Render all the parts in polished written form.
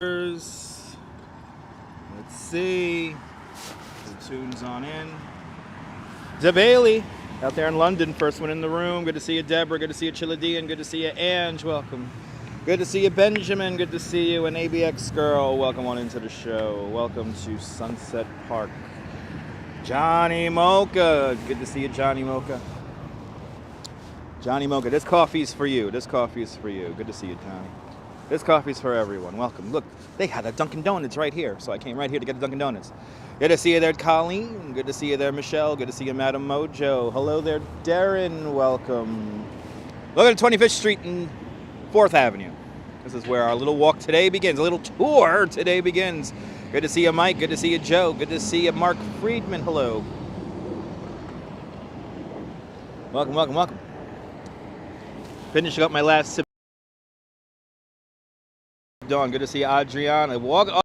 Let's see. The tune's on in. Bailey out there in London, first one in the room. Good to see you, Deborah. Good to see you, Chiladian. Good to see you, Ange. Welcome. Good to see you, Benjamin. Good to see you, an ABX girl. Welcome on into the show. Welcome to Sunset Park. Johnny Mocha. Good to see you, Johnny Mocha. Johnny Mocha. This coffee's for you. This coffee is for you. Good to see you, Johnny. This coffee's for everyone. Welcome. Look, they had a Dunkin' Donuts right here, so I came right here to get a Dunkin' Donuts. Good to see you there, Colleen. Good to see you there, Michelle. Good to see you, Madam Mojo. Hello there, Darren. Welcome. Look at 25th Street and 4th Avenue. This is where our little walk today begins. A little tour today begins. Good to see you, Mike. Good to see you, Joe. Good to see you, Mark Friedman. Hello. Welcome, welcome, welcome. Finishing up my last sip. Dawn, good to see you, Adriana. Walk up.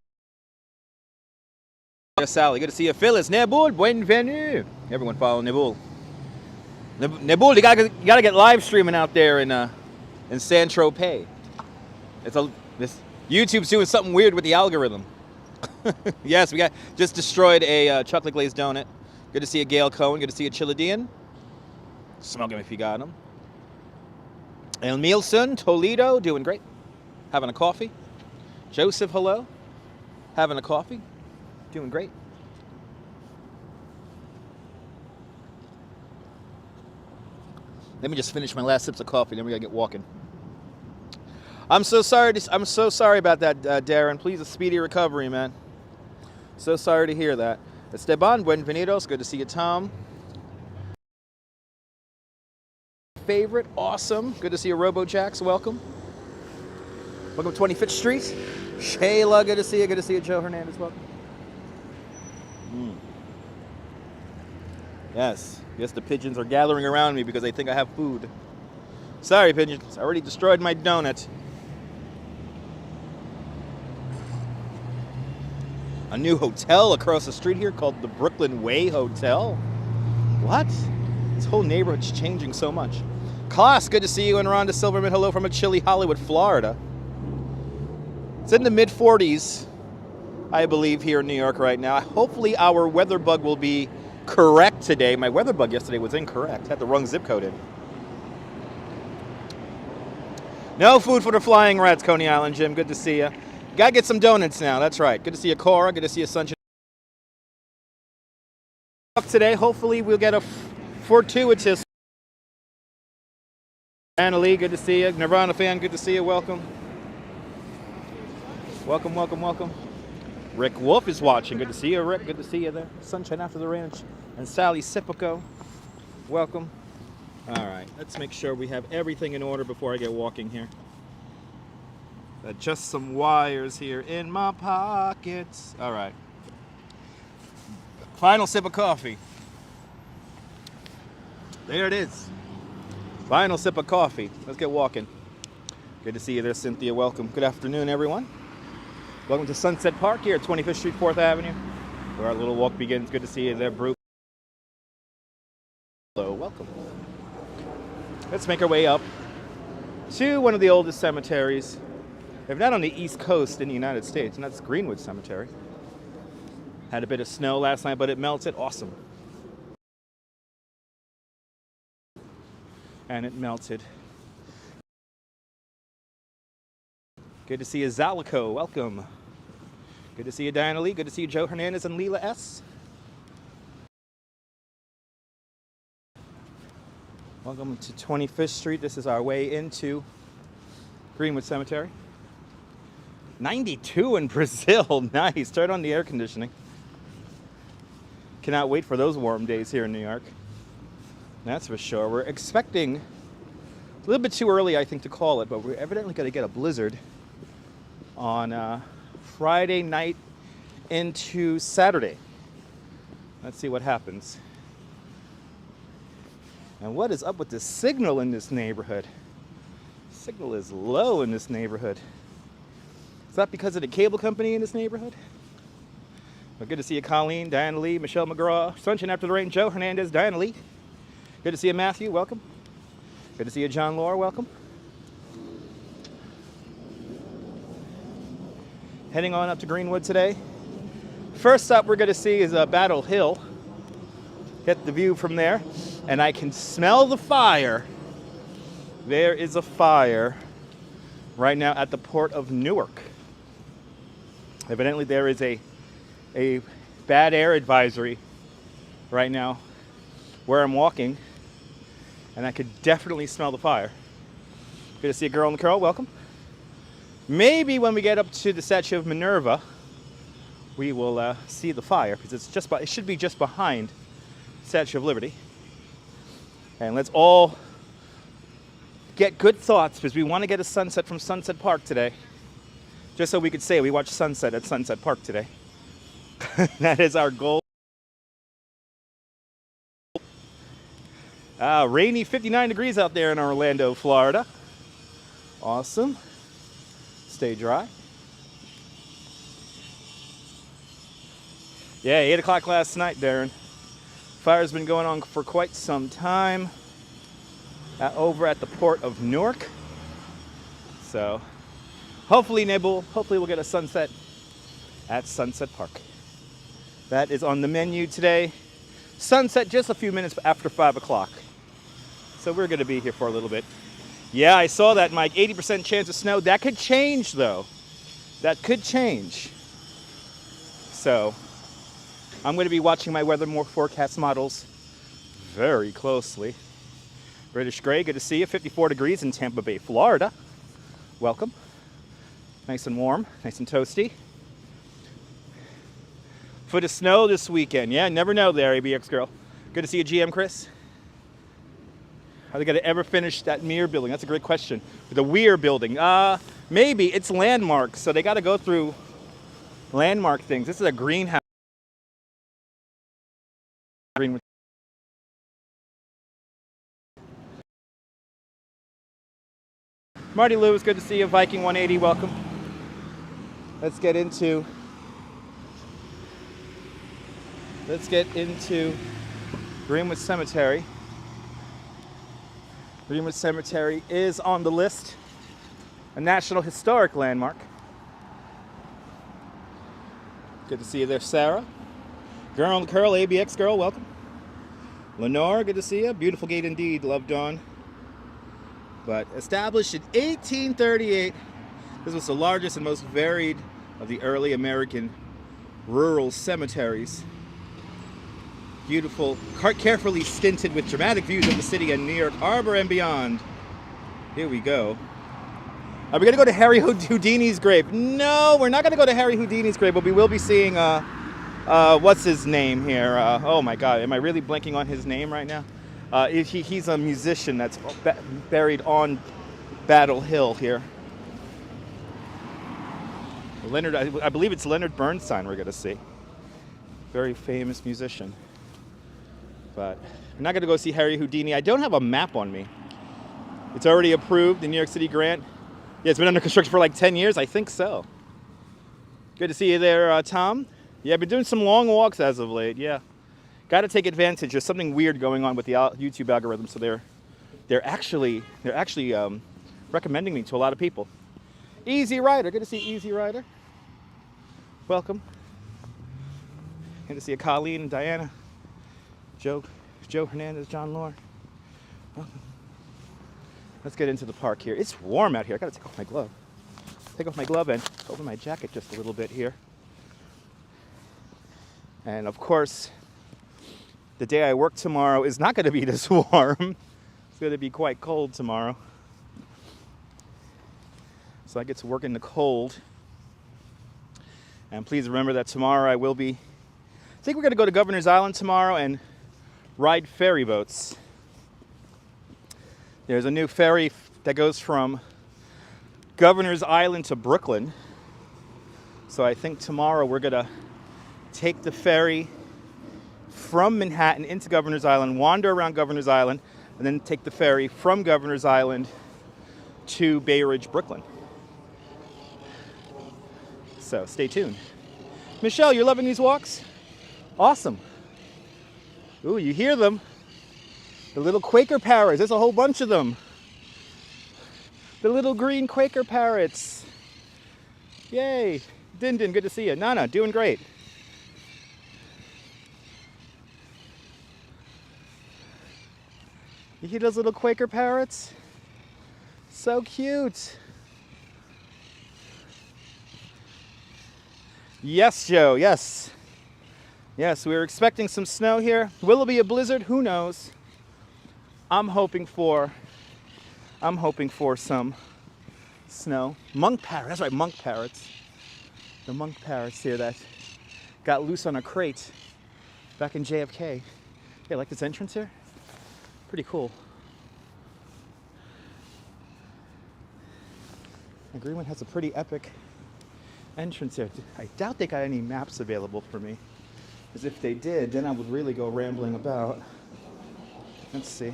Sally, good to see you, Phyllis. Nebul, bienvenue. Everyone follow Nebul. Nebul, you gotta get live streaming out there in Saint-Tropez. This YouTube's doing something weird with the algorithm. Yes, we just destroyed a chocolate glazed donut. Good to see you, Gail Cohen. Good to see you, Chiladian. Smoke him if you got him. El Mielson, Toledo, doing great. Having a coffee. Joseph, hello. Having a coffee. Doing great. Let me just finish my last sips of coffee, then we gotta get walking. I'm so sorry about that, Darren. Please, a speedy recovery, man. So sorry to hear that. Esteban, buenvenidos. Good to see you, Tom. Favorite, awesome. Good to see you, RoboJax. Welcome. Welcome to 25th Street. Shayla, good to see you. Good to see you, Joe Hernandez. Welcome. Yes, the pigeons are gathering around me because they think I have food. Sorry, pigeons. I already destroyed my donut. A new hotel across the street here called the Brooklyn Way Hotel. What? This whole neighborhood's changing so much. Klaus, good to see you. And Rhonda Silverman, hello from a chilly Hollywood, Florida. It's in the mid-40s, I believe, here in New York right now. Hopefully our weather bug will be correct today. My weather bug yesterday was incorrect. Had the wrong zip code in. No food for the flying rats, Coney Island, Jim. Good to see you. Gotta get some donuts now. That's right. Good to see you, Cora. Good to see you, Sunshine. Today, hopefully we'll get a fortuitous. Anna Lee, good to see you. Nirvana fan, good to see you. Welcome. Welcome, welcome, welcome. Rick Wolf is watching. Good to see you, Rick. Good to see you there. Sunshine After the Ranch. And Sally Sipico. Welcome. All right, let's make sure we have everything in order before I get walking here. Just some wires here in my pockets. All right. Final sip of coffee. There it is. Final sip of coffee. Let's get walking. Good to see you there, Cynthia. Welcome. Good afternoon, everyone. Welcome to Sunset Park here at 25th Street, 4th Avenue, where our little walk begins. Good to see you there, Bruce. Hello, welcome. Let's make our way up to one of the oldest cemeteries, if not on the East Coast in the United States, and that's Greenwood Cemetery. Had a bit of snow last night, but it melted. Awesome. And it melted. Good to see you, Zalico. Welcome. Good to see you, Diana Lee. Good to see you, Joe Hernandez and Leela S. Welcome to 25th Street. This is our way into Greenwood Cemetery. 92 in Brazil. Nice. Turn on the air conditioning. Cannot wait for those warm days here in New York. That's for sure. We're expecting, a little bit too early, I think, to call it, but we're evidently going to get a blizzard on Friday night into Saturday. Let's see what happens. And what is up with the signal in this neighborhood? Signal is low in this neighborhood. Is that because of the cable company in this neighborhood? But good to see you, Colleen, Diana Lee, Michelle McGraw, Sunshine After the Rain, Joe Hernandez, Diana Lee. Good to see you, Matthew. Welcome. Good to see you, John Law. Welcome. Heading on up to Greenwood today. First stop we're going to see is Battle Hill. Get the view from there. And I can smell the fire. There is a fire right now at the port of Newark. Evidently there is a bad air advisory right now where I'm walking. And I could definitely smell the fire. Good to see a girl in the curl. Welcome. Maybe when we get up to the statue of Minerva, we will see the fire, because it should be just behind the Statue of Liberty. And let's all get good thoughts, because we want to get a sunset from Sunset Park today. Just so we could say we watched sunset at Sunset Park today. That is our goal. Rainy 59 degrees out there in Orlando, Florida. Awesome. Stay dry. Yeah, 8 o'clock last night, Darren. Fire's been going on for quite some time over at the port of Newark. So hopefully, Nibble, we'll get a sunset at Sunset Park. That is on the menu today. Sunset just a few minutes after 5 o'clock. So we're going to be here for a little bit. Yeah, I saw that, Mike. 80% chance of snow. That could change, though. That could change. So I'm going to be watching my weather forecast models very closely. British Gray, good to see you. 54 degrees in Tampa Bay, Florida. Welcome. Nice and warm, nice and toasty. Foot of snow this weekend. Yeah, never know there, ABX girl. Good to see you, GM Chris. Are they going to ever finish that Mir building? That's a great question. The Weir building. Maybe. It's landmarks, so they got to go through landmark things. This is a greenhouse. Greenwood. Marty Lewis, good to see you. Viking 180, welcome. Let's get into Greenwood Cemetery. Greenwood Cemetery is on the list, a National Historic Landmark. Good to see you there, Sarah. Girl on the curl, ABX girl, welcome. Lenore, good to see you. Beautiful gate indeed, love Dawn. But established in 1838, this was the largest and most varied of the early American rural cemeteries. Beautiful, carefully stinted with dramatic views of the city and New York Harbor and beyond. Here we go. Are we going to go to Harry Houdini's grave? No, we're not going to go to Harry Houdini's grave, but we will be seeing, what's his name here? Oh my God, am I really blanking on his name right now? He's a musician that's buried on Battle Hill here. Leonard, I believe it's Leonard Bernstein we're going to see. Very famous musician. But I'm not going to go see Harry Houdini. I don't have a map on me. It's already approved, the New York City grant. Yeah, it's been under construction for like 10 years. I think so. Good to see you there, Tom. Yeah, I've been doing some long walks as of late, yeah. Got to take advantage. There's something weird going on with the YouTube algorithm, so they're actually recommending me to a lot of people. Easy Rider, good to see Easy Rider. Welcome. Good to see you, Colleen and Diana. Joe Hernandez, John Lore. Welcome. Let's get into the park here. It's warm out here. I got to take off my glove. Take off my glove and open my jacket just a little bit here. And of course, the day I work tomorrow is not going to be this warm. It's going to be quite cold tomorrow. So I get to work in the cold. And please remember that tomorrow I think we're going to go to Governor's Island tomorrow and ride ferry boats. There's a new ferry that goes from Governor's Island to Brooklyn. So I think tomorrow we're going to take the ferry from Manhattan into Governor's Island, wander around Governor's Island, and then take the ferry from Governor's Island to Bay Ridge, Brooklyn. So stay tuned. Michelle, you're loving these walks? Awesome. Ooh, you hear them. The little Quaker parrots. There's a whole bunch of them. The little green Quaker parrots. Yay. Din, good to see you. Nana, doing great. You hear those little Quaker parrots? So cute. Yes, Joe, yes. Yes, we're expecting some snow here. Will it be a blizzard? Who knows? I'm hoping for some snow. Monk parrot, that's right, monk parrots. The monk parrots here that got loose on a crate back in JFK. Yeah, like this entrance here? Pretty cool. And Greenwood has a pretty epic entrance here. I doubt they got any maps available for me. Because if they did, then I would really go rambling about. Let's see.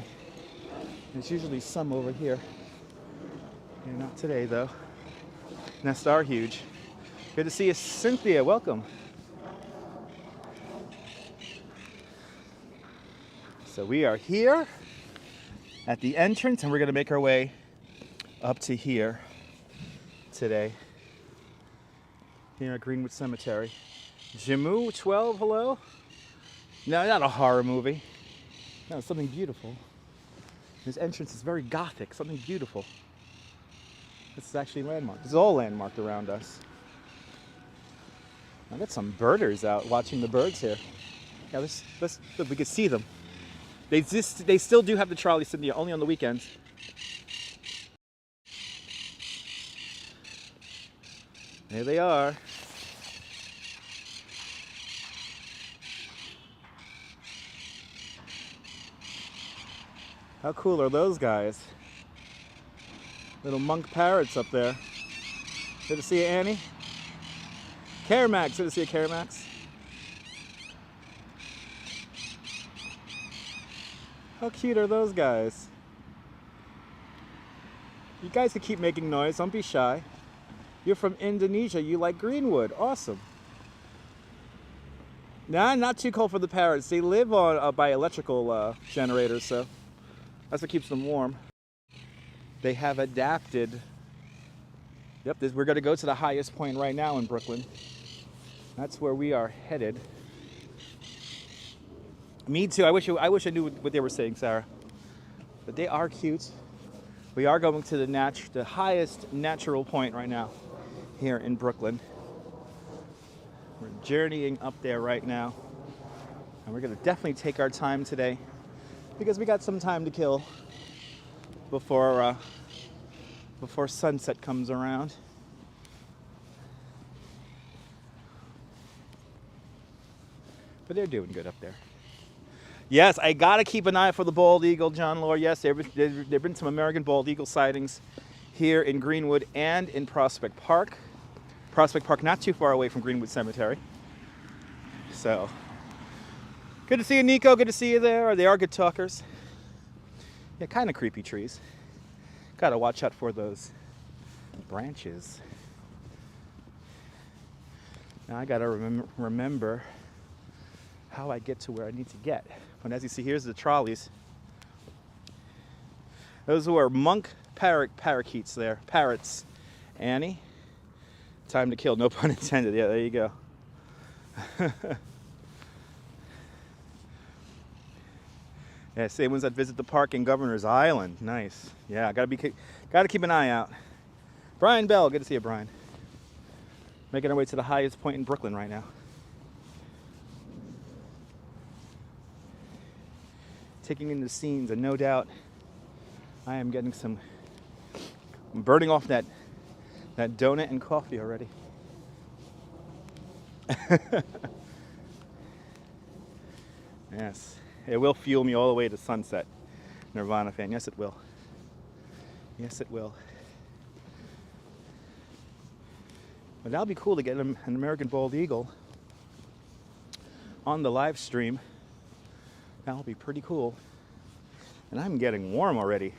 There's usually some over here. Yeah, not today though. Nests are huge. Good to see you, Cynthia. Welcome. So we are here at the entrance, and we're going to make our way up to here today. Here at Greenwood Cemetery. Jimu 12, hello? No, not a horror movie. No, something beautiful. This entrance is very gothic, something beautiful. This is actually landmarked. This is all landmarked around us. I got some birders out watching the birds here. Yeah, let's look, we can see them. They still do have the trolley sitting there, only on the weekends. There they are. How cool are those guys? Little monk parrots up there. Good to see you, Annie. Caramax, good to see you, Caramax. How cute are those guys? You guys can keep making noise, don't be shy. You're from Indonesia, you like Greenwood, awesome. Nah, not too cold for the parrots. They live on by electrical generators, so that's what keeps them warm. They have adapted. Yep, we're gonna go to the highest point right now in Brooklyn. That's where we are headed. Me too. I wish I knew what they were saying, Sarah. But they are cute. We are going to the highest natural point right now here in Brooklyn. We're journeying up there right now, and we're gonna definitely take our time today because we got some time to kill before sunset comes around. But they're doing good up there. Yes, I gotta keep an eye out for the bald eagle, John Lore. Yes, there've been some American bald eagle sightings here in Greenwood and in Prospect Park. Prospect Park, not too far away from Greenwood Cemetery. So, good to see you, Nico. Good to see you there. They are good talkers. Yeah, kind of creepy trees. Gotta watch out for those branches. Now I gotta remember how I get to where I need to get. But as you see, here's the trolleys. Those were monk parakeets there. Parrots. Annie. Time to kill, no pun intended. Yeah, there you go. Yeah, same ones that visit the park in Governor's Island. Nice. Yeah, gotta keep an eye out. Brian Bell, good to see you, Brian. Making our way to the highest point in Brooklyn right now. Taking in the scenes, and no doubt I am getting I'm burning off that donut and coffee already. Yes, it will fuel me all the way to sunset. Nirvana fan, yes it will. Yes it will. But that'll be cool to get an American bald eagle on the live stream. That'll be pretty cool. And I'm getting warm already.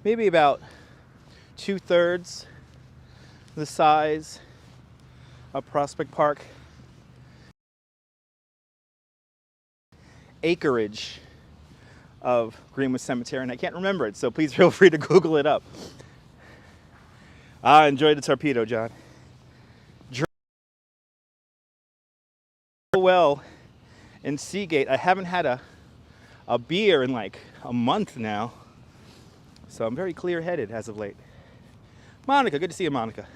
Maybe about 2/3 the size of Prospect Park. acreage of Greenwood Cemetery, and I can't remember it, so please feel free to Google it up. I enjoyed the torpedo, John. Well, in Seagate, I haven't had a beer in like a month now, so I'm very clear-headed as of late. Monica, good to see you, Monica.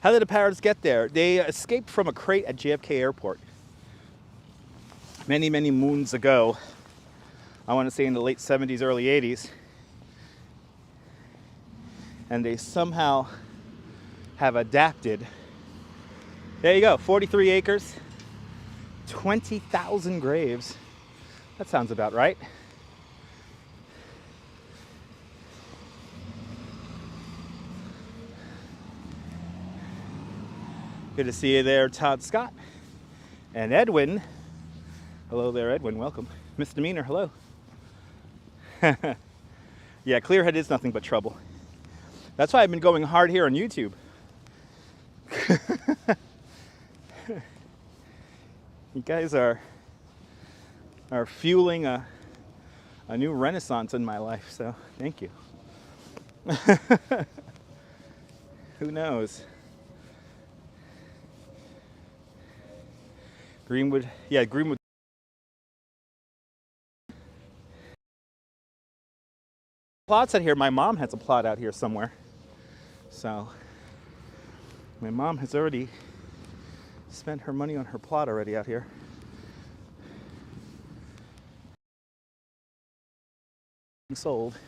How did the parrots get there? They escaped from a crate at JFK Airport many, many moons ago. I want to say in the late 70s, early 80s. And they somehow have adapted. There you go, 43 acres, 20,000 graves. That sounds about right. Good to see you there, Todd Scott. And Edwin. Hello there, Edwin, welcome. Misdemeanor, hello. Yeah, Clearhead is nothing but trouble. That's why I've been going hard here on YouTube. You guys are fueling a new renaissance in my life, so thank you. Who knows? Greenwood, yeah, Greenwood. Plots out here. My mom has a plot out here somewhere. So my mom has already spent her money on her plot already out here. Sold.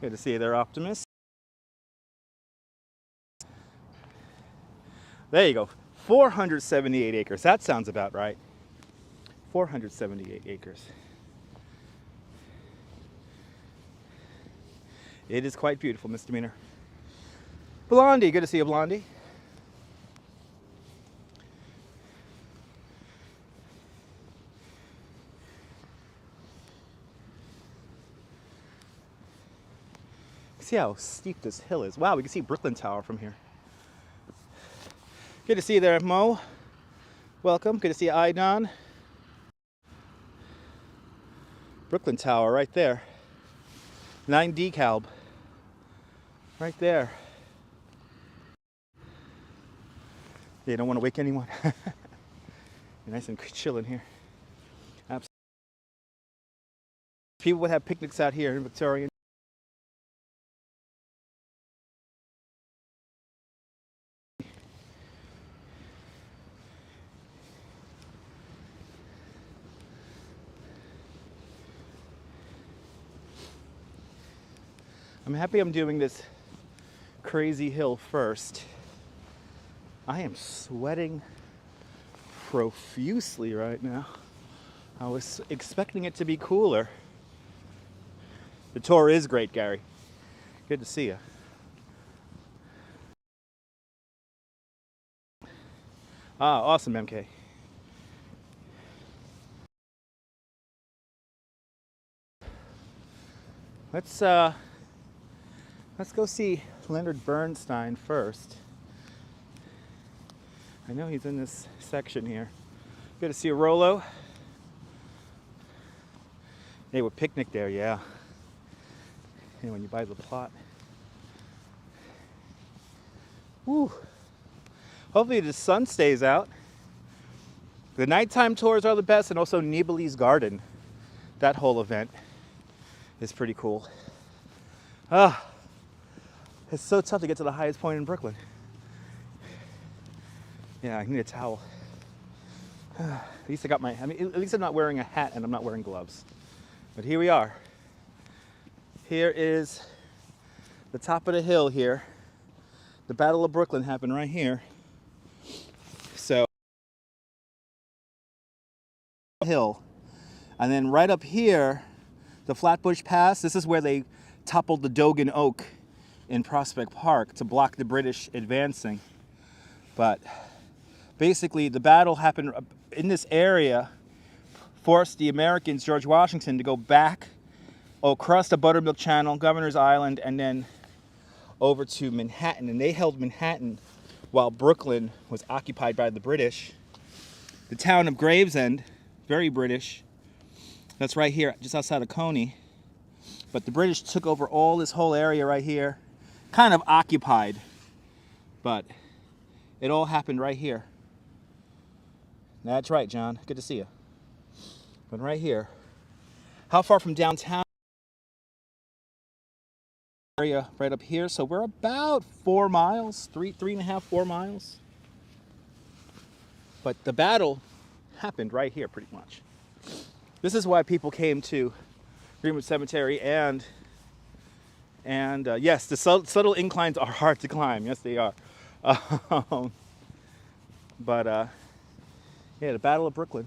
Good to see you there, Optimus. There you go. 478 acres. That sounds about right. 478 acres. It is quite beautiful, Misdemeanor. Blondie, good to see you, Blondie. See how steep this hill is. Wow, we can see Brooklyn Tower from here. Good to see you there, Mo. Welcome. Good to see you, Idon. Brooklyn Tower right there. 9 decal. Right there. You don't want to wake anyone. You're nice and chill in here. Absolutely. People would have picnics out here in Victoria. I'm happy I'm doing this crazy hill first. I am sweating profusely right now. I was expecting it to be cooler. The tour is great, Gary. Good to see you. Ah, awesome, MK. Let's go see Leonard Bernstein first. I know he's in this section here. Good to see you, Rolo. They would picnic there, yeah. And when you buy the plot. Woo. Hopefully the sun stays out. The nighttime tours are the best, and also Nibali's Garden. That whole event is pretty cool. It's so tough to get to the highest point in Brooklyn. Yeah, I need a towel. At least I got my, at least I'm not wearing a hat and I'm not wearing gloves. But here we are. Here is the top of the hill here. The Battle of Brooklyn happened right here. So, hill. And then right up here, the Flatbush Pass, this is where they toppled the Dogan Oak in Prospect Park to block the British advancing. But basically the battle happened in this area forced the Americans, George Washington, to go back across the Buttermilk Channel, Governor's Island, and then over to Manhattan. And they held Manhattan while Brooklyn was occupied by the British. The town of Gravesend, very British. That's right here, just outside of Coney. But the British took over all this whole area right here, kind of occupied, but it all happened right here. That's right, John. Good to see you. But right here, how far from downtown area? Right up here. So we're about 4 miles, three and a half, 4 miles. But the battle happened right here, pretty much. This is why people came to Greenwood Cemetery, and yes, the subtle inclines are hard to climb. Yes, they are. But yeah, the Battle of Brooklyn,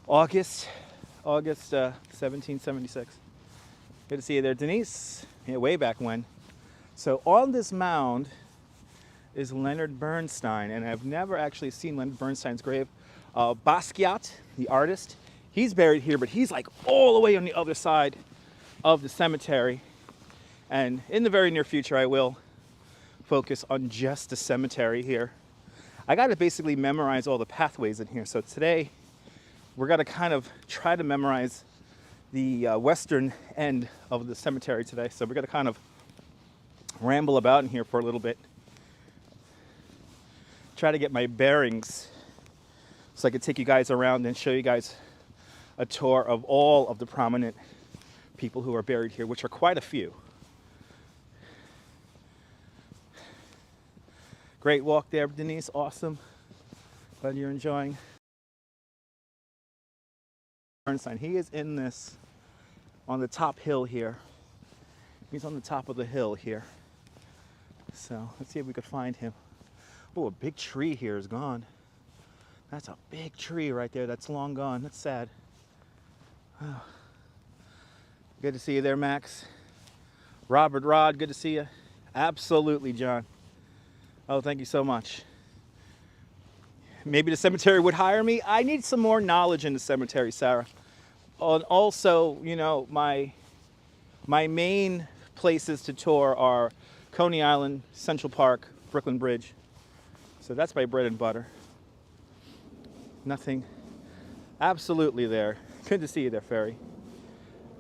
August 1776. Good to see you there, Denise. Yeah, way back when. So on this mound is Leonard Bernstein, and I've never actually seen Leonard Bernstein's grave. Basquiat, the artist, he's buried here, but he's like all the way on the other side of the cemetery. And in the very near future, I will focus on just the cemetery here. I got to basically memorize all the pathways in here. So today, we're going to kind of try to memorize the western end of the cemetery today. So we're going to kind of ramble about in here for a little bit. Try to get my bearings so I could take you guys around and show you guys a tour of all of the prominent people who are buried here, which are quite a few. Great walk there, Denise. Awesome. Glad you're enjoying. Bernstein, he is in this on the top hill here. He's on the top of the hill here. So let's see if we could find him. Oh, a big tree here is gone. That's a big tree right there. That's long gone. That's sad. Oh. Good to see you there, Max. Robert Rod, good to see you. Absolutely, John. Oh, thank you so much. Maybe the cemetery would hire me. I need some more knowledge in the cemetery, Sarah. And also, you know, my main places to tour are Coney Island, Central Park, Brooklyn Bridge. So that's my bread and butter. Nothing absolutely there. Good to see you there, Ferry.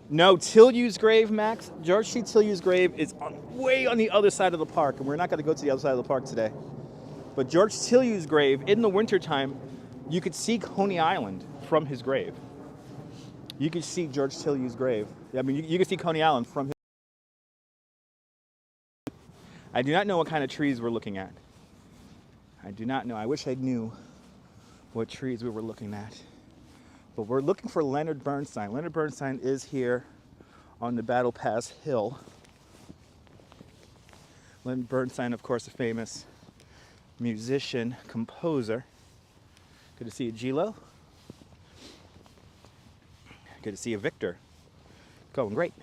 No, Tillew's grave, Max. George C. Tillew's grave is way on the other side of the park, and we're not going to go to the other side of the park today. But George Tillew's grave, in the wintertime, you could see Coney Island from his grave. You could see George Tillew's grave. I mean, you could see Coney Island from his. I do not know what kind of trees we're looking at. I do not know. I wish I knew what trees we were looking at. But we're looking for Leonard Bernstein. Leonard Bernstein is here on the Battle Pass Hill. Leonard Bernstein, of course, a famous musician, composer. Good to see you, Gilo. Good to see you, Victor. Going great.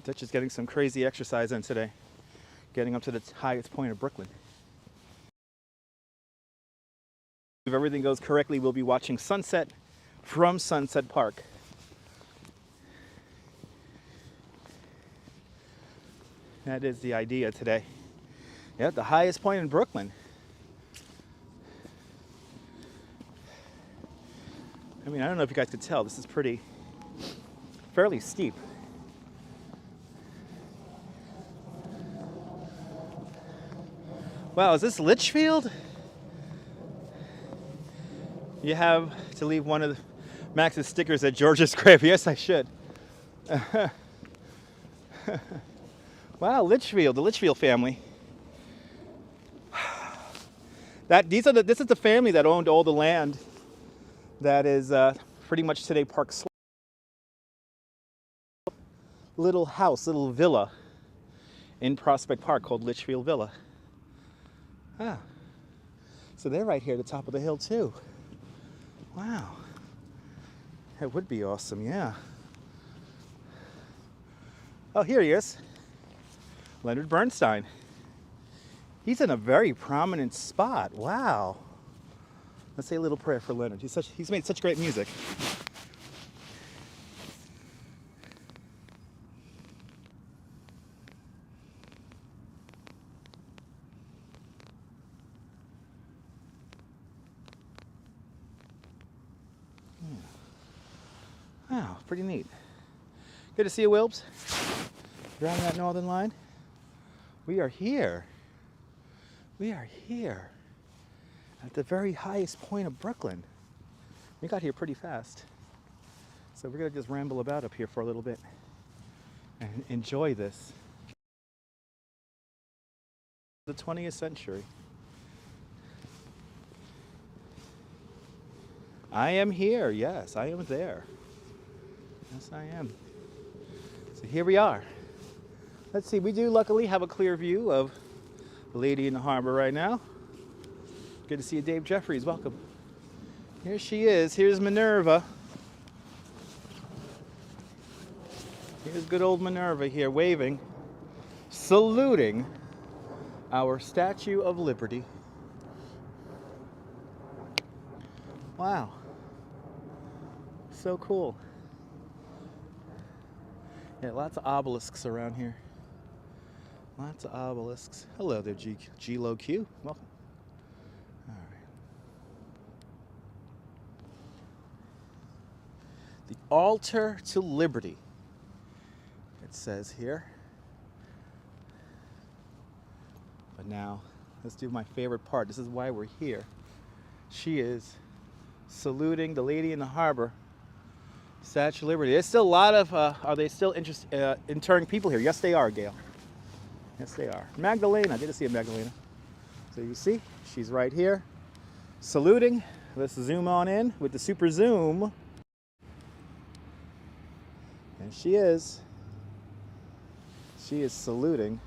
Dutch is getting some crazy exercise in today, getting up to the highest point of Brooklyn. If everything goes correctly, we'll be watching sunset from Sunset Park. That is the idea today. Yeah, the highest point in Brooklyn. I mean, I don't know if you guys could tell, this is fairly steep. Wow, is this Litchfield? You have to leave one of Max's stickers at George's grave. Yes, I should. Wow, Litchfield, the Litchfield family. This is the family that owned all the land that is pretty much today Park Slope. Little house, little villa in Prospect Park called Litchfield Villa. Ah, so they're right here at the top of the hill too. Wow, that would be awesome, yeah. Oh, here he is, Leonard Bernstein. He's in a very prominent spot. Wow, Let's say a little prayer for Leonard. He's made such great music. Wow, pretty neat. Good to see you, Wilbs. Driving that northern line. We are here. We are here at the very highest point of Brooklyn. We got here pretty fast. So we're gonna just ramble about up here for a little bit and enjoy this. The 20th century. I am here, yes, I am there. Yes, I am. So here we are. Let's see, we do luckily have a clear view of the lady in the harbor right now. Good to see you, Dave Jeffries, welcome. Here she is, here's Minerva. Here's good old Minerva here waving, saluting our Statue of Liberty. Wow, so cool. Yeah, lots of obelisks around here. Lots of obelisks. Hello there, G-Lo Q. Welcome. All right. The altar to liberty, it says here. But now, let's do my favorite part. This is why we're here. She is saluting the lady in the harbor. Statue of Liberty. There's still a lot of, are they still interring people here? Yes, they are, Gail. Yes, they are. Magdalena, good to see you, Magdalena. So you see, she's right here, saluting. Let's zoom on in with the super zoom. And she is saluting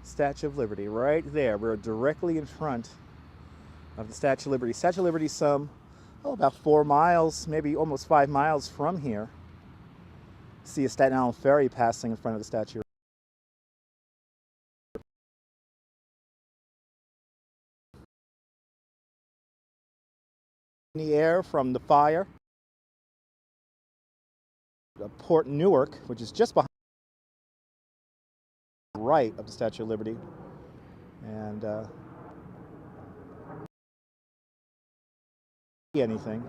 Statue of Liberty right there. We're directly in front of the Statue of Liberty. Statue of Liberty, about 4 miles, maybe almost 5 miles from here. See a Staten Island ferry passing in front of the statue. In the air from the fire. Port Newark, which is just behind the right of the Statue of Liberty. And anything.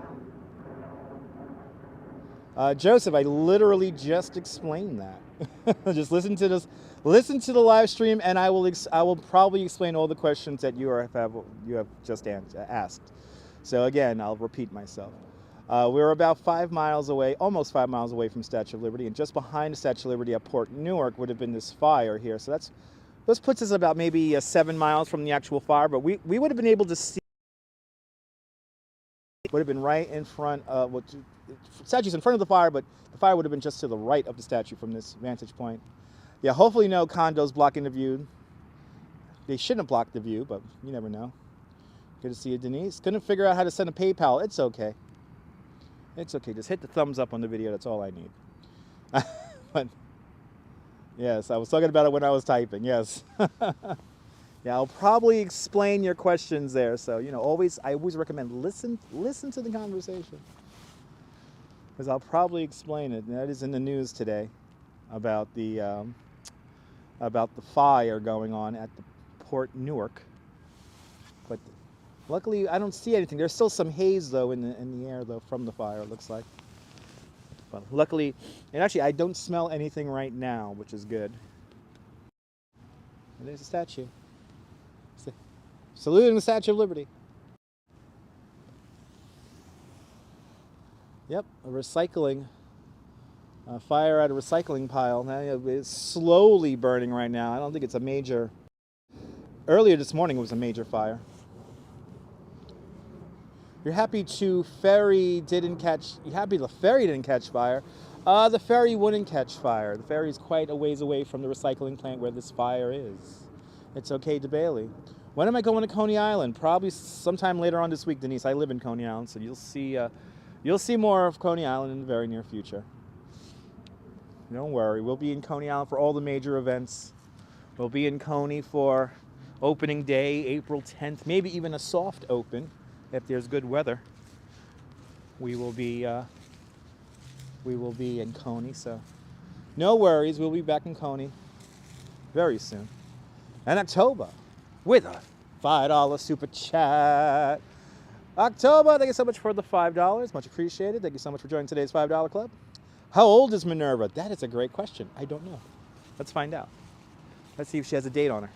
Joseph, I literally just explained that. Just listen to the live stream, and I will probably explain all the questions that you have just asked. So again, I'll repeat myself. We're about 5 miles away, almost 5 miles away from Statue of Liberty, and just behind the Statue of Liberty at Port Newark would have been this fire here. So this puts us about maybe 7 miles from the actual fire, but we would have been able to see. Would have been right in front of statue's in front of the fire, but the fire would have been just to the right of the statue from this vantage point. Yeah, hopefully no condos blocking the view. They shouldn't have blocked the view, but you never know. Good to see you, Denise. Couldn't figure out how to send a PayPal. It's okay. It's okay. Just hit the thumbs up on the video. That's all I need. But yes, I was talking about it when I was typing. Yes. Yeah, I'll probably explain your questions there. So, I always recommend listen to the conversation. Because I'll probably explain it. And that is in the news today about the fire going on at the Port Newark. But luckily, I don't see anything. There's still some haze, though, in the air, though, from the fire, it looks like. But luckily, and actually, I don't smell anything right now, which is good. And there's a statue. Saluting the Statue of Liberty. Yep, a recycling fire at a recycling pile. Now it's slowly burning right now. I don't think it's a major. Earlier this morning it was a major fire. You're happy the ferry didn't catch fire. The ferry wouldn't catch fire. The ferry is quite a ways away from the recycling plant where this fire is. It's okay to Bailey. When am I going to Coney Island? Probably sometime later on this week, Denise. I live in Coney Island, so you'll see more of Coney Island in the very near future. Don't worry, we'll be in Coney Island for all the major events. We'll be in Coney for opening day, April 10th, maybe even a soft open, if there's good weather, we will be in Coney. So no worries, we'll be back in Coney very soon. And October with a $5 super chat. October, thank you so much for the $5. Much appreciated. Thank you so much for joining today's $5 club. How old is Minerva? That is a great question. I don't know. Let's find out. Let's see if she has a date on her.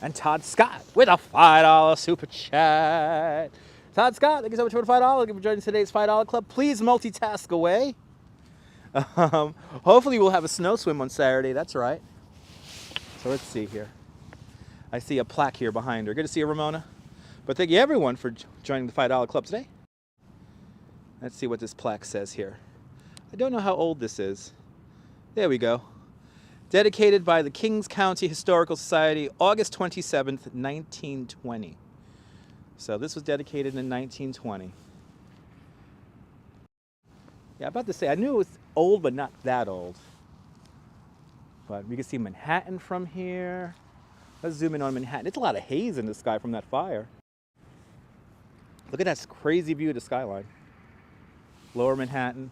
And Todd Scott with a $5 super chat. Todd Scott, thank you so much for the $5. Thank you for joining today's $5 club. Please multitask away. Hopefully we'll have a snow swim on Saturday. That's right. So let's see here. I see a plaque here behind her. Good to see you, Ramona. But thank you everyone for joining the $5 club today. Let's see what this plaque says here. I don't know how old this is. There we go. Dedicated by the Kings County Historical Society, August 27th, 1920. So this was dedicated in 1920. Yeah, I'm about to say, I knew it was old, but not that old. But we can see Manhattan from here. Let's zoom in on Manhattan. It's a lot of haze in the sky from that fire. Look at that crazy view of the skyline. Lower Manhattan.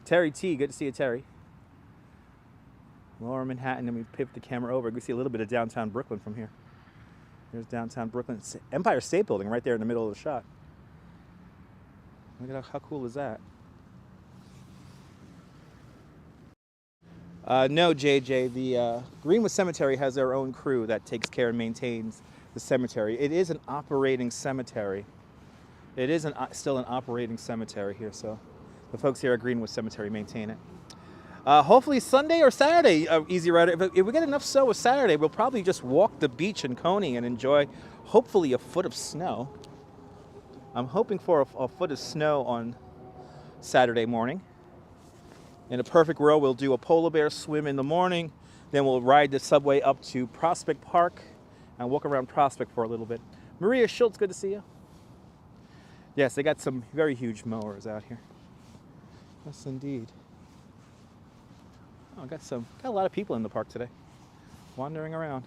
Terry T, good to see you, Terry. Lower Manhattan, and we pivot the camera over. We can see a little bit of downtown Brooklyn from here. There's downtown Brooklyn. Empire State Building right there in the middle of the shot. Look at how cool is that? No, JJ, the Greenwood Cemetery has their own crew that takes care and maintains the cemetery. It is an operating cemetery. It is still an operating cemetery here, so the folks here at Greenwood Cemetery maintain it. Hopefully Sunday or Saturday, Easy Rider. If we get enough snow with Saturday, we'll probably just walk the beach in Coney and enjoy, hopefully, a foot of snow. I'm hoping for a foot of snow on Saturday morning. In a perfect world, we'll do a polar bear swim in the morning, then we'll ride the subway up to Prospect Park and walk around Prospect for a little bit. Maria Schultz, good to see you. Yes, they got some very huge mowers out here. Yes, indeed. Oh, got a lot of people in the park today, wandering around.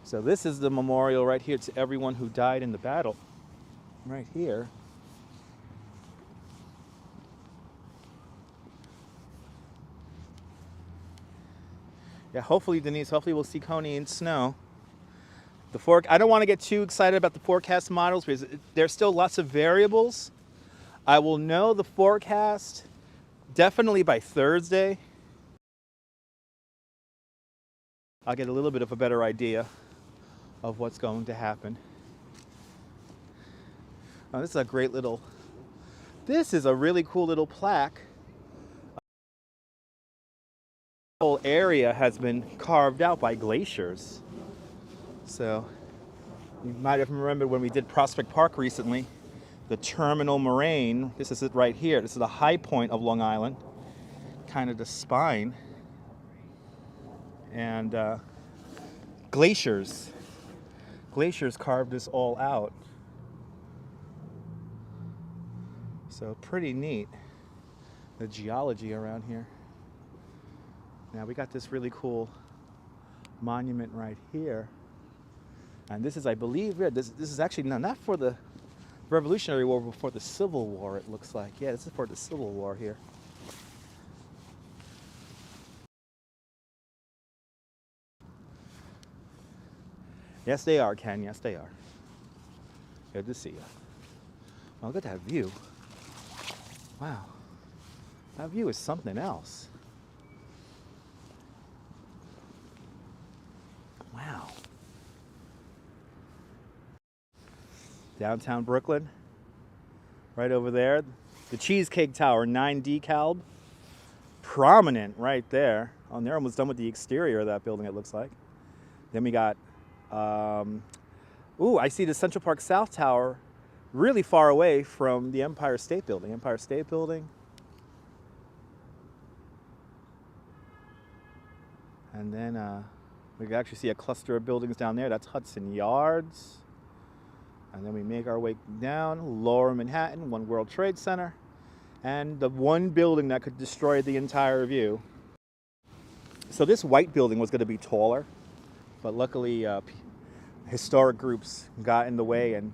So this is the memorial right here to everyone who died in the battle. Right here. Yeah, hopefully, Denise, hopefully we'll see Coney in snow. I don't want to get too excited about the forecast models because there's still lots of variables. I will know the forecast definitely by Thursday. I'll get a little bit of a better idea of what's going to happen. Oh, this is a really cool little plaque. The whole area has been carved out by glaciers. So you might have remembered when we did Prospect Park recently, the terminal moraine. This is it right here. This is the high point of Long Island, kind of the spine. And glaciers carved this all out. So pretty neat, the geology around here. Now we got this really cool monument right here. And this is, I believe, this is actually not for the Revolutionary War, but for the Civil War, it looks like. Yeah, this is for the Civil War here. Yes, they are, Ken. Yes, they are. Good to see you. Well, look at that view. Wow. That view is something else. Wow. Downtown Brooklyn. Right over there. The Cheesecake Tower, 9 DeKalb. Prominent right there. Oh, they're almost done with the exterior of that building, it looks like. Then we got, I see the Central Park South Tower really far away from the Empire State Building. Empire State Building. And then we can actually see a cluster of buildings down there. That's Hudson Yards. And then we make our way down, Lower Manhattan, One World Trade Center, and the one building that could destroy the entire view. So this white building was going to be taller, but luckily historic groups got in the way and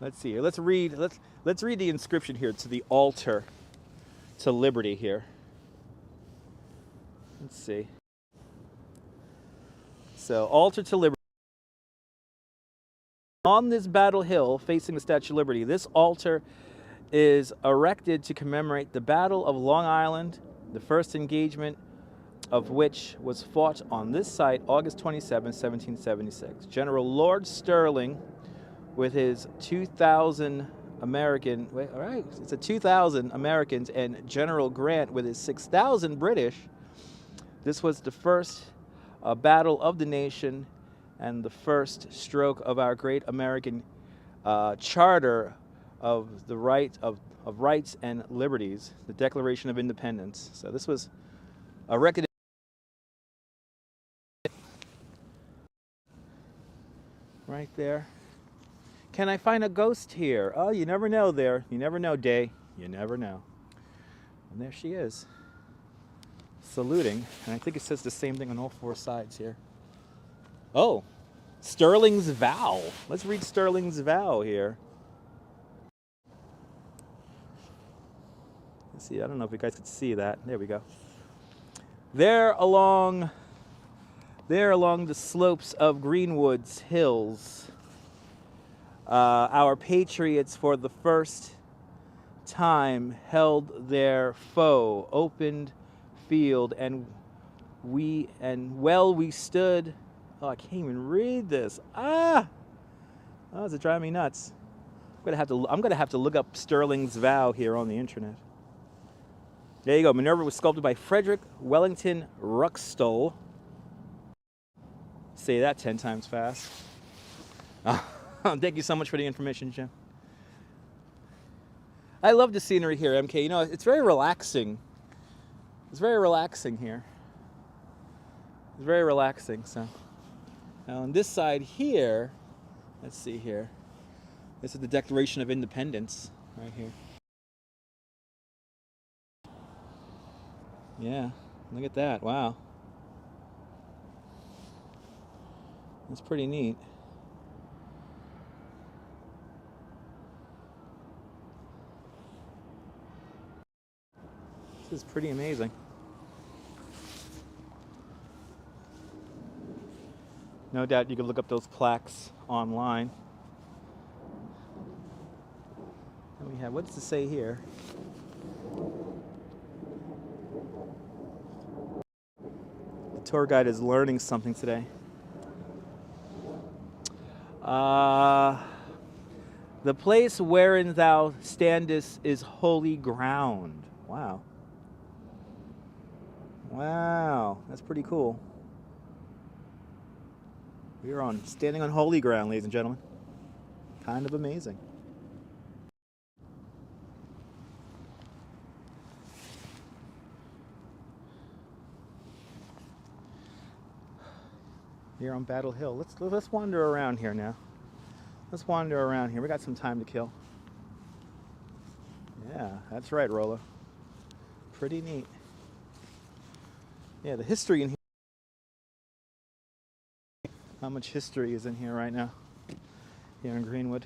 Let's see here. Let's read the inscription here to the altar to liberty here. Let's see. So, altar to liberty. On this battle hill facing the Statue of Liberty, this altar is erected to commemorate the Battle of Long Island, the first engagement of which was fought on this site August 27, 1776. General Lord Sterling, with his 2,000 American, wait, all right, it's a 2,000 Americans, and General Grant with his 6,000 British. This was the first battle of the nation and the first stroke of our great American charter of the rights and liberties, the Declaration of Independence. So this was a record. Right there. Can I find a ghost here? Oh, you never know there. You never know, Day. You never know. And there she is, saluting. And I think it says the same thing on all four sides here. Oh, Sterling's vow. Let's read Sterling's vow here. Let's see, I don't know if you guys could see that. There we go. There along the slopes of Greenwood's hills, our patriots for the first time held their foe, opened field, and we stood. Oh, I can't even read this. Oh, does it drive me nuts? I'm gonna have to look up Sterling's vow here on the internet. There you go. Minerva was sculpted by Frederick Wellington Ruckstuhl. Say that 10 times fast. Thank you so much for the information, Jim. I love the scenery here, MK. You know, it's very relaxing. It's very relaxing here. It's very relaxing. So, now on this side here, let's see here. This is the Declaration of Independence right here. Yeah, look at that. Wow. That's pretty neat. This is pretty amazing. No doubt you could look up those plaques online. And we have, what does it say here? The tour guide is learning something today. The place wherein thou standest is holy ground. Wow. Wow, that's pretty cool. We are standing on holy ground, ladies and gentlemen. Kind of amazing. Here on Battle Hill. Let's wander around here now. Let's wander around here. We got some time to kill. Yeah, that's right, Rolo. Pretty neat. Yeah, the history in here. How much history is in here right now? Here in Greenwood.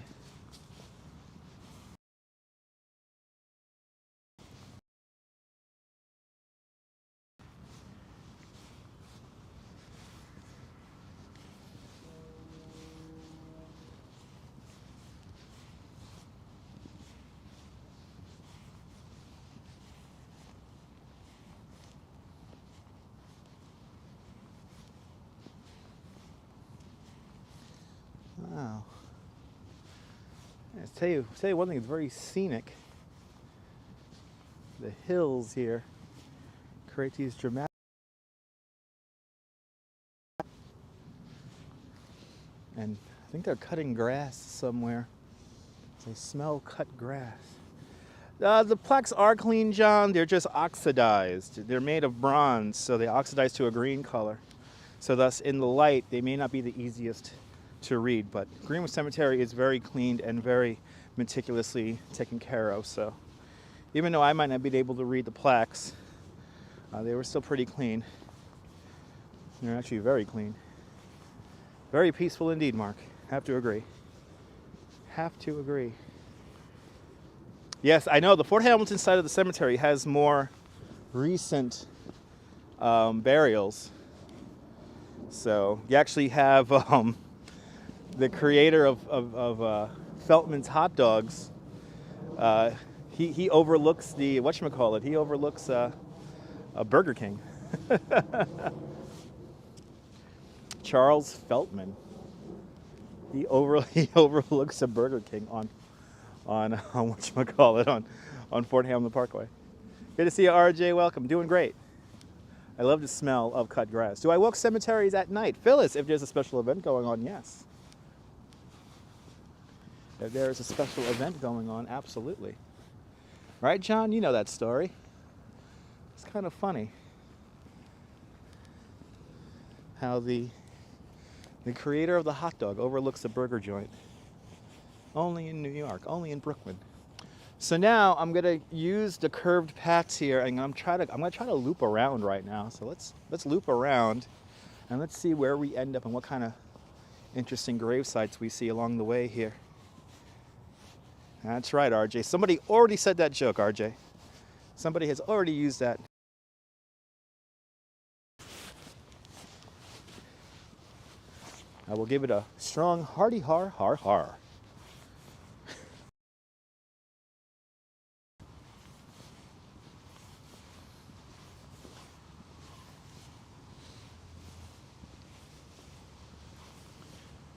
Wow. I'll tell you one thing, it's very scenic. The hills here create these dramatic. And I think they're cutting grass somewhere. I smell cut grass. The plaques are clean, John. They're just oxidized. They're made of bronze, so they oxidize to a green color. So thus, in the light, they may not be the easiest to read, but Greenwood Cemetery is very cleaned and very meticulously taken care of. So even though I might not be able to read the plaques, they were still pretty clean. They're actually very clean. Very peaceful indeed, Mark. Have to agree. have to agree. Yes, I know the Fort Hamilton side of the cemetery has more recent burials. So you actually have the creator of Feltman's hot dogs. He overlooks the whatchamacallit. He overlooks a Burger King. Charles Feltman. He overlooks a Burger King on whatchamacallit on Fort Hamilton Parkway. Good to see you, RJ. Welcome. Doing great. I love the smell of cut grass. Do I walk cemeteries at night? Phyllis, if there's a special event going on, yes. If there is a special event going on, absolutely. Right, John? You know that story. It's kind of funny how the creator of the hot dog overlooks a burger joint. Only in New York, only in Brooklyn. So now I'm gonna use the curved paths here, and I'm gonna try to loop around right now. So let's loop around, and let's see where we end up and what kind of interesting grave sites we see along the way here. That's right, RJ. Somebody already said that joke, RJ. Somebody has already used that. I will give it a strong, hearty har, har, har.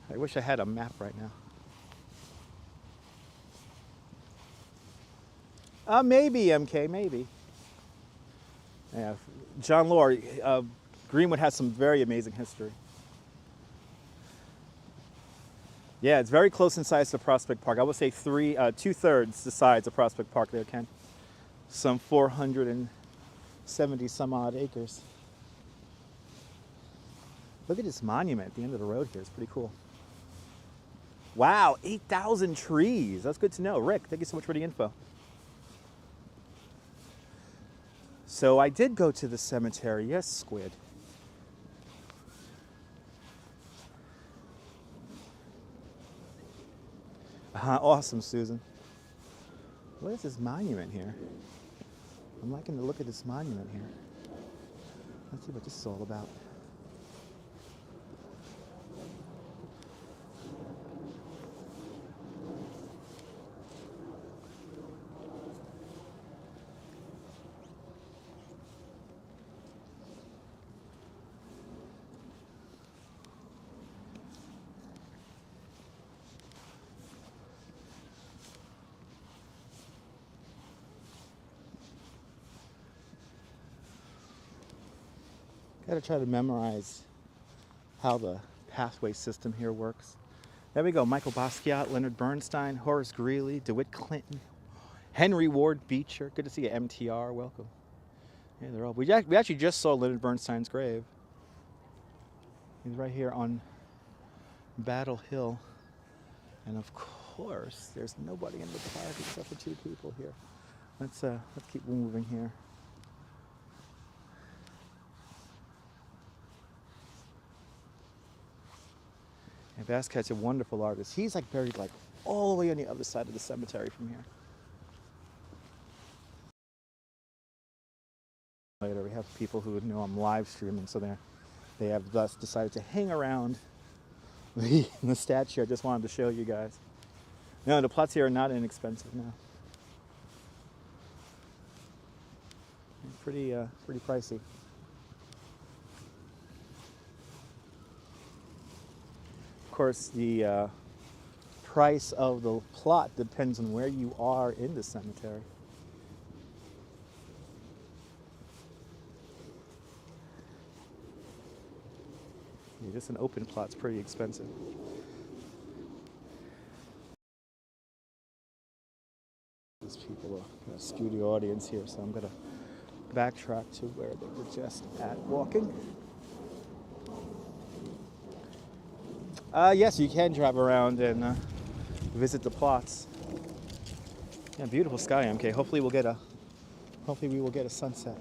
I wish I had a map right now. Maybe, MK, maybe. Yeah, John Lore, Greenwood has some very amazing history. Yeah, it's very close in size to Prospect Park. I would say 2/3 the size of Prospect Park there, Ken. Some 470 some odd acres. Look at this monument at the end of the road here. It's pretty cool. Wow, 8,000 trees. That's good to know. Rick, thank you so much for the info. So I did go to the cemetery. Yes, Squid. Awesome, Susan. What is this monument here? I'm liking to look at this monument here. Let's see what this is all about. Gotta try to memorize how the pathway system here works. There we go. Michael Basquiat, Leonard Bernstein, Horace Greeley, DeWitt Clinton, Henry Ward Beecher. Good to see you, MTR. Welcome. Yeah, they're all. We actually just saw Leonard Bernstein's grave. He's right here on Battle Hill, and of course, there's nobody in the park except for 2 people here. Let's keep moving here. And Basquiat's a wonderful artist. He's like buried like all the way on the other side of the cemetery from here. Later, we have people who know I'm live streaming, so they have thus decided to hang around the statue. I just wanted to show you guys. No, the plots here are not inexpensive now. Pretty pricey. Of course, the price of the plot depends on where you are in the cemetery. Yeah, just an open plot's pretty expensive. There's people, a studio audience here, so I'm gonna backtrack to where they were just at walking. Yes, you can drive around and visit the plots. Yeah, beautiful sky, MK. Hopefully we will get a sunset.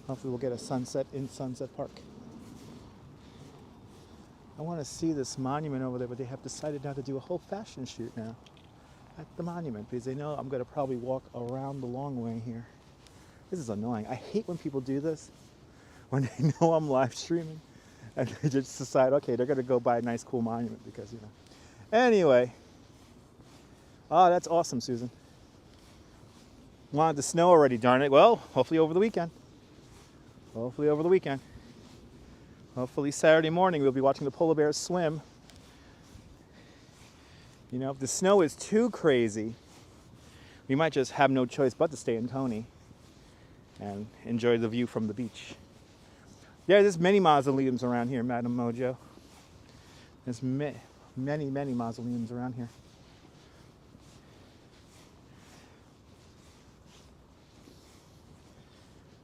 Hopefully we'll get a sunset in Sunset Park. I want to see this monument over there, but they have decided now to do a whole fashion shoot now at the monument because they know I'm going to probably walk around the long way here. This is annoying. I hate when people do this, when they know I'm live streaming and they just decide, okay, they're going to go buy a nice, cool monument because, you know. Anyway. Oh, that's awesome, Susan. Wanted to snow already, darn it. Well, hopefully over the weekend. Hopefully over the weekend. Hopefully Saturday morning we'll be watching the polar bears swim. You know, if the snow is too crazy, we might just have no choice but to stay in Tony and enjoy the view from the beach. Yeah, there's many mausoleums around here, Madam Mojo. There's many, many mausoleums around here.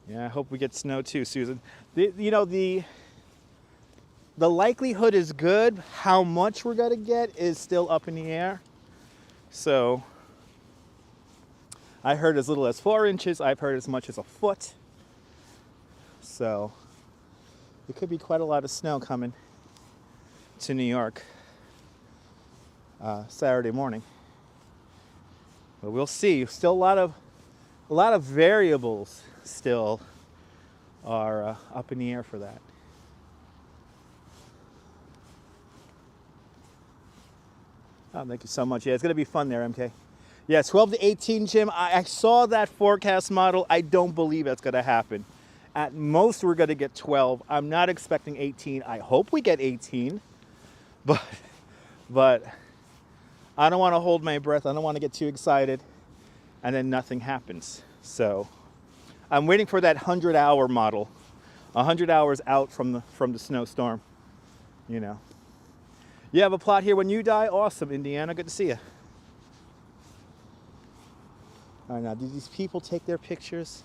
Yeah, I hope we get snow too, Susan. The likelihood is good. How much we're gonna get is still up in the air. So I heard as little as 4 inches. I've heard as much as a foot. So there could be quite a lot of snow coming to New York Saturday morning. But we'll see. Still a lot of variables still are up in the air for that. Oh, thank you so much. Yeah, it's going to be fun there, MK. Yeah, 12 to 18, Jim. I saw that forecast model. I don't believe that's going to happen. At most, we're going to get 12. I'm not expecting 18. I hope we get 18. But I don't want to hold my breath. I don't want to get too excited and then nothing happens. So I'm waiting for that 100-hour model, 100 hours out from the snowstorm. You know, you have a plot here when you die. Awesome, Indiana. Good to see you. All right, now, do these people take their pictures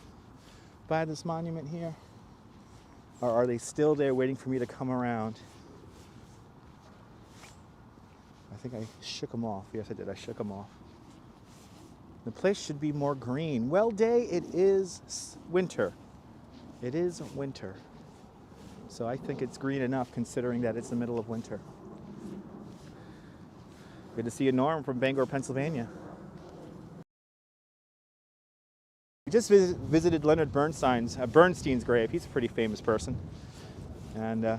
by this monument here, or are they still there waiting for me to come around? I think I shook them off. Yes, I did. I shook them off. The place should be more green. Well, Day, it is winter. It is winter. So I think it's green enough considering that it's the middle of winter. Good to see you, Norm, from Bangor, Pennsylvania. We just visited Leonard Bernstein's grave. He's a pretty famous person. And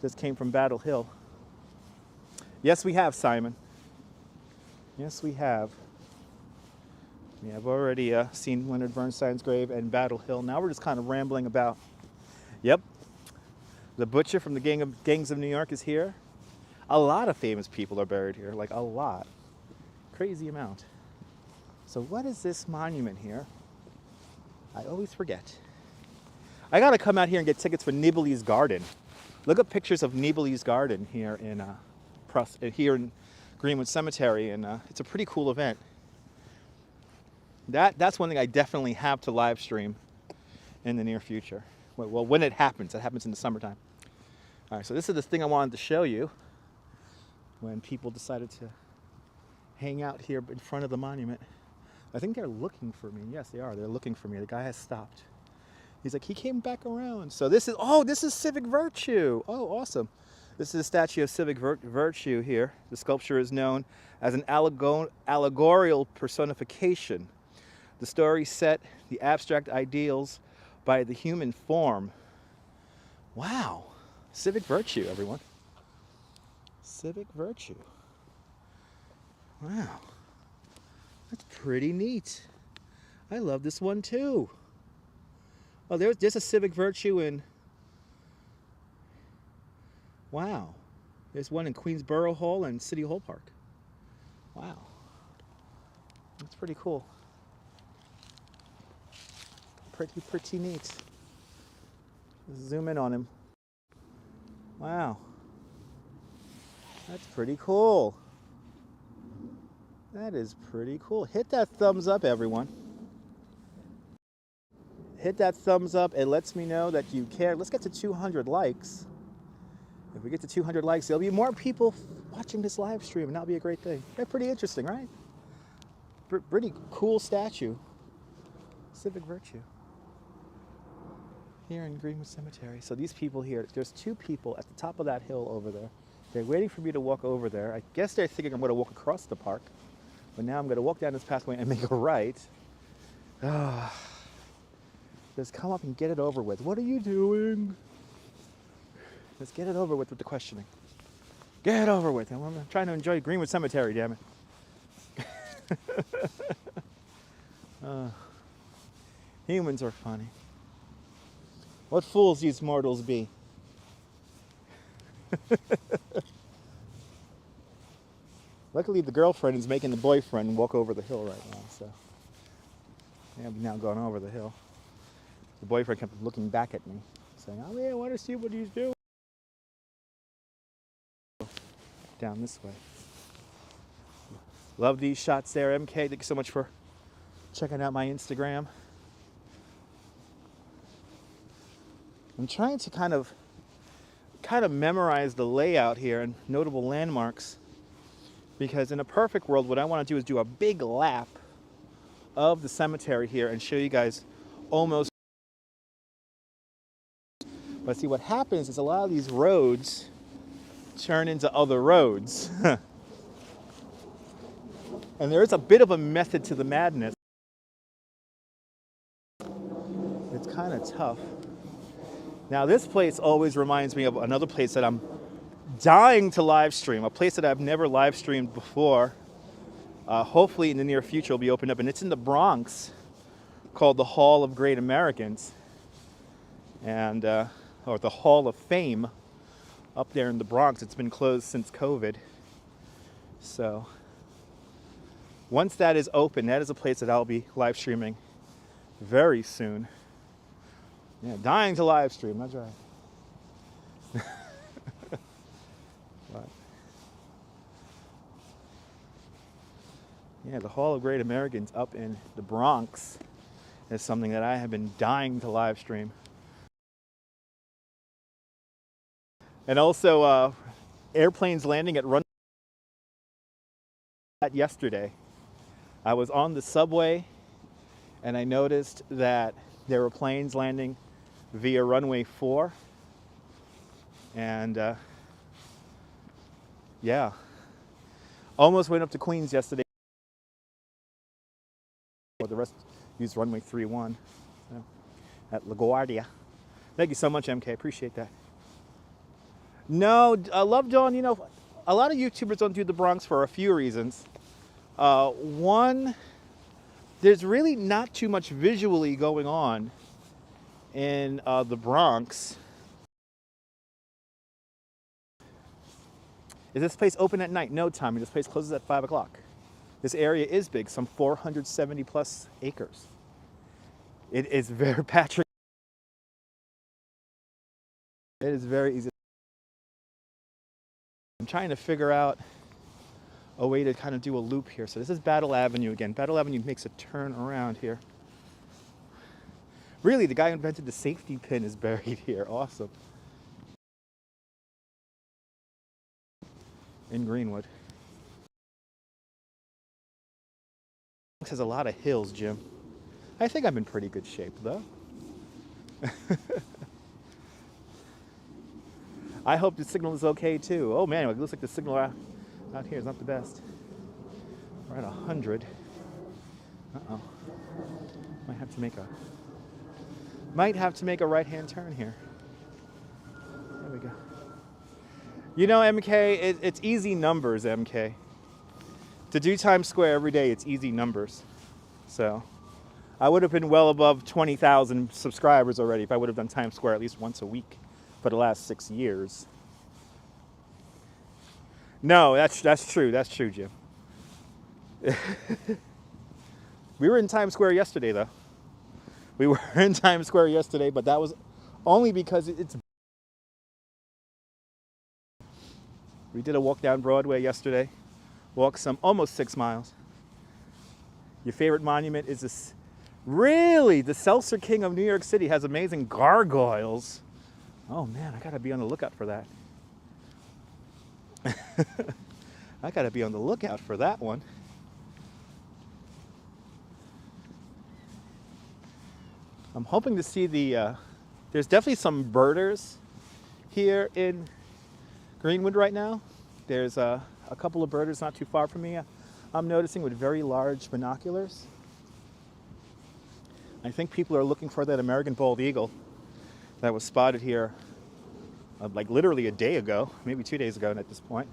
just came from Battle Hill. Yes, we have, Simon. Yes, we have. Yeah, I've already seen Leonard Bernstein's grave and Battle Hill. Now we're just kind of rambling about. Yep. The Butcher from the Gangs of New York is here. A lot of famous people are buried here, like a lot. Crazy amount. So what is this monument here? I always forget. I gotta come out here and get tickets for Nibley's Garden. Look up pictures of Nibley's Garden here in Greenwood Cemetery, and it's a pretty cool event. That's one thing I definitely have to live stream in the near future. Well, when it happens in the summertime. All right, so this is the thing I wanted to show you when people decided to hang out here in front of the monument. I think they're looking for me. Yes, they are. They're looking for me. The guy has stopped. He's like, he came back around. So this is Civic Virtue. Oh, awesome. This is a statue of Civic Virtue here. The sculpture is known as an allegorical personification. The story set the abstract ideals by the human form. Wow. Civic Virtue, everyone. Civic Virtue. Wow. That's pretty neat. I love this one too. Oh, there's a Civic Virtue in... Wow. There's one in Queensboro Hall and City Hall Park. Wow. That's pretty cool. Pretty neat. Zoom in on him. Wow. That's pretty cool. That is pretty cool. Hit that thumbs up, everyone. Hit that thumbs up. It lets me know that you care. Let's get to 200 likes. If we get to 200 likes, there'll be more people watching this live stream, and that'll be a great thing. Yeah, pretty interesting, right? Pretty cool statue. Civic Virtue. here in Greenwood Cemetery. So these people here, there's two people at the top of that hill over there. They're waiting for me to walk over there. I guess they're thinking I'm going to walk across the park. But now I'm going to walk down this pathway and make a right. Just come up and get it over with. What are you doing? Let's get it over with the questioning. Get it over with. I'm trying to enjoy Greenwood Cemetery, damn it. Humans are funny. What fools these mortals be. Luckily, the girlfriend is making the boyfriend walk over the hill right now, so yeah, we've now gone over the hill. The boyfriend kept looking back at me, saying, "Oh, yeah, I want to see what he's doing." Down this way. Love these shots there, MK. Thank you so much for checking out my Instagram. I'm trying to kind of memorize the layout here and notable landmarks, because in a perfect world, what I want to do is do a big lap of the cemetery here and show you guys almost. But see, what happens is a lot of these roads turn into other roads. And there is a bit of a method to the madness. It's kind of tough. Now, this place always reminds me of another place that I'm dying to live stream, a place that I've never live streamed before. Hopefully in the near future it'll be opened up, and it's in the Bronx, called the Hall of Great Americans, and or the Hall of Fame up there in the Bronx. It's been closed since COVID. So once that is open, that is a place that I'll be live streaming very soon. Yeah, dying to live stream, that's right. But, yeah, the Hall of Great Americans up in the Bronx is something that I have been dying to live stream. And also, airplanes landing at runway yesterday. I was on the subway and I noticed that there were planes landing via runway 4. And yeah, almost went up to Queens yesterday. The rest used runway 31 at LaGuardia. Thank you so much, MK. Appreciate that. No, Love Dawn, you know, a lot of YouTubers don't do the Bronx for a few reasons. One, there's really not too much visually going on in the Bronx. Is this place open at night? No, Tommy. This place closes at 5 o'clock. This area is big, some 470 plus acres. It is very, Patrick, it is very easy. I'm trying to figure out a way to kind of do a loop here. So this is Battle Avenue again. Battle Avenue makes a turn around here. Really, the guy who invented the safety pin is buried here. Awesome. In Greenwood. This has a lot of hills, Jim. I think I'm in pretty good shape, though. I hope the signal is okay, too. Oh, man, it looks like the signal out here is not the best. We're at 100. Uh-oh. Might have to make a right-hand turn here. There we go. You know, MK, it's easy numbers, MK. To do Times Square every day, it's easy numbers. So I would have been well above 20,000 subscribers already if I would have done Times Square at least once a week for the last 6 years. No, that's true. That's true, Jim. We were in Times Square yesterday, though. We were in Times Square yesterday, but that was only because it's... We did a walk down Broadway yesterday. Walked some almost 6 miles. Your favorite monument is this. Really? The Seltzer King of New York City has amazing gargoyles. Oh man, I gotta be on the lookout for that. I gotta be on the lookout for that one. I'm hoping to see the There's definitely some birders here in Greenwood right now. There's a couple of birders not too far from me, I'm noticing, with very large binoculars. I think people are looking for that American bald eagle that was spotted here like literally a day ago, maybe 2 days ago at this point.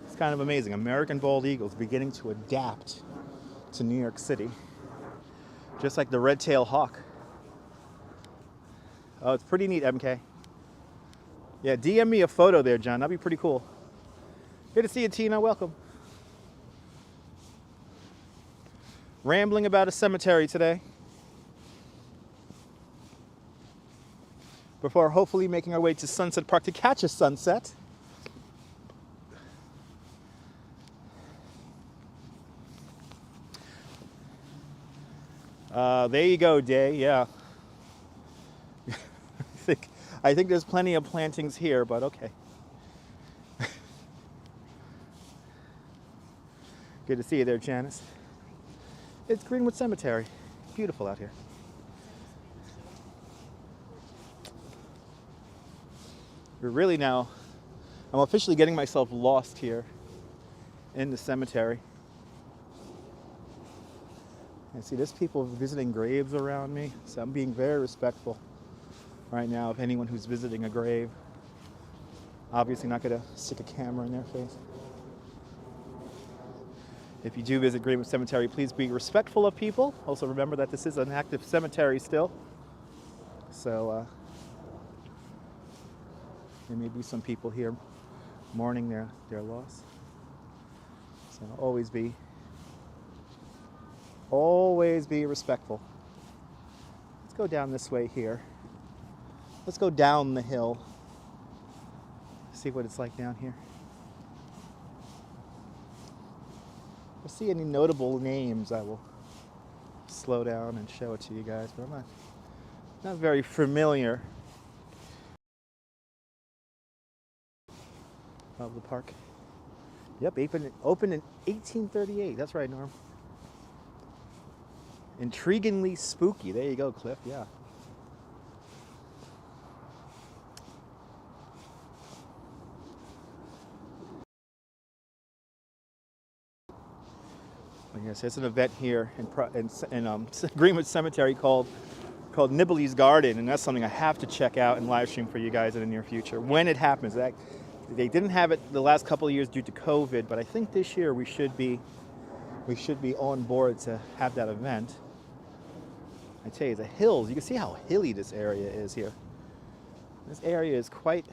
It's kind of amazing. American bald eagles beginning to adapt to New York City, just like the red-tailed hawk. Oh, it's pretty neat, MK. Yeah, DM me a photo there, John. That'd be pretty cool. Good to see you, Tina. Welcome. Rambling about a cemetery today, before hopefully making our way to Sunset Park to catch a sunset. There you go, Day. Yeah. I think there's plenty of plantings here, but okay. Good to see you there, Janice. It's Greenwood Cemetery. Beautiful out here. We're really now, I'm officially getting myself lost here in the cemetery. And see, there's people visiting graves around me, so I'm being very respectful right now of anyone who's visiting a grave. Obviously not gonna stick a camera in their face. If you do visit Greenwood Cemetery, please be respectful of people. Also remember that this is an active cemetery still. So there may be some people here mourning their loss. So always be respectful. Let's go down this way here. Let's go down the hill. See what it's like down here. If I see any notable names, I will slow down and show it to you guys, but I'm not very familiar of the park. Yep, opened in 1838. That's right, Norm. Intriguingly spooky. There you go, Cliff. Yeah. Yes, there's an event here in Greenwood Cemetery called Nibley's Garden, and that's something I have to check out and live stream for you guys in the near future when it happens. They didn't have it the last couple of years due to COVID, but I think this year we should be on board to have that event. I tell you, the hills, you can see how hilly this area is here. This area is quite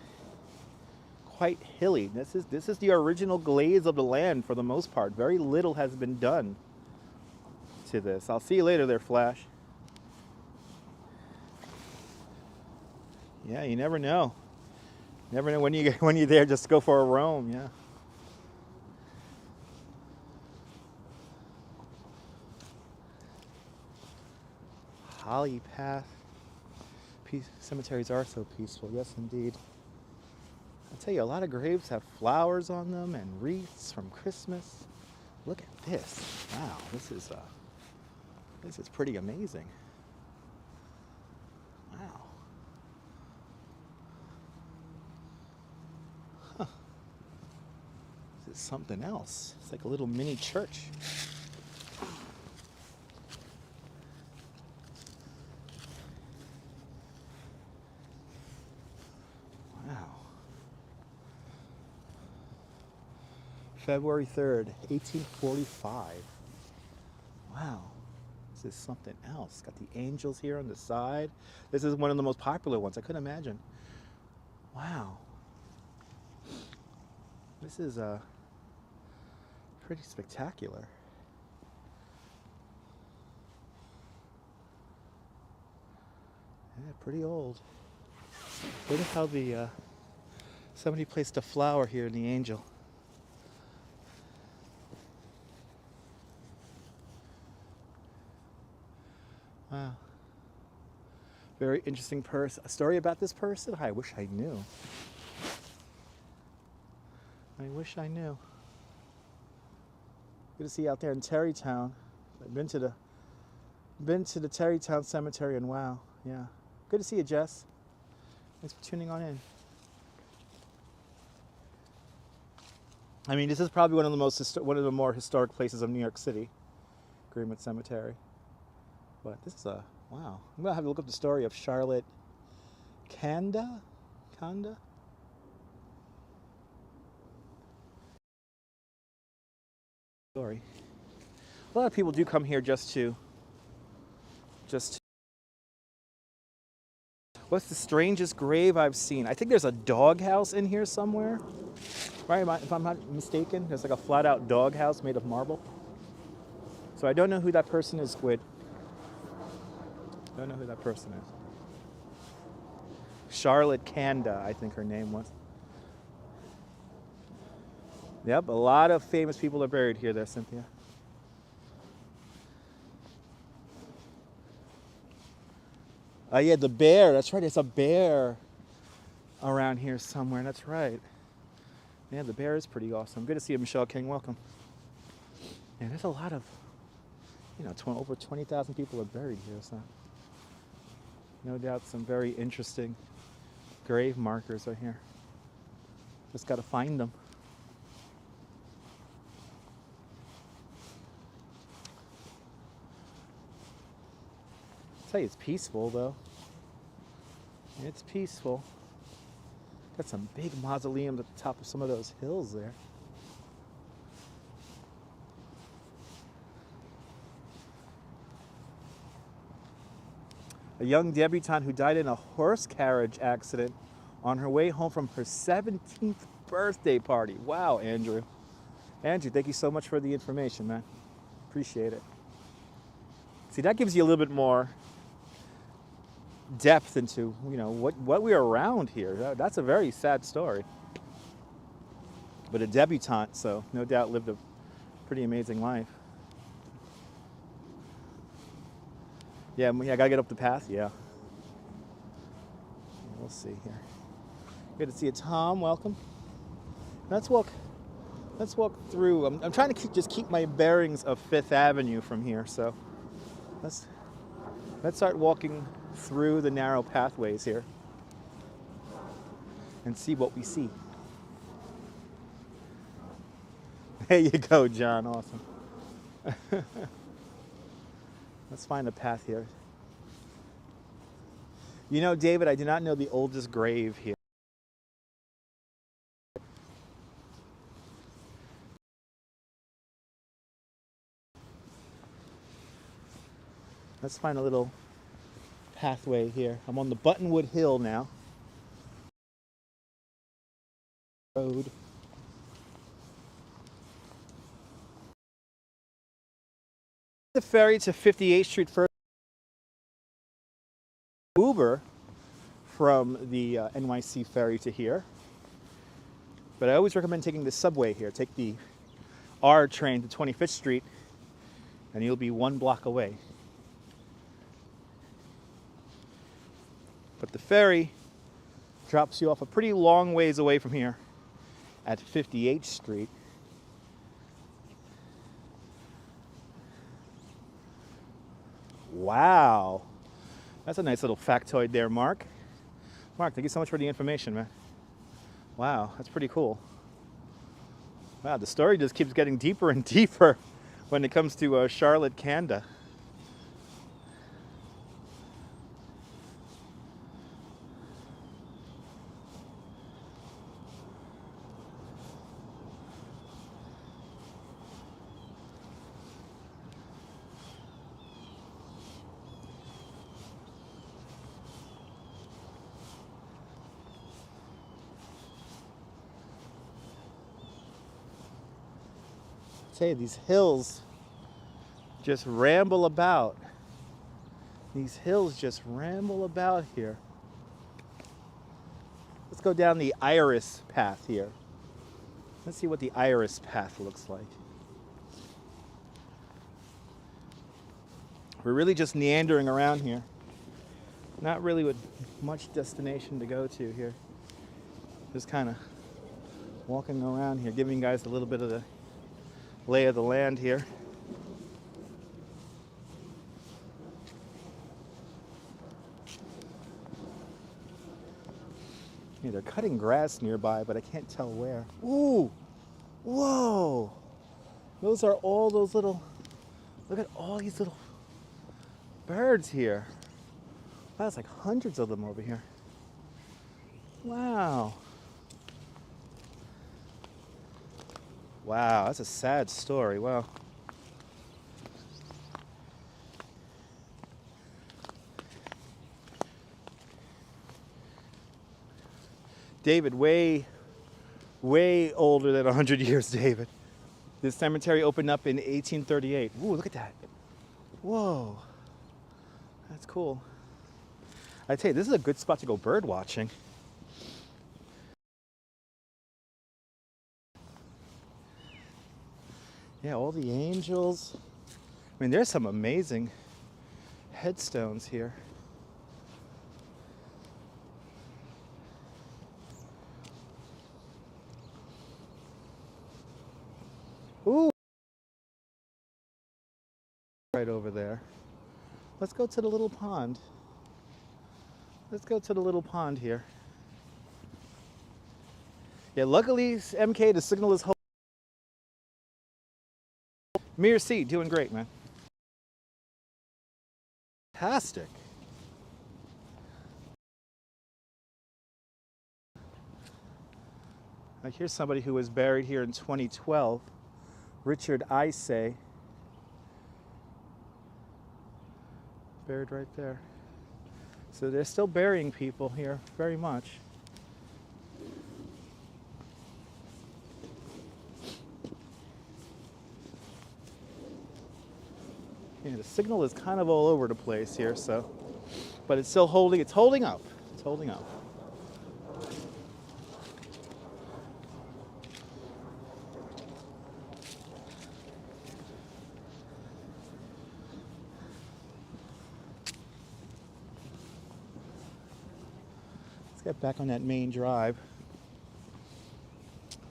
hilly. This is the original glaze of the land for the most part. Very little has been done to this. I'll see you later there, Flash. Yeah, you never know. Never know when you're there. Just go for a roam. Yeah. Holly Path. Cemeteries are so peaceful. Yes, indeed. I'll tell you, a lot of graves have flowers on them and wreaths from Christmas. Look at this. Wow, this is pretty amazing. Wow. Huh. This is something else. It's like a little mini church. February 3rd, 1845. Wow, this is something else. Got the angels here on the side. This is one of the most popular ones. I couldn't imagine. Wow. This is pretty spectacular. Yeah, pretty old. Look at how somebody placed a flower here in the angel. Wow. Very interesting person. A story about this person? I wish I knew. I wish I knew. Good to see you out there in Terrytown. I've been to been to the Terrytown Cemetery, and wow, yeah. Good to see you, Jess. Thanks for tuning on in. I mean, this is probably one of the more historic places of New York City, Greenwood Cemetery. But this is wow. I'm gonna have to look up the story of Charlotte Kanda. Story. A lot of people do come here just to. What's the strangest grave I've seen? I think there's a doghouse in here somewhere. Right, if I'm not mistaken, there's like a flat-out doghouse made of marble. So I don't know who that person is, Squid. Don't know who that person is. Charlotte Kanda, I think her name was. Yep, a lot of famous people are buried here there, Cynthia. Oh yeah, the bear. That's right. There's a bear around here somewhere. That's right. Yeah, the bear is pretty awesome. Good to see you, Michelle King. Welcome. And there's a lot of, over 20,000 people are buried here. So no doubt some very interesting grave markers are here. Just got to find them. I'll tell you, it's peaceful though. It's peaceful. Got some big mausoleums at the top of some of those hills there. A young debutante who died in a horse carriage accident on her way home from her 17th birthday party. Wow, Andrew. Andrew, thank you so much for the information, man. Appreciate it. See, that gives you a little bit more depth into, what we're around here. That's a very sad story. But a debutante, so no doubt lived a pretty amazing life. Yeah, I gotta get up the path. Yeah. We'll see here. Good to see you, Tom. Welcome. Let's walk through. I'm trying to just keep my bearings of Fifth Avenue from here. So let's start walking through the narrow pathways here and see what we see. There you go, John. Awesome. Let's find a path here. David, I do not know the oldest grave here. Let's find a little pathway here. I'm on the Buttonwood Hill now. Road. The ferry to 58th Street first. Uber from the NYC ferry to here. But I always recommend taking the subway here. Take the R train to 25th Street and you'll be 1 block away. But the ferry drops you off a pretty long ways away from here at 58th Street. Wow. That's a nice little factoid there, Mark. Mark, thank you so much for the information, man. Wow, that's pretty cool. Wow, the story just keeps getting deeper and deeper when it comes to Charlotte Kanda. Say these hills just ramble about. These hills just ramble about here. Let's go down the Iris path here. Let's see what the Iris path looks like. We're really just meandering around here. Not really with much destination to go to here. Just kind of walking around here, giving you guys a little bit of the lay of the land here. Yeah, they're cutting grass nearby, but I can't tell where. Ooh! Whoa! Those are all those little... Look at all these little birds here. Wow, that's like hundreds of them over here. Wow. Wow, that's a sad story. Wow. David, way older than 100 years, David. This cemetery opened up in 1838. Ooh, look at that. Whoa. That's cool. I tell you, this is a good spot to go bird watching. Yeah, all the angels. I mean, there's some amazing headstones here. Ooh. Right over there. Let's go to the little pond. Let's go to the little pond here. Yeah, luckily, MK, the signal is holding. Mir C, doing great, man. Fantastic. Now here's somebody who was buried here in 2012, Richard Isay. Buried right there. So they're still burying people here, very much. Yeah, the signal is kind of all over the place here, so, but it's still holding. It's holding up. It's holding up. Let's get back on that main drive.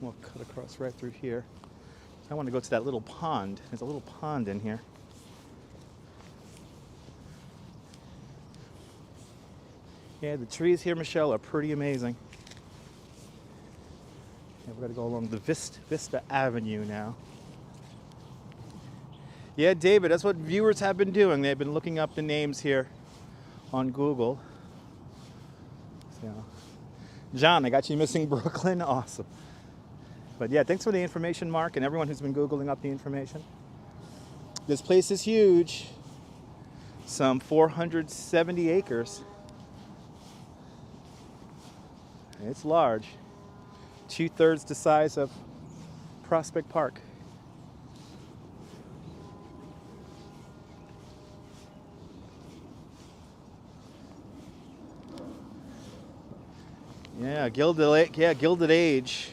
We'll cut across right through here. I want to go to that little pond. There's a little pond in here. Yeah, the trees here, Michelle, are pretty amazing. Yeah, we're going to go along the Vista Avenue now. Yeah, David, that's what viewers have been doing. They've been looking up the names here on Google. So, John, I got you missing Brooklyn. Awesome. But yeah, thanks for the information, Mark, and everyone who's been Googling up the information. This place is huge. Some 470 acres. It's large. 2/3 the size of Prospect Park. Yeah, Gilded Age.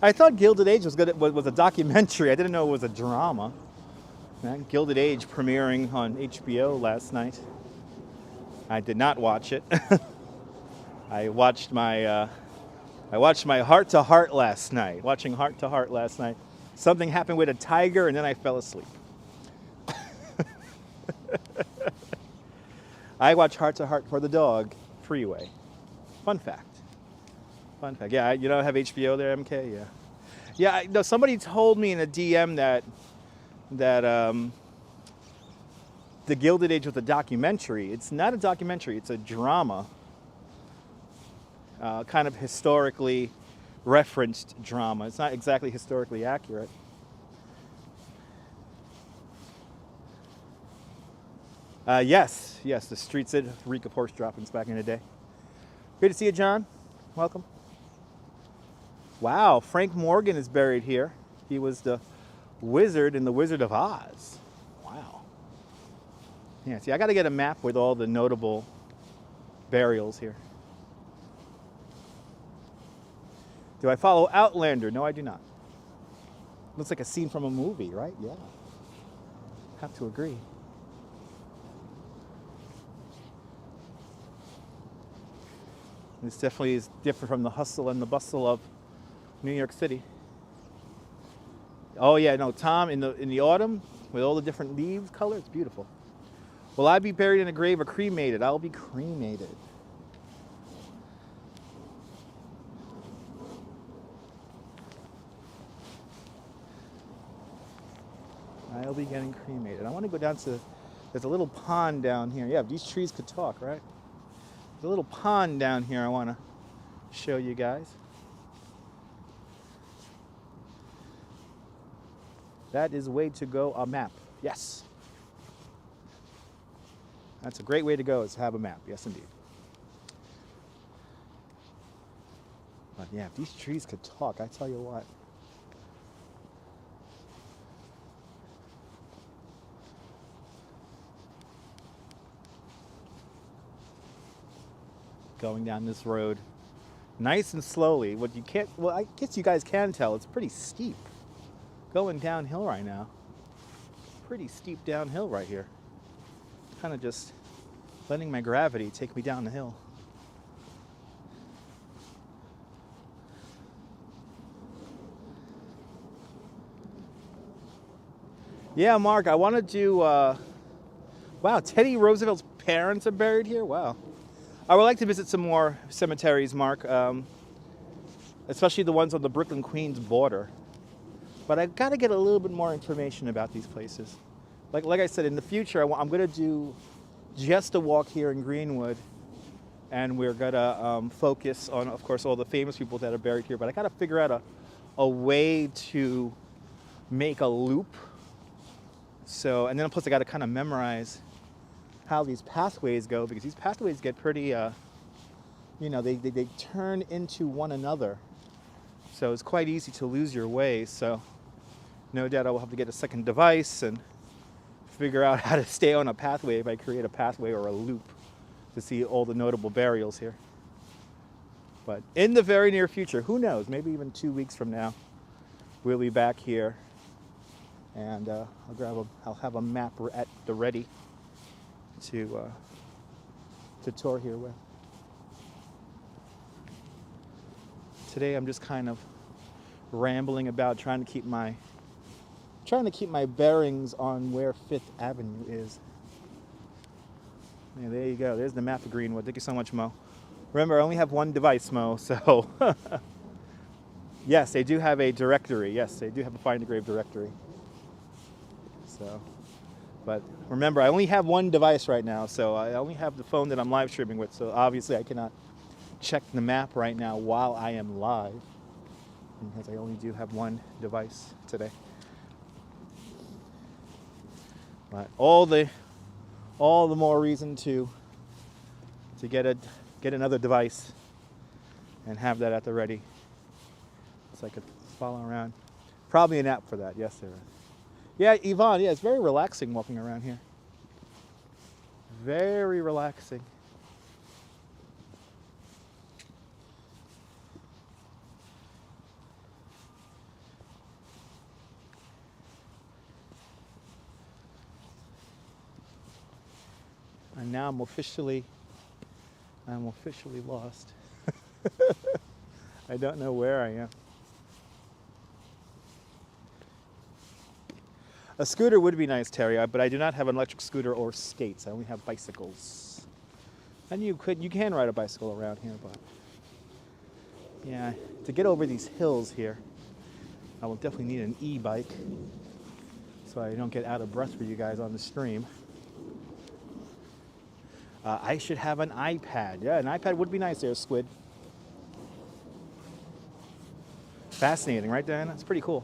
I thought Gilded Age was a documentary. I didn't know it was a drama. Gilded Age premiering on HBO last night. I did not watch it. I watched my Heart to Heart last night. Watching Heart to Heart last night. Something happened with a tiger, and then I fell asleep. I watch Heart to Heart for the dog. Freeway. Fun fact. Fun fact. Yeah, you don't have HBO there, MK? Yeah. Yeah, no, somebody told me in a DM that the Gilded Age was a documentary. It's not a documentary. It's a drama. Kind of historically referenced drama. It's not exactly historically accurate. Yes, the streets did reek of horse droppings back in the day. Good to see you, John. Welcome. Wow, Frank Morgan is buried here. He was the wizard in The Wizard of Oz. Wow. Yeah, see, I got to get a map with all the notable burials here. Do I follow Outlander? No, I do not. Looks like a scene from a movie, right? Yeah. Have to agree. This definitely is different from the hustle and the bustle of New York City. Oh yeah, no, Tom, in the autumn with all the different leaves color, it's beautiful. Will I be buried in a grave or cremated? I'll be cremated. slowly getting cremated. I want to go down to, there's a little pond down here. Yeah, these trees could talk, right? There's a little pond down here I want to show you guys. That is way to go, a map. Yes. That's a great way to go, is to have a map. Yes, indeed. But yeah, if these trees could talk, I tell you what. Going down this road nice and slowly. What you can't, well, I guess you guys can tell, it's pretty steep. Going downhill right now. Pretty steep downhill right here. Kind of just letting my gravity take me down the hill. Yeah, Mark, I want to do, wow, Teddy Roosevelt's parents are buried here? Wow. I would like to visit some more cemeteries, Mark, especially the ones on the Brooklyn-Queens border. But I've got to get a little bit more information about these places. Like I said, in the future, I'm going to do just a walk here in Greenwood, and we're going to focus on, of course, all the famous people that are buried here. But I got to figure out a way to make a loop. So, and then plus I got to kind of memorize how these pathways go, because these pathways get pretty, you know, they turn into one another. So it's quite easy to lose your way. So no doubt I will have to get a second device and figure out how to stay on a pathway if I create a pathway or a loop to see all the notable burials here. But in the very near future, who knows, maybe even 2 weeks from now, we'll be back here, and I'll have a map at the ready to tour here with. Today I'm just kind of rambling about trying to keep my bearings on where 5th Avenue is. Yeah, there you go. There's the map of Greenwood. Thank you so much, Mo. Remember, I only have one device, Mo, so yes, they do have a directory. Yes, they do have a Find a Grave directory. So, but remember, I only have one device right now, so I only have the phone that I'm live streaming with, so obviously I cannot check the map right now while I am live, because I only do have one device today. But all the more reason to get another device and have that at the ready, so I could follow around. Probably an app for that. Yes, there is. Yeah, Yvonne. Yeah, it's very relaxing walking around here. Very relaxing. And now I'm officially lost. I don't know where I am. A scooter would be nice, Terry, but I do not have an electric scooter or skates. I only have bicycles. And you can ride a bicycle around here, but yeah, to get over these hills here, I will definitely need an e-bike, so I don't get out of breath for you guys on the stream. I should have an iPad. Yeah, an iPad would be nice there, Squid. Fascinating, right, Diana? It's pretty cool.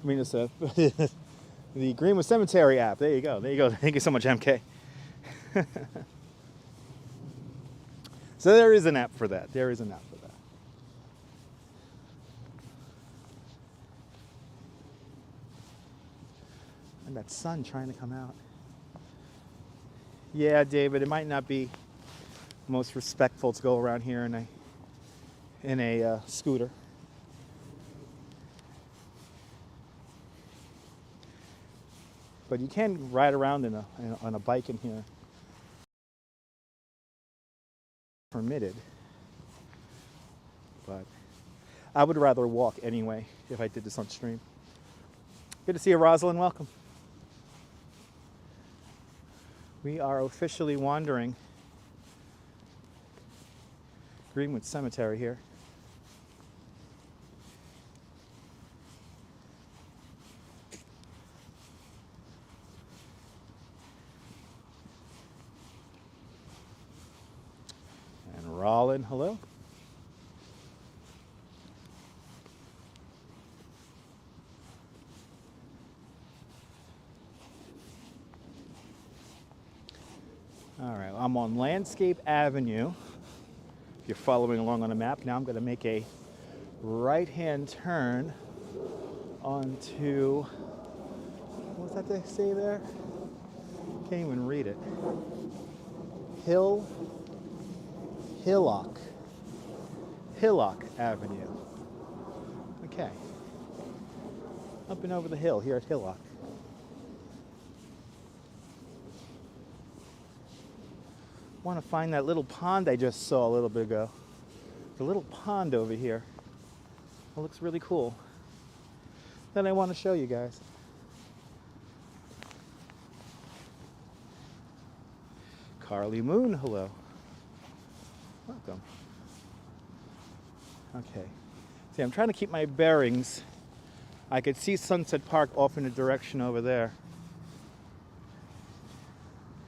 I mean, it's the Greenwood Cemetery app. There you go. There you go. Thank you so much, MK. So there is an app for that. There is an app for that. And that sun trying to come out. Yeah, David, it might not be most respectful to go around here in a scooter. But you can ride around on a bike in here. Permitted. But I would rather walk anyway if I did this on stream. Good to see you, Rosalind. Welcome. We are officially wandering Greenwood Cemetery here. And Rollin, hello. All right, I'm on Landscape Avenue. If you're following along on the map, now I'm going to make a right-hand turn onto, what's that they say there? Can't even read it. Hillock Avenue. Okay. Up and over the hill here at Hillock. Want to find that little pond I just saw a little bit ago. The little pond over here. It looks really cool. Then I want to show you guys. Carly Moon, hello. Welcome. Okay. See, I'm trying to keep my bearings. I could see Sunset Park off in the direction over there.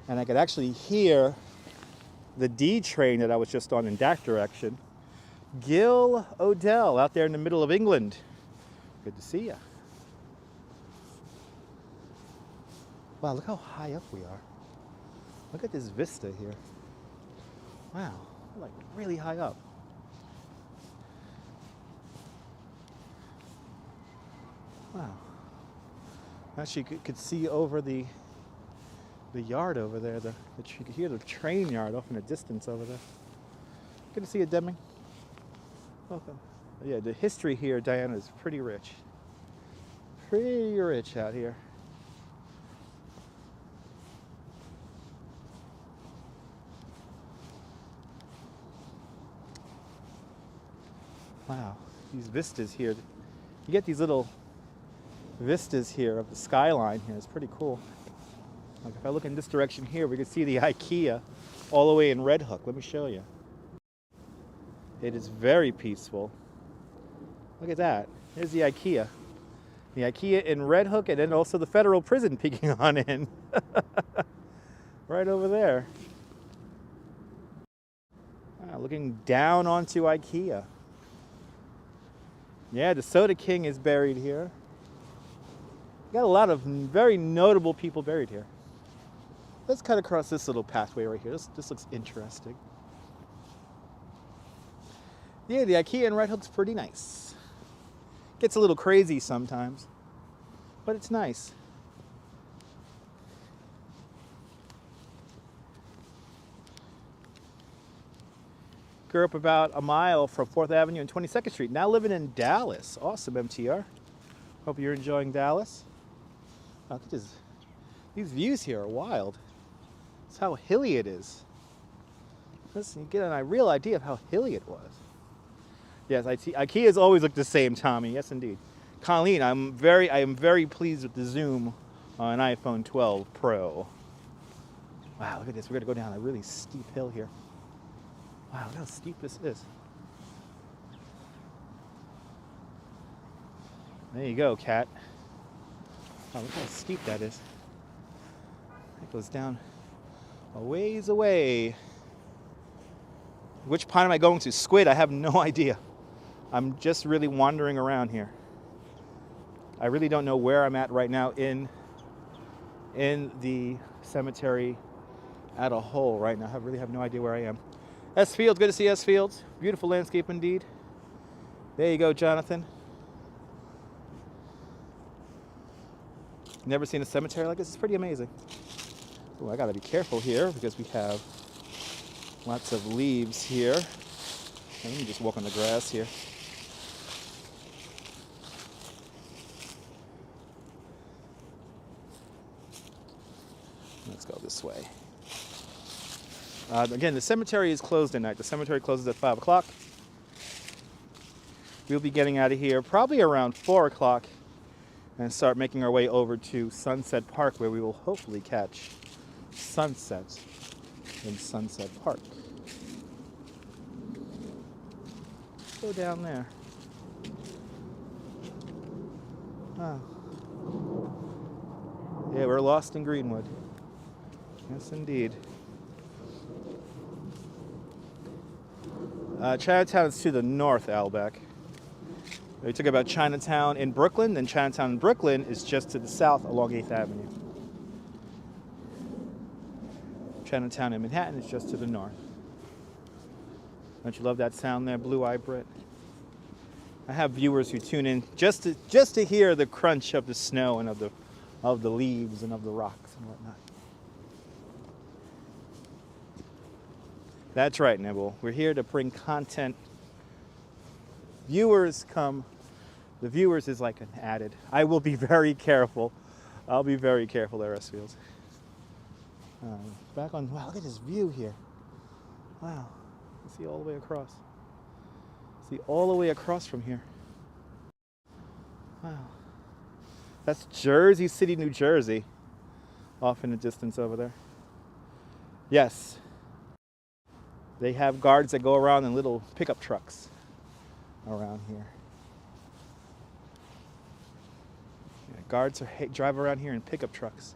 And I could actually hear the D train that I was just on in that direction. Gil Odell out there in the middle of England. Good to see ya. Wow, look how high up we are. Look at this vista here. Wow, we're like really high up. Wow. Actually, you could see over the yard over there. You could hear the train yard off in the distance over there. Good to see you, Deming. Welcome. Yeah, the history here, Diana, is pretty rich. Pretty rich out here. Wow, these vistas here. You get these little vistas here of the skyline here. It's pretty cool. Like if I look in this direction here, we can see the IKEA all the way in Red Hook. Let me show you. It is very peaceful. Look at that. There's the IKEA. The IKEA in Red Hook, and then also the federal prison peeking on in. Right over there. Looking down onto IKEA. Yeah, the Soda King is buried here. Got a lot of very notable people buried here. Let's cut across this little pathway right here. This looks interesting. Yeah, the IKEA in Red Hook's pretty nice. Gets a little crazy sometimes, but it's nice. Grew up about a mile from 4th Avenue and 22nd Street. Now living in Dallas. Awesome, MTR. Hope you're enjoying Dallas. Oh, look at this. These views here are wild. It's how hilly it is. Listen, you get a real idea of how hilly it was. Yes, IKEA's always look the same, Tommy. Yes, indeed. Colleen, I am very pleased with the zoom on an iPhone 12 Pro. Wow, look at this. We're gonna go down a really steep hill here. Wow, look how steep this is. There you go, Cat. Oh, look how steep that is. It goes down a ways away. Which pond am I going to? Squid, I have no idea. I'm just really wandering around here. I really don't know where I'm at right now in the cemetery at a whole right now. I really have no idea where I am. S Fields, good to see S Fields. Beautiful landscape indeed. There you go, Jonathan. Never seen a cemetery like this. It's pretty amazing. Oh, I gotta be careful here because we have lots of leaves here. Let me just walk on the grass here. Let's go this way. Again, the cemetery is closed at night. The cemetery closes at 5 o'clock. We'll be getting out of here probably around 4 o'clock and start making our way over to Sunset Park, where we will hopefully catch sunset in Sunset Park. go down there. Oh. Yeah, we're lost in Greenwood. Yes, indeed. Chinatown is to the north, Albeck. We talk about Chinatown in Brooklyn, then Chinatown in Brooklyn is just to the south along 8th Avenue. Chinatown in Manhattan is just to the north. Don't you love that sound there, Blue Eye Brit? I have viewers who tune in just to hear the crunch of the snow and of the leaves and of the rocks and whatnot. That's right, Nibble. We're here to bring content. Viewers come. The viewers is like an added. I will be very careful. I'll be very careful there, S-Fields. Back on, wow, look at this view here. Wow. You see all the way across. See all the way across from here. Wow. That's Jersey City, New Jersey. Off in the distance over there. Yes. They have guards that go around in little pickup trucks around here. Yeah, guards drive around here in pickup trucks.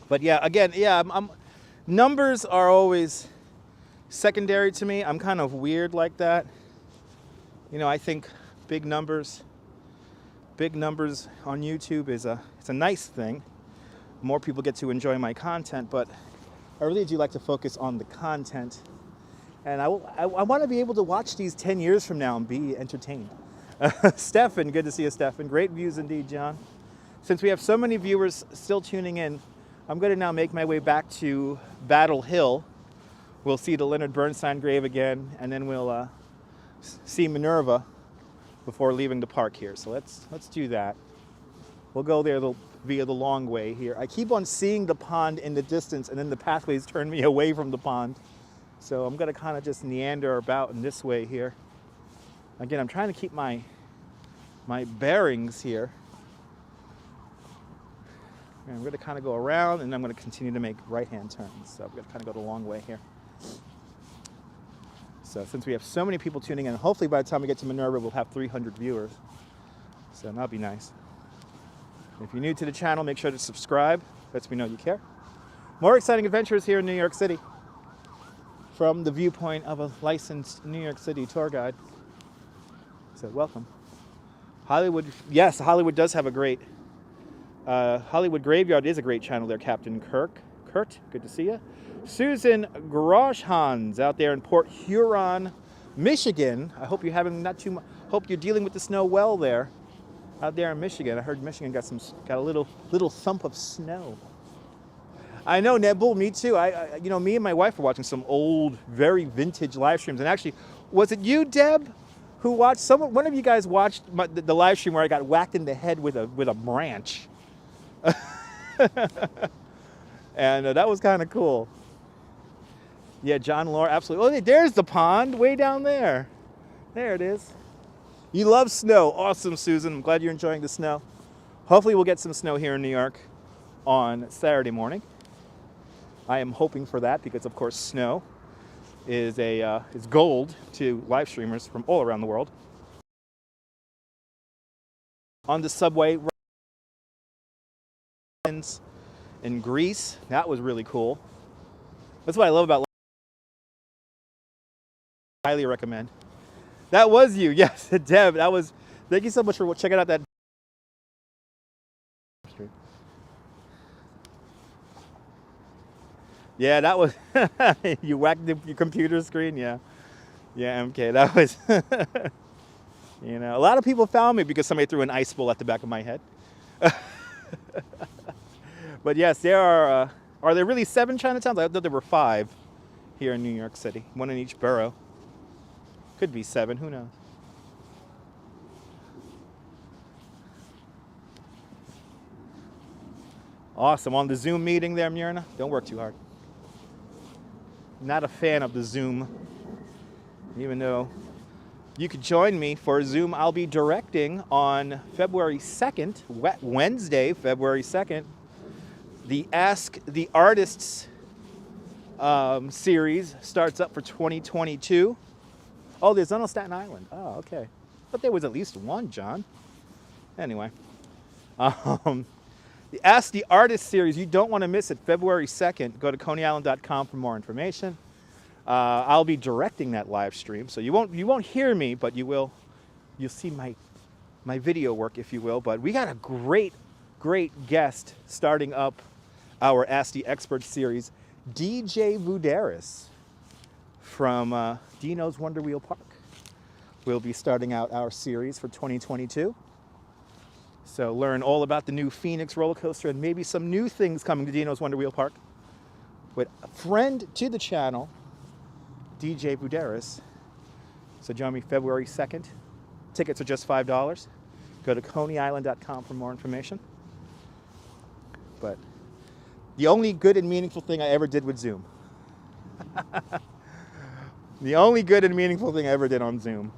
But yeah, again, yeah, numbers are always secondary to me. I'm kind of weird like that. You know, I think big numbers on YouTube is it's a nice thing. More people get to enjoy my content, but I really do like to focus on the content. And I want to be able to watch these 10 years from now and be entertained. Stefan, good to see you, Stefan. Great views indeed, John. Since we have so many viewers still tuning in, I'm going to now make my way back to Battle Hill. We'll see the Leonard Bernstein grave again, and then we'll see Minerva before leaving the park here. So let's do that. We'll go there via the long way here. I keep on seeing the pond in the distance, and then the pathways turn me away from the pond. So I'm going to kind of just meander about in this way here. Again, I'm trying to keep my bearings here. And I'm going to kind of go around, and I'm going to continue to make right-hand turns. So I'm going to kind of go the long way here. So since we have so many people tuning in, hopefully by the time we get to Minerva, we'll have 300 viewers. So that'll be nice. If you're new to the channel, make sure to subscribe. Lets me know you care. More exciting adventures here in New York City from the viewpoint of a licensed New York City tour guide. So welcome. Hollywood, yes, Hollywood does have a great, Hollywood Graveyard is a great channel there, Captain Kurt, good to see you. Susan Groshans out there in Port Huron, Michigan. I hope you're having not too much, hope you're dealing with the snow well there. Out there in Michigan, I heard Michigan got a little thump of snow. I know, Nebul, me too. You know, me and my wife were watching some old, very vintage live streams, and actually, was it you, Deb, who watched? One of you guys watched the live stream where I got whacked in the head with a branch, and that was kind of cool. Yeah, John Laura, absolutely. Oh, there's the pond way down there. There it is. You love snow. Awesome, Susan. I'm glad you're enjoying the snow. Hopefully we'll get some snow here in New York on Saturday morning. I am hoping for that because, of course, snow is gold to live streamers from all around the world. On the subway in Greece, that was really cool. That's what I love about. Highly recommend. That was you, yes, Deb. That was. Thank you so much for checking out that. Yeah, that was. You whacked your computer screen, yeah. Yeah, MK. That was. You know, a lot of people found me because somebody threw an ice bowl at the back of my head. But yes, there are. Are there really 7 Chinatowns? I thought there were 5 here in New York City, 1 in each borough. Could be 7, who knows? Awesome. On the Zoom meeting there, Myrna. Don't work too hard. Not a fan of the Zoom. Even though you could join me for a Zoom I'll be directing on February 2nd, Wednesday, February 2nd. The Ask the Artists series starts up for 2022. Oh, there's none on Staten Island. Oh, okay. But there was at least one, John. Anyway. The Ask the Artist series, you don't want to miss it. February 2nd. Go to coneyisland.com for more information. I'll be directing that live stream, so you won't hear me, but you'll see my video work, if you will. But we got a great guest starting up our Ask the Expert series, DJ Vuderis from Dino's Wonder Wheel Park. We'll be starting out our series for 2022. So learn all about the new Phoenix roller coaster and maybe some new things coming to Dino's Wonder Wheel Park with a friend to the channel, DJ Vuderis. So join me February 2nd. Tickets are just $5. Go to coneyisland.com for more information. But the only good and meaningful thing I ever did with Zoom. The only good and meaningful thing I ever did on Zoom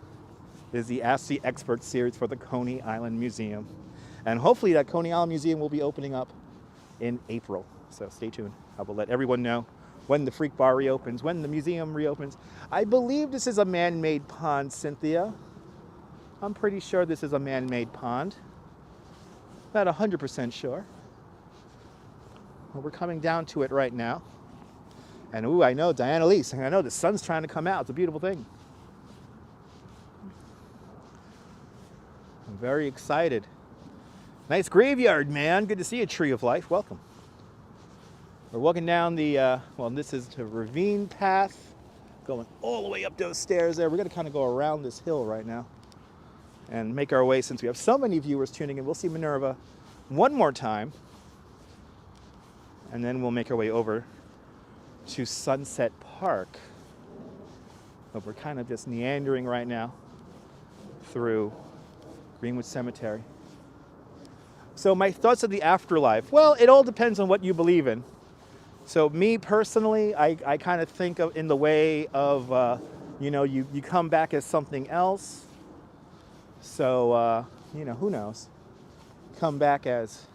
is the Ask the Expert series for the Coney Island Museum. And hopefully that Coney Island Museum will be opening up in April. So stay tuned. I will let everyone know when the Freak Bar reopens, when the museum reopens. I believe this is a man-made pond, Cynthia. I'm pretty sure this is a man-made pond. Not 100% sure. Well, we're coming down to it right now. And ooh, I know, Diana Leese, I know the sun's trying to come out. It's a beautiful thing. I'm very excited. Nice graveyard, man. Good to see you, Tree of Life. Welcome. We're walking down the, well, this is the ravine path, going all the way up those stairs there. We're going to kind of go around this hill right now and make our way, since we have so many viewers tuning in. We'll see Minerva one more time, and then we'll make our way over to Sunset Park. But we're kind of just meandering right now through Greenwood Cemetery. So my thoughts of the afterlife. Well, it all depends on what you believe in. So me personally, I kind of think of in the way of, you know, you come back as something else. So, you know, who knows? Come back as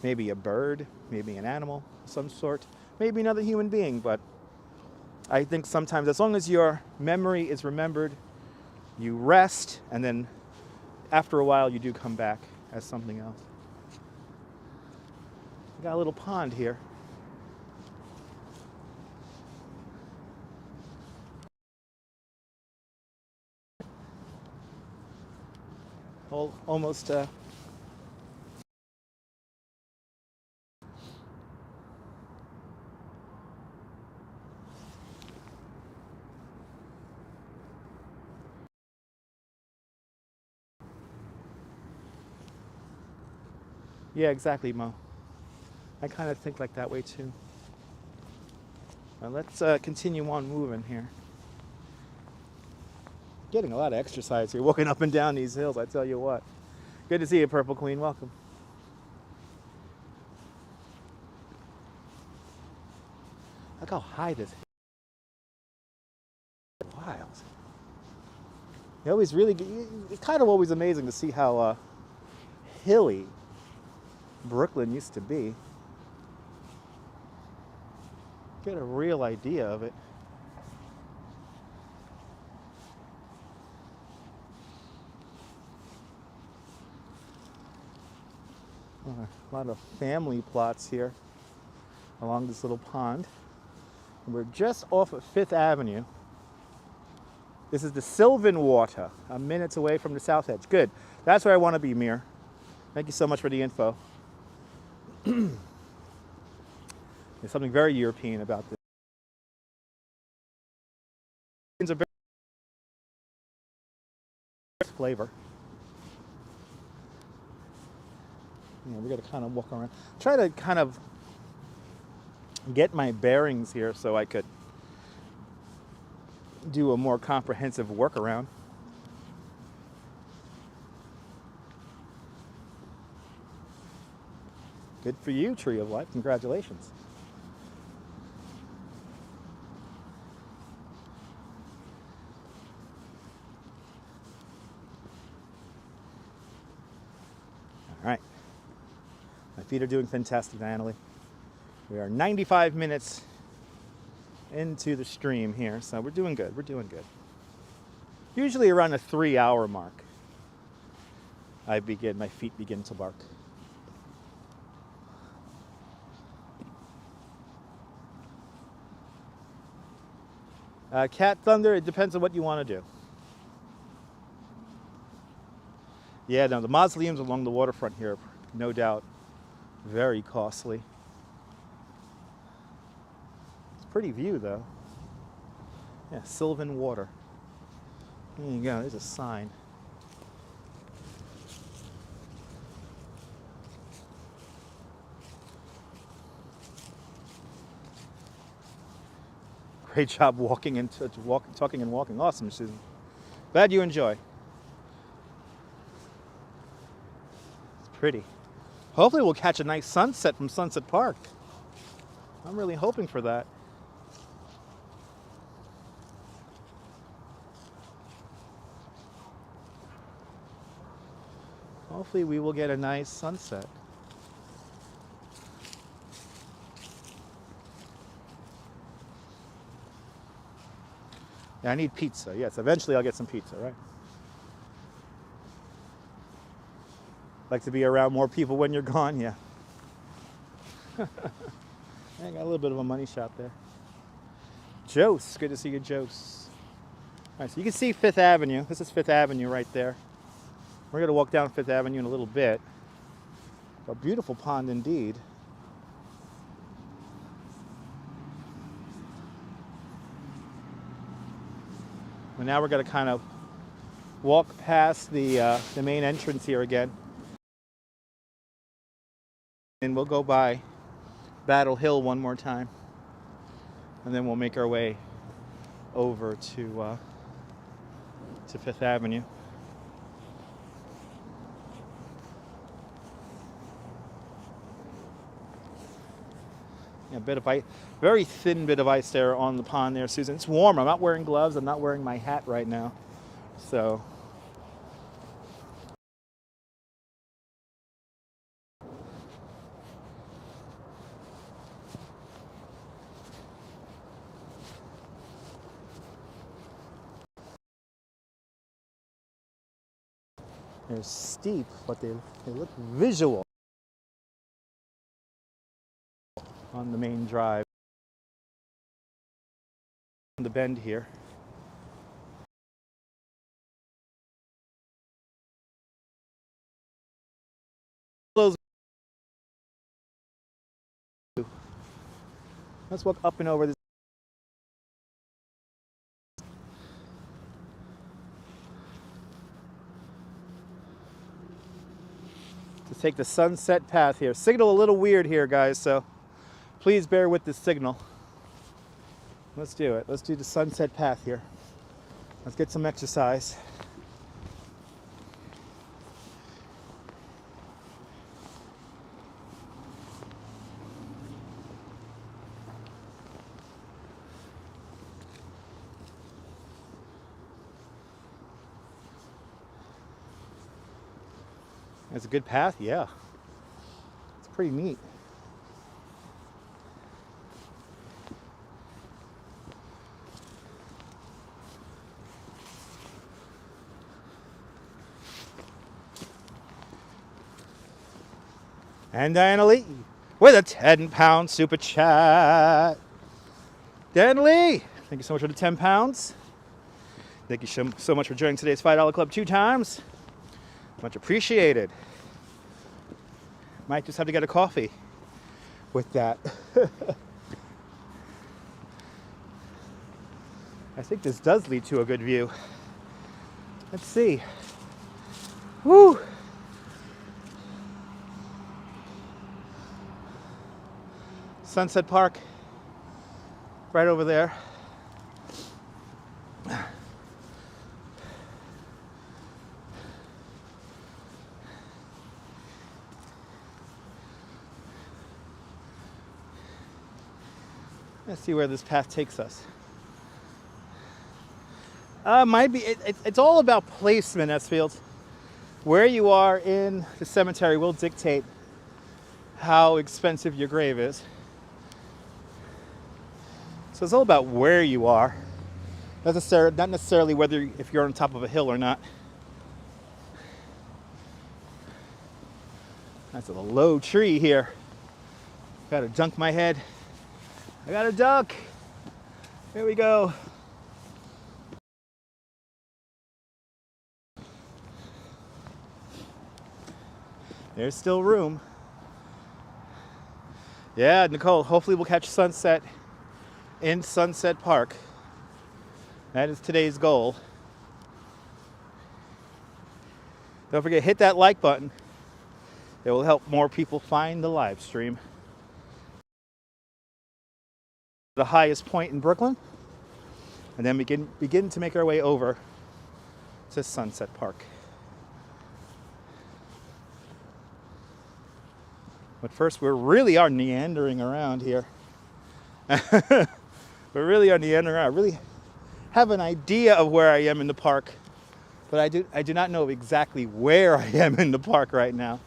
maybe a bird, maybe an animal of some sort, maybe another human being. But I think sometimes as long as your memory is remembered, you rest, and then after a while you do come back as something else. Got a little pond here. Almost yeah, exactly, Mo. I kind of think like that way too. Now let's continue on moving here. Getting a lot of exercise here, walking up and down these hills, I tell you what. Good to see you, Purple Queen. Welcome. Look how high this is. Wild. It always really, it's kind of always amazing to see how hilly Brooklyn used to be. Get a real idea of it. A lot of family plots here along this little pond. And we're just off of 5th Avenue. This is the Sylvan Water, a minute away from the South Edge. Good. That's where I want to be, Mir. Thank you so much for the info. There's something very European about this. It's a very flavor. Yeah, we got to kind of walk around. Try to kind of get my bearings here so I could do a more comprehensive workaround. Good for you, Tree of Life. Congratulations. All right. My feet are doing fantastic, Diana Lee. We are 95 minutes into the stream here, so we're doing good. We're doing good. Usually around the 3-hour mark, my feet begin to bark. Cat thunder, it depends on what you want to do. Yeah, no, the mausoleums along the waterfront here, no doubt, very costly. It's a pretty view, though. Yeah, Sylvan Water. There you go, there's a sign. Great job talking and walking. Awesome, Susan. Glad you enjoy. It's pretty. Hopefully we'll catch a nice sunset from Sunset Park. I'm really hoping for that. Hopefully we will get a nice sunset. Yeah, I need pizza. Yes, eventually I'll get some pizza, right? Like to be around more people when you're gone, yeah. I got a little bit of a money shot there. Jose, good to see you, Jose. All right, so you can see 5th Avenue. This is 5th Avenue right there. We're going to walk down 5th Avenue in a little bit. A beautiful pond indeed. And now we're going to kind of walk past the main entrance here again. And we'll go by Battle Hill one more time. And then we'll make our way over to 5th Avenue. A bit of ice, very thin bit of ice there on the pond there, Susan. It's warm. I'm not wearing gloves. I'm not wearing my hat right now. So they're steep, but they look visual on the main drive. The bend here. Let's walk up and over this. To take the sunset path here. Signal a little weird here, guys, so please bear with the signal. Let's do it. Let's do the sunset path here. Let's get some exercise. It's a good path, yeah. It's pretty neat. And Diana Lee with a 10-pound super chat. Diana Lee, thank you so much for the 10 pounds. Thank you so much for joining today's $5 Club 2 times. Much appreciated. Might just have to get a coffee with that. I think this does lead to a good view. Let's see. Woo! Sunset Park, right over there. Let's see where this path takes us. It's all about placement, Esfield. Where you are in the cemetery will dictate how expensive your grave is. So it's all about where you are Not necessarily whether if you're on top of a hill or not. That's a low tree here. Gotta dunk my head. I gotta duck. Here we go. There's still room. Yeah, Nicole, hopefully we'll catch sunset in Sunset Park. That is today's goal. Don't forget, hit that like button. It will help more people find the live stream. The highest point in Brooklyn, and then begin to make our way over to Sunset Park. But first, we really are meandering around here. We really are meandering around. I really have an idea of where I am in the park, but I do not know exactly where I am in the park right now.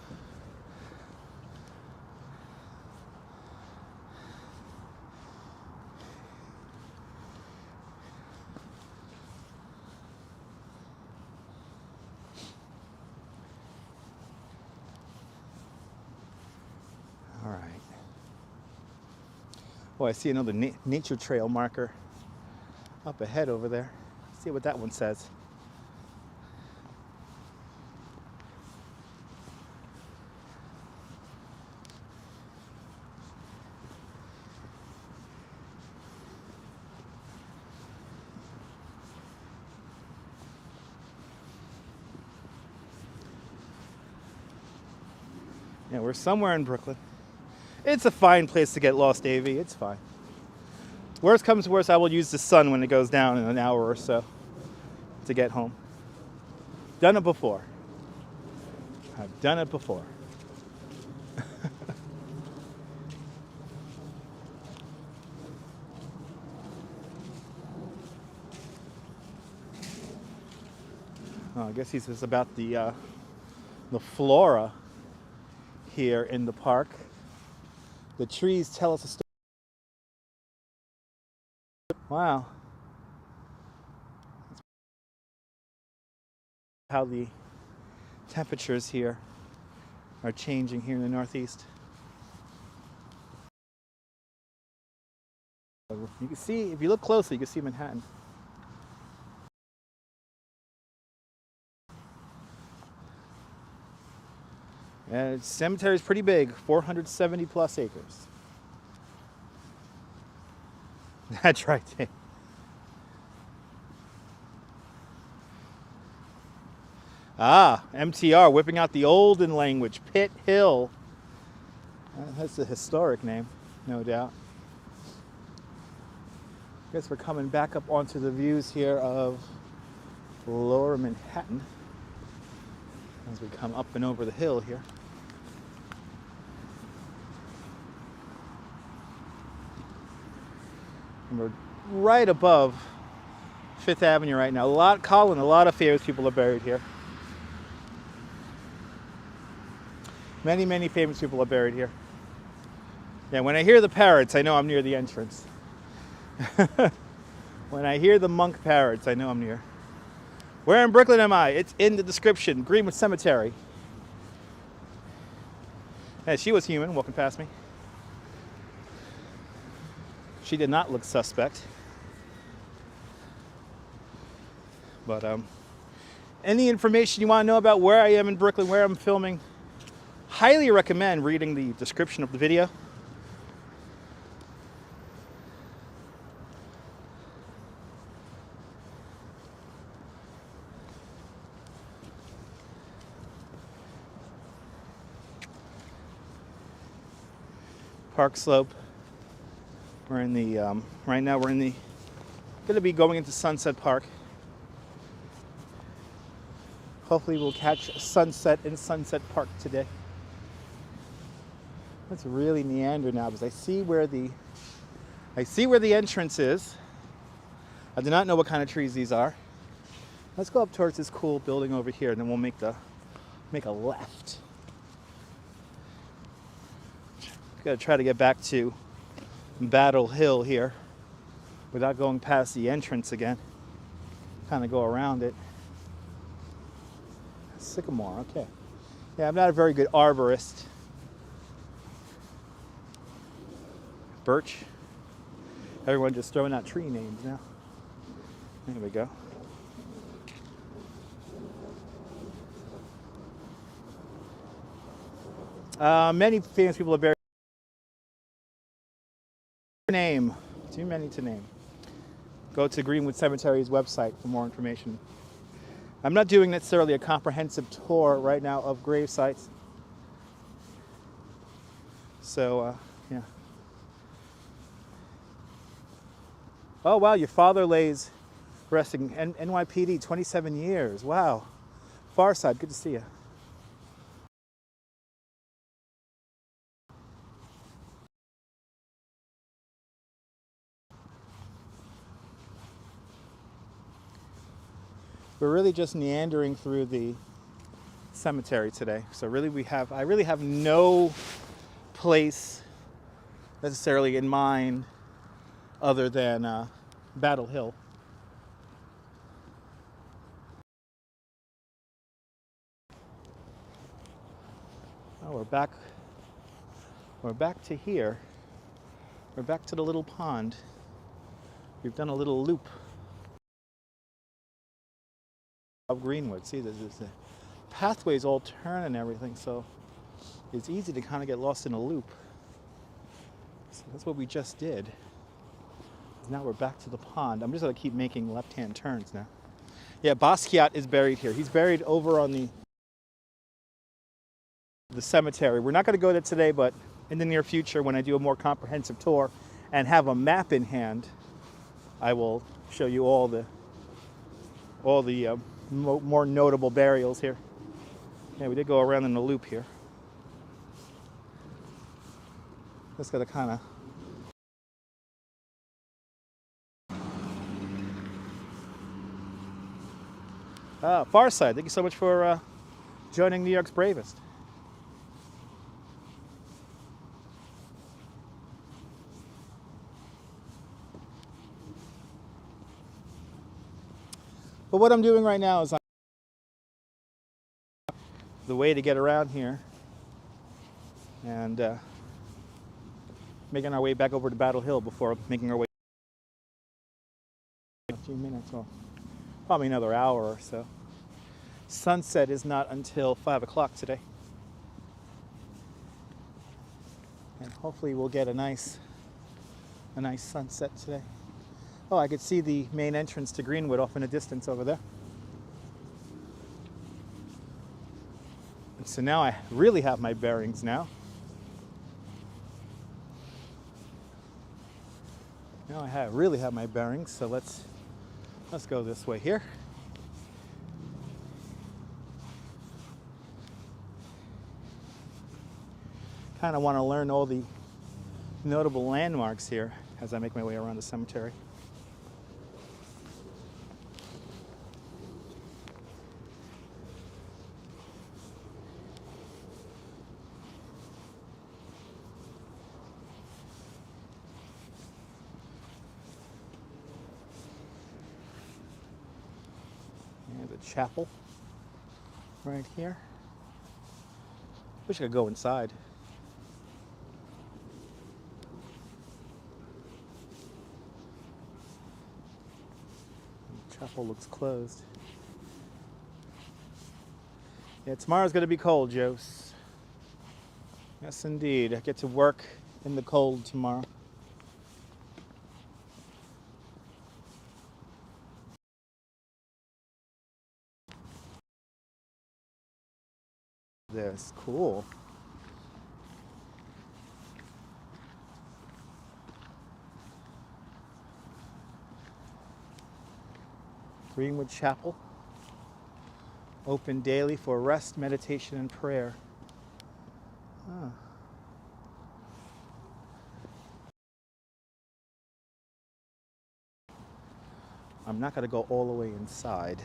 All right. Oh, I see another nature trail marker up ahead over there. Let's see what that one says. Yeah, we're somewhere in Brooklyn. It's a fine place to get lost, AV. It's fine. Worst comes to worst, I will use the sun when it goes down in an hour or so to get home. Done it before. I've done it before. Oh, I guess he says about the flora here in the park. The trees tell us a story. Wow. How the temperatures here are changing here in the Northeast. You can see, if you look closely, you can see Manhattan. And the cemetery is pretty big, 470 plus acres. That's right. Ah, MTR, whipping out the olden language, Pitt Hill. That's a historic name, no doubt. I guess we're coming back up onto the views here of lower Manhattan as we come up and over the hill here. And we're right above Fifth Avenue right now. A lot of famous people are buried here. Many, many famous people are buried here. Yeah, when I hear the parrots, I know I'm near the entrance. When I hear the monk parrots, I know I'm near. Where in Brooklyn am I? It's in the description. Greenwood Cemetery. Hey, she was human walking past me. She did not look suspect. But any information you want to know about where I am in Brooklyn, where I'm filming, highly recommend reading the description of the video. Park Slope. We're in the right now. We're in the going to be going into Sunset Park. Hopefully, we'll catch sunset in Sunset Park today. Let's really meander now because I see where the entrance is. I do not know what kind of trees these are. Let's go up towards this cool building over here, and then we'll make a left. Got to try to get back to Battle Hill here without going past the entrance again. kind of go around it. Sycamore, okay. Yeah, I'm not a very good arborist. Birch. Everyone just throwing out tree names now. There we go. Many famous people are buried. Name. Too many to name. Go to Greenwood Cemetery's website for more information. I'm not doing necessarily a comprehensive tour right now of grave sites. So, yeah. Oh, wow, your father lays resting. NYPD, 27 years. Wow. Far Side, good to see you. We're really just meandering through the cemetery today. So really I really have no place necessarily in mind other than Battle Hill. Oh, we're back to here. We're back to the little pond. We've done a little loop of Greenwood. See, the pathways all turn and everything, so it's easy to kind of get lost in a loop. So that's what we just did. Now we're back to the pond. I'm just going to keep making left-hand turns now. Yeah, Basquiat is buried here. He's buried over on the cemetery. We're not going to go there today, but in the near future, when I do a more comprehensive tour and have a map in hand, I will show you all the more notable burials here. Yeah, we did go around in a loop here. Just got to kind of... Far Side, thank you so much for joining New York's Bravest. But what I'm doing right now is the way to get around here and making our way back over to Battle Hill before making our way a few minutes, or probably another hour or so. Sunset is not until 5 o'clock today. And hopefully we'll get a nice sunset today. Oh, I could see the main entrance to Greenwood off in the distance over there. And so now I really have my bearings now. Now I really have my bearings, so let's go this way here. Kind of want to learn all the notable landmarks here as I make my way around the cemetery. And the chapel right here. Wish I could go inside. Chapel looks closed. Yeah, tomorrow's going to be cold, Jose. Yes, indeed. I get to work in the cold tomorrow. This cool. Greenwood Chapel, open daily for rest, meditation, and prayer. Ah. I'm not going to go all the way inside.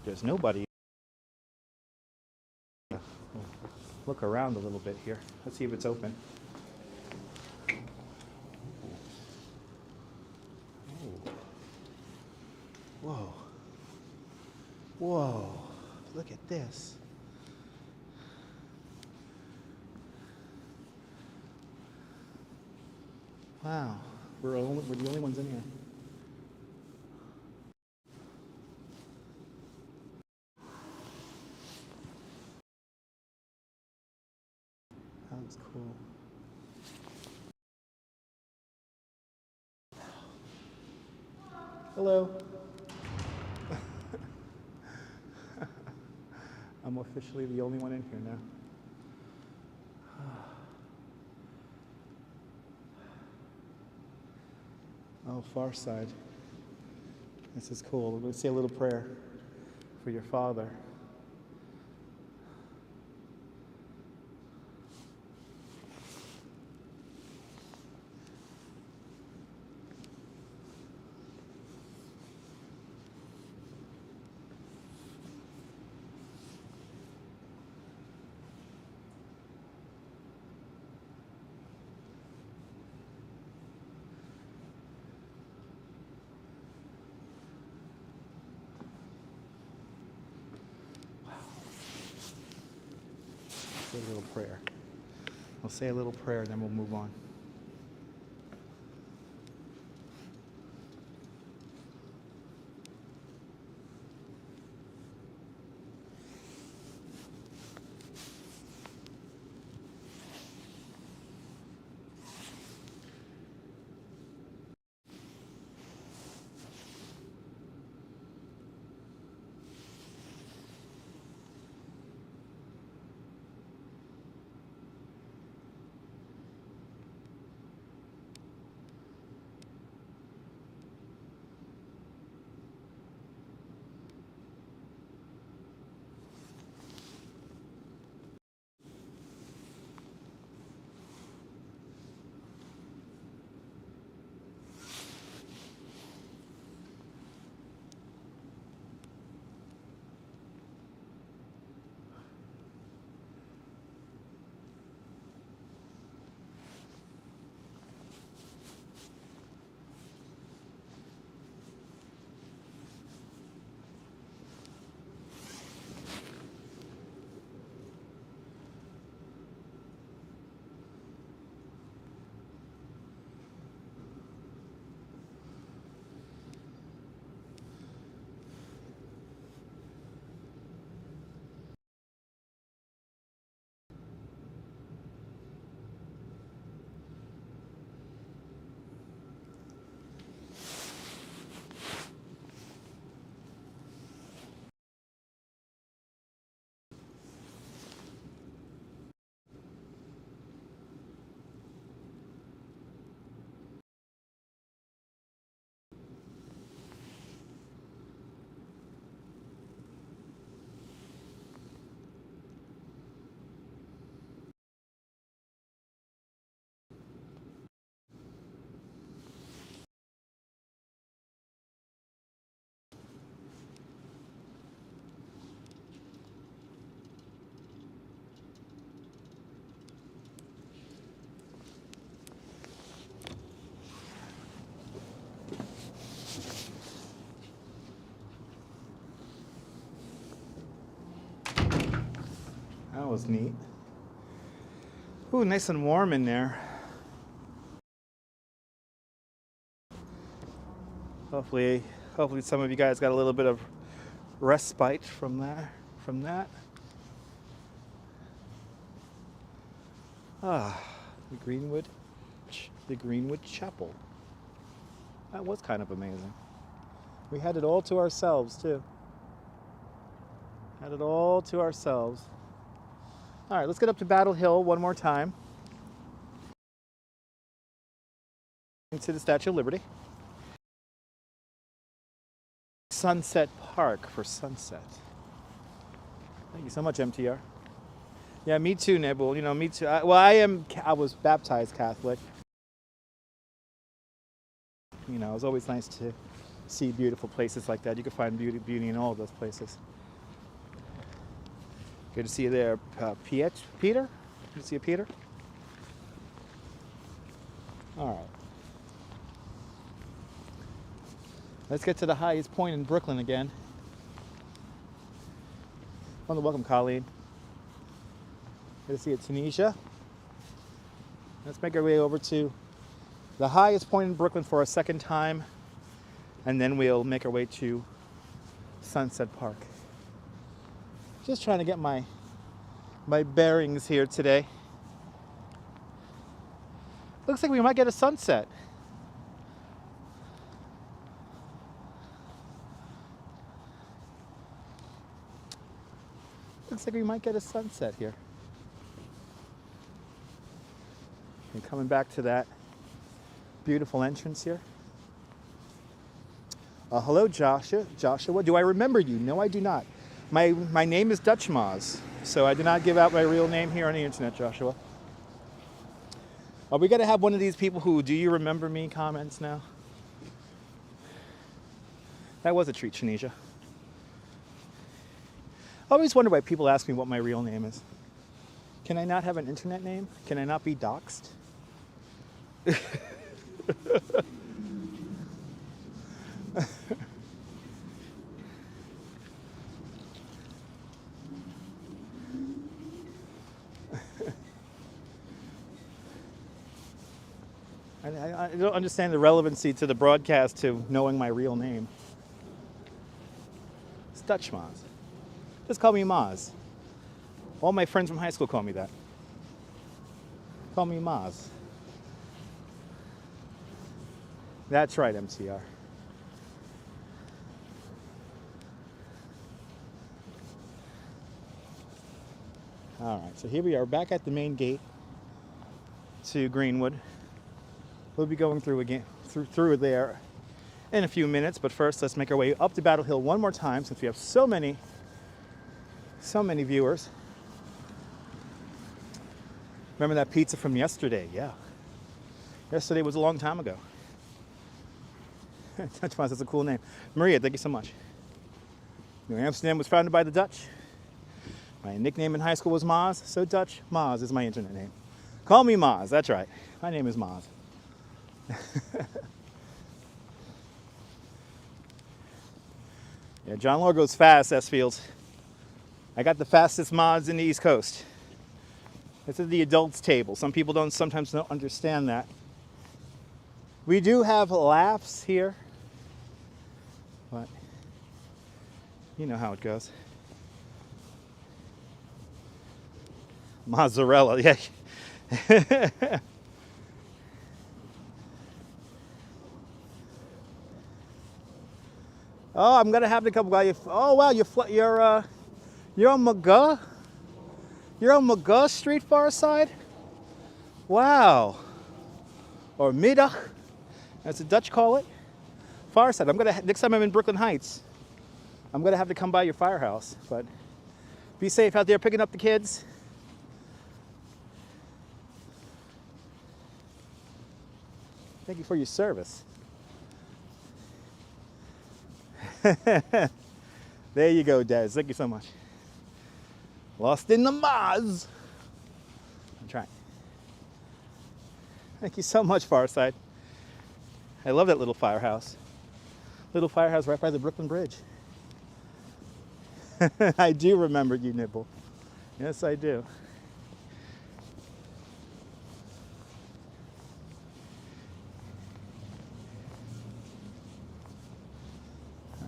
There's nobody. Look around a little bit here. Let's see if it's open. Whoa, look at this. Wow, we're the only ones in here. That was cool. Hello. I'm officially the only one in here now. Oh, far side. This is cool. We're going to say a little prayer for your father. Say a little prayer. We'll say a little prayer, then we'll move on. That was neat. Ooh, nice and warm in there. Hopefully some of you guys got a little bit of respite from that. Ah, the Greenwood Chapel. That was kind of amazing. We had it all to ourselves too. Had it all to ourselves. All right, let's get up to Battle Hill one more time. Into the Statue of Liberty. Sunset Park for sunset. Thank you so much, MTR. Yeah, me too, Nebul. You know, me too. I was baptized Catholic. You know, it's always nice to see beautiful places like that. You can find beauty in all of those places. Good to see you there, Peter. Good to see you, Peter. All right. Let's get to the highest point in Brooklyn again. Want to welcome Colleen. Good to see you, Tunisia. Let's make our way over to the highest point in Brooklyn for a second time, and then we'll make our way to Sunset Park. Just trying to get my bearings here today. Looks like we might get a sunset. Looks like we might get a sunset here. And coming back to that beautiful entrance here. Hello, Joshua. Joshua, do I remember you? No, I do not. My name is Dutch Moz, so I do not give out my real name here on the internet, Joshua. Are we going to have one of these people who do you remember me comments now? That was a treat, Tunisia. I always wonder why people ask me what my real name is. Can I not have an internet name? Can I not be doxxed? I don't understand the relevancy to the broadcast to knowing my real name. It's Dutch Moz. Just call me Moz. All my friends from high school call me that. Call me Moz. That's right, MTR. All right, so here we are back at the main gate to Greenwood. We'll be going through again through there in a few minutes, but first let's make our way up to Battle Hill one more time since we have so many viewers. Remember that pizza from yesterday? Yeah. Yesterday was a long time ago. Dutch Moz, that's a cool name. Maria, thank you so much. New Amsterdam was founded by the Dutch. My nickname in high school was Moz, so Dutch Moz is my internet name. Call me Moz, that's right. My name is Moz. Yeah, John Law goes fast, S-Fields. I got the fastest mods in the East Coast. This is the adults table. Some people sometimes don't understand that. We do have laughs here, but you know how it goes. Mozzarella, yeah. Oh, I'm gonna have to come by you. Oh wow, you're on McGuh? You're on McGuh Street, far side? Wow. Or middag, as the Dutch call it. Far side. Next time I'm in Brooklyn Heights, I'm gonna have to come by your firehouse. But be safe out there picking up the kids. Thank you for your service. There you go, Des. Thank you so much. Lost in the Moz. I'm trying. Thank you so much, Farside. I love that little firehouse. Little firehouse right by the Brooklyn Bridge. I do remember you, Nibble. Yes, I do.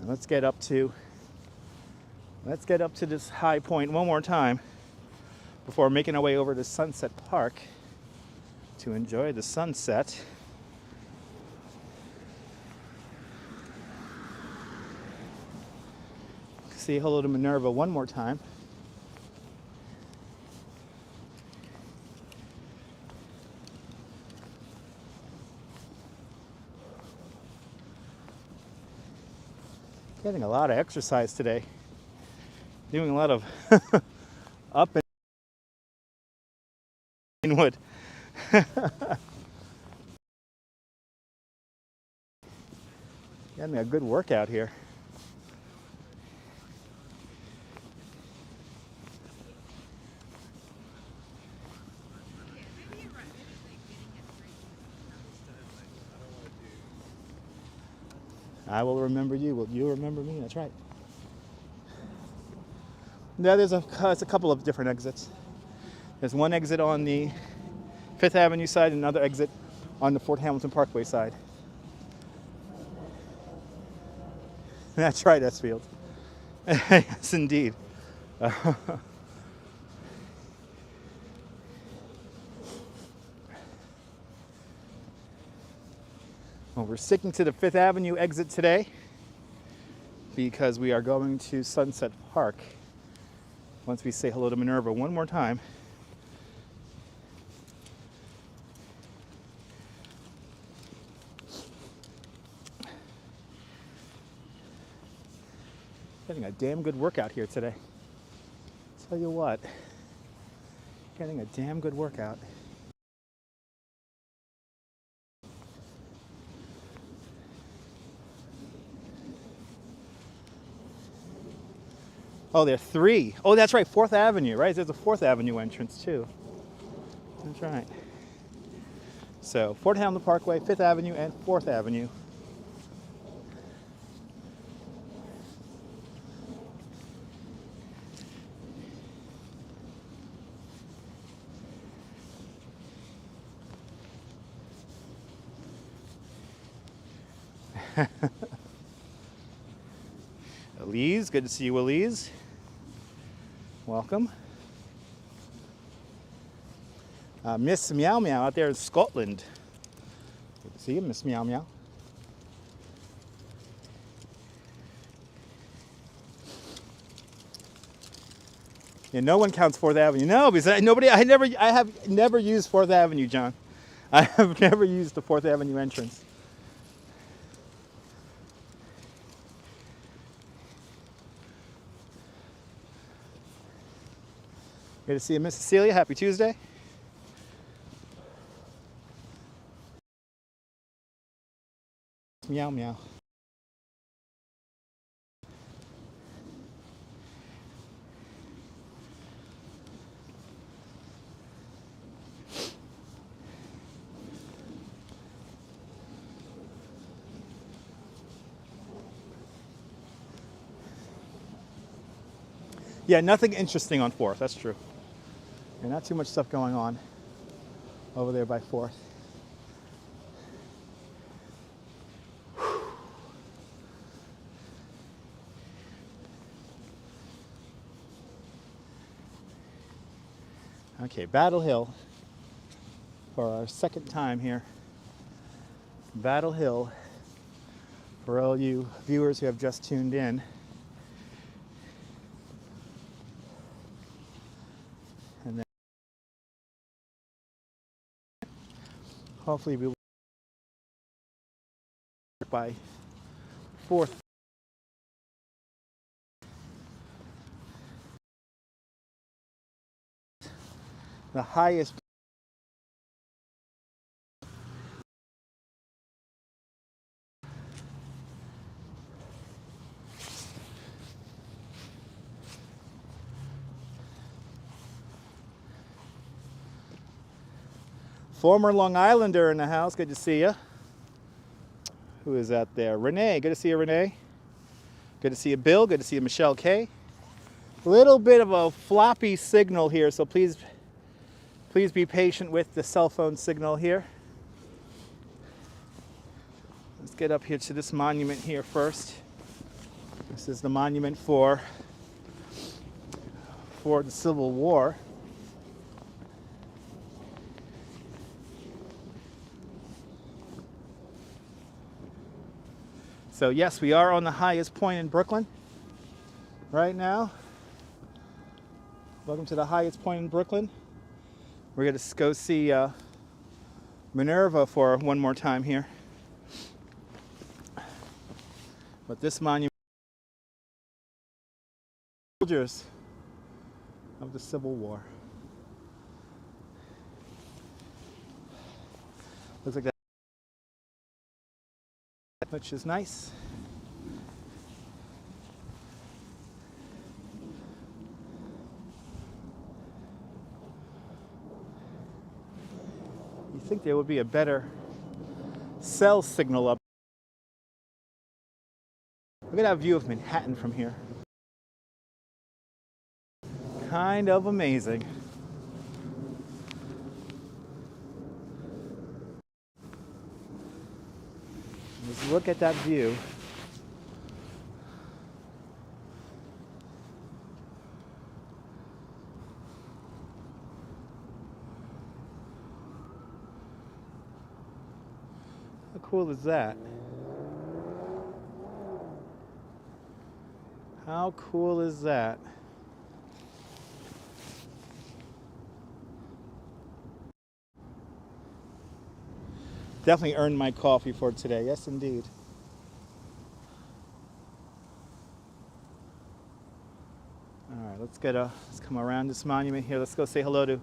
Let's get up to this high point one more time before making our way over to Sunset Park to enjoy the sunset. Say hello to Minerva one more time. Getting a lot of exercise today. Doing a lot of up and Greenwood. Getting a good workout here. I will remember you. Will you remember me? That's right. Yeah, there's a couple of different exits. There's one exit on the 5th Avenue side and another exit on the Fort Hamilton Parkway side. That's right, Esfield. Yes, indeed. Well, we're sticking to the 5th Avenue exit today because we are going to Sunset Park. Once we say hello to Minerva one more time. Getting a damn good workout here today. Tell you what, getting a damn good workout. Oh, there are 3. Oh, that's right, 4th Avenue, right? There's a 4th Avenue entrance too. That's right. So, Fort Hamilton Parkway, 5th Avenue, and 4th Avenue. Elise, good to see you, Elise. Welcome. Miss Meow Meow out there in Scotland. Good to see you, Miss Meow Meow. Yeah, no one counts 4th Avenue. No, because I have never used 4th Avenue, John. I have never used the 4th Avenue entrance. Good to see you, Miss Cecilia. Happy Tuesday. Meow meow. Yeah, nothing interesting on 4th, that's true. And not too much stuff going on over there by 4th. Okay, Battle Hill for our second time here. Battle Hill, for all you viewers who have just tuned in. And then hopefully we will by 4th. The highest former Long Islander in the house. Good to see you. Who is that there? Renee. Good to see you, Renee. Good to see you, Bill. Good to see you, Michelle K. A little bit of a floppy signal here, so please be patient with the cell phone signal here. Let's get up here to this monument here first. This is the monument for the Civil War. So yes, we are on the highest point in Brooklyn right now. Welcome to the highest point in Brooklyn. We're going to go see Minerva for one more time here. But this monument, soldiers of the Civil War. Looks like that, which is nice. You think there would be a better cell signal up? Look at that view of Manhattan from here. kind of amazing. Let's look at that view. How cool is that? How cool is that? Definitely earned my coffee for today. Yes, indeed. All right, let's come around this monument here. Let's go say hello to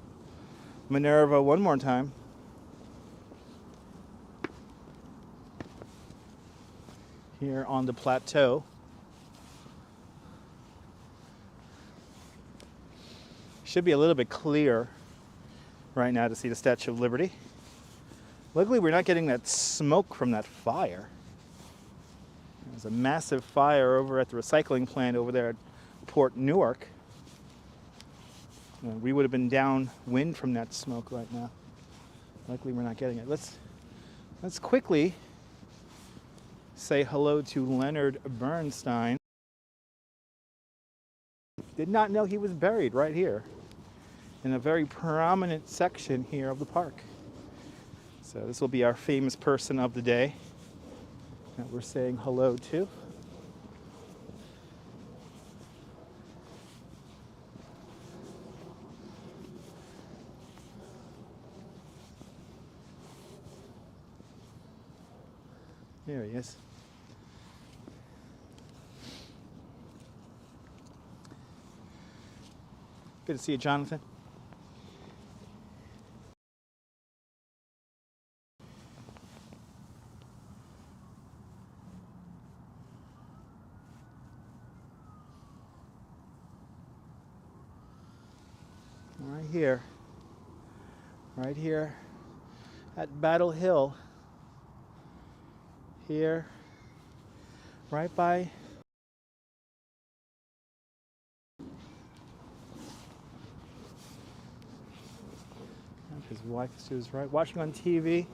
Minerva one more time. Here on the plateau. Should be a little bit clear right now to see the Statue of Liberty. Luckily, we're not getting that smoke from that fire. There's a massive fire over at the recycling plant over there at Port Newark. We would have been downwind from that smoke right now. Luckily, we're not getting it. Let's quickly say hello to Leonard Bernstein. Did not know he was buried right here in a very prominent section here of the park. So this will be our famous person of the day that we're saying hello to. There he is. Good to see you, Jonathan. Right here at Battle Hill, here, right by his wife is to his right, watching on TV.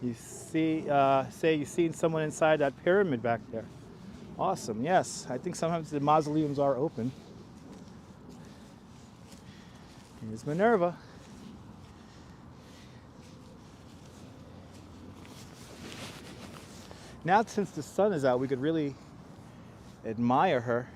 You see, say you've seen someone inside that pyramid back there. Awesome, yes. I think sometimes the mausoleums are open. Here's Minerva. Now, since the sun is out, we could really admire her.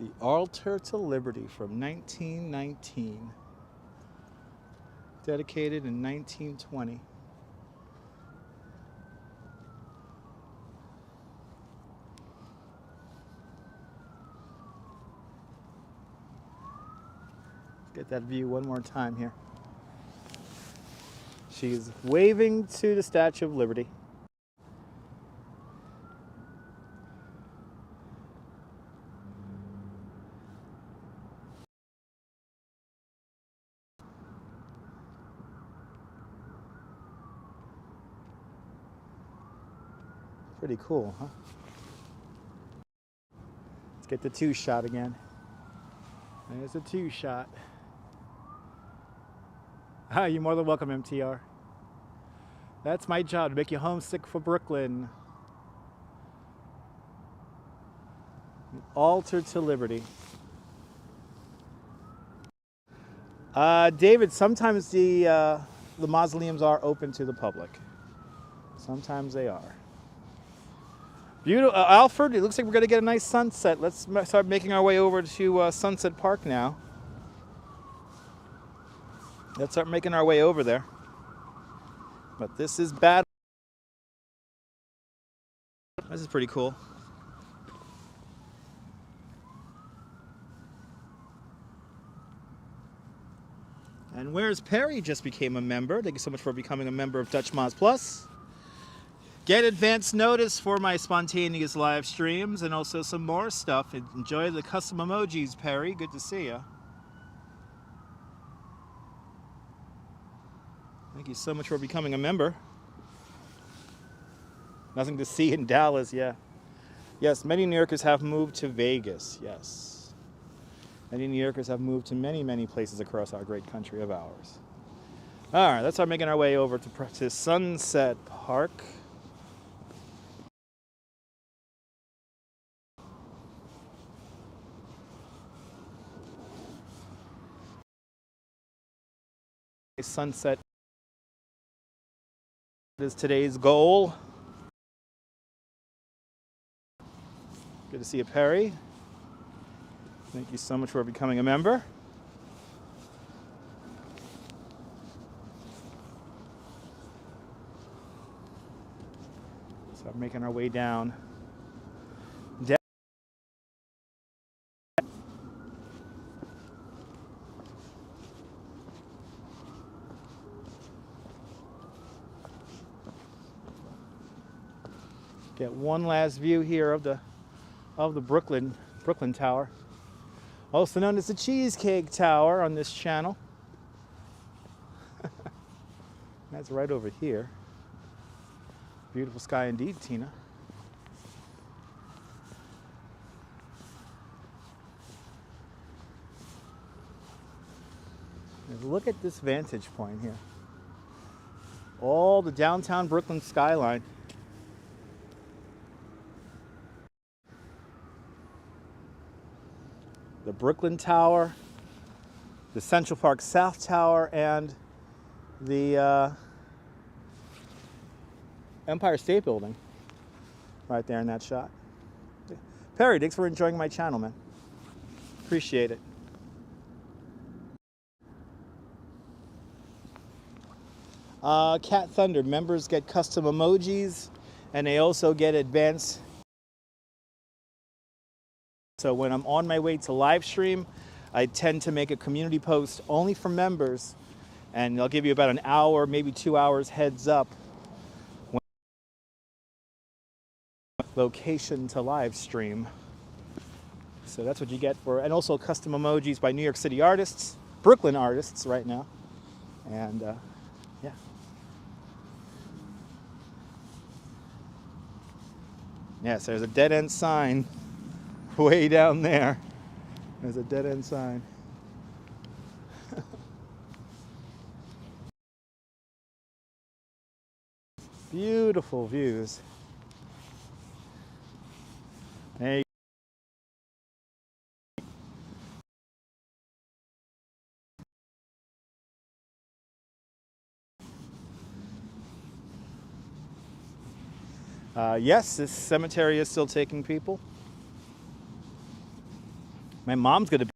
The Altar to Liberty from 1919. Dedicated in 1920. Get that view one more time here. She's waving to the Statue of Liberty. Pretty cool, huh? Let's get the two shot again. There's a two shot. Ah, you're more than welcome, MTR. That's my job, to make you homesick for Brooklyn. Altar to Liberty. David, sometimes the mausoleums are open to the public. Sometimes they are. Beautiful, Alfred. It looks like we're gonna get a nice sunset. Let's start making our way over to Sunset Park now. Let's start making our way over there. But this is bad. This is pretty cool. And Where's Perry just became a member. Thank you so much for becoming a member of Dutch Moz Plus. Get advance notice for my spontaneous live streams and also some more stuff. Enjoy the custom emojis, Perry. Good to see you. Thank you so much for becoming a member. Nothing to see in Dallas, yeah. Yes, many New Yorkers have moved to Vegas, yes. Many New Yorkers have moved to many, many places across our great country of ours. All right, let's start making our way over to Sunset Park. Sunset is today's goal. Good to see you, Perry. Thank you so much for becoming a member. So I'm making our way down. Get one last view here of the Brooklyn Tower, also known as the Cheesecake Tower on this channel. That's right over here. Beautiful sky indeed, Tina. And look at this vantage point here. All the downtown Brooklyn skyline. The Brooklyn Tower, the Central Park South Tower, and the Empire State Building right there in that shot. Perry, thanks for enjoying my channel, man. Appreciate it. Cat Thunder, members get custom emojis, and they also get advanced. So when I'm on my way to live stream, I tend to make a community post only for members, and they'll give you about an hour, maybe 2 hours heads up when location to live stream. So that's what you get for, and also custom emojis by New York City artists, Brooklyn artists right now, and yeah. Yes, there's a dead end sign way down there. There's a dead end sign. Beautiful views. There you yes, this cemetery is still taking people. My mom's gonna be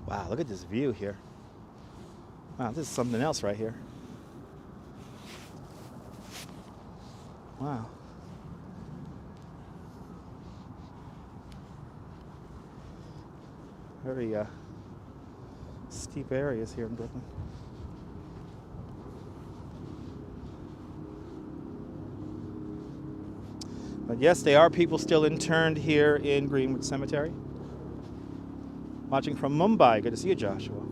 wow, look at this view here. Wow, this is something else right here. Wow. Very steep areas here in Brooklyn. But yes, there are people still interned here in Greenwood Cemetery. Watching from Mumbai. Good to see you, Joshua.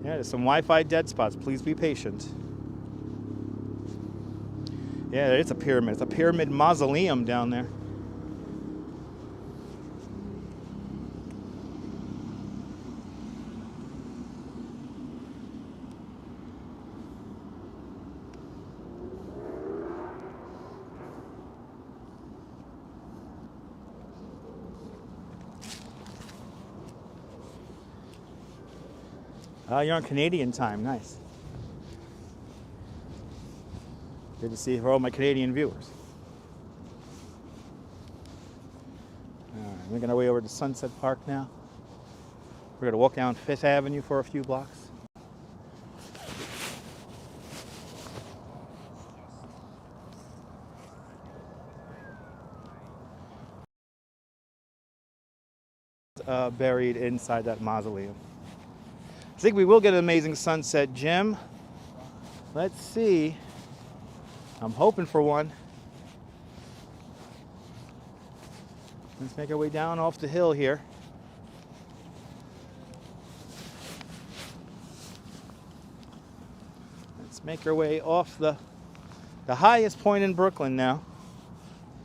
Yeah, there's some Wi-Fi dead spots. Please be patient. Yeah, it's a pyramid. It's a pyramid mausoleum down there. You're on Canadian time. Nice. Good to see for all my Canadian viewers. All right, making our way over to Sunset Park now. We're going to walk down Fifth Avenue for a few blocks. buried inside that mausoleum. I think we will get an amazing sunset, Jim. Let's see. I'm hoping for one. Let's make our way down off the hill here. Let's make our way off the highest point in Brooklyn now.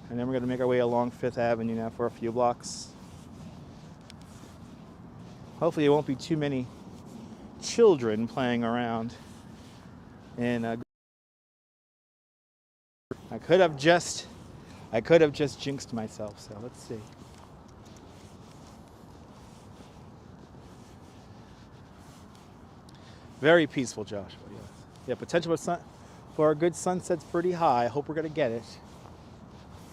And then we're going to make our way along 5th Avenue now for a few blocks. Hopefully there won't be too many children playing around. And I could have just jinxed myself, so let's see. Very peaceful, Joshua. Yes. Yeah, potential for a good sunset's pretty high. I hope we're gonna get it.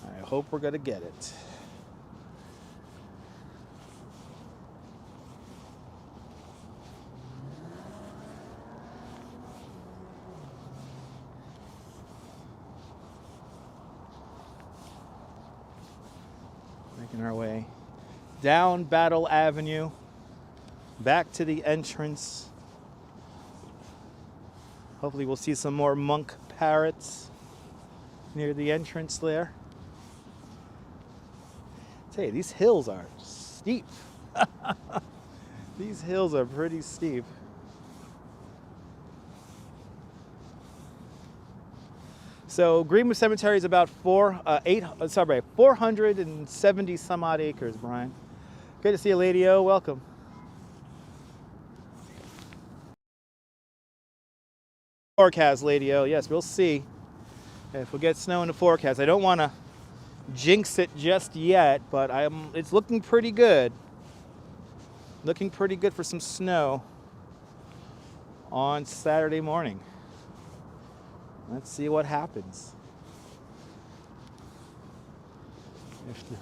I hope we're gonna get it. Making our way down Battle Avenue, back to the entrance. Hopefully we'll see some more monk parrots near the entrance there. I tell you, these hills are steep. These hills are pretty steep. So Greenwood Cemetery is about 470 some odd acres, Brian. Good to see you, Lady O. Welcome. Forecast, Lady O. Yes, we'll see if we'll get snow in the forecast. I don't want to jinx it just yet, but it's looking pretty good. Looking pretty good for some snow on Saturday morning. Let's see what happens.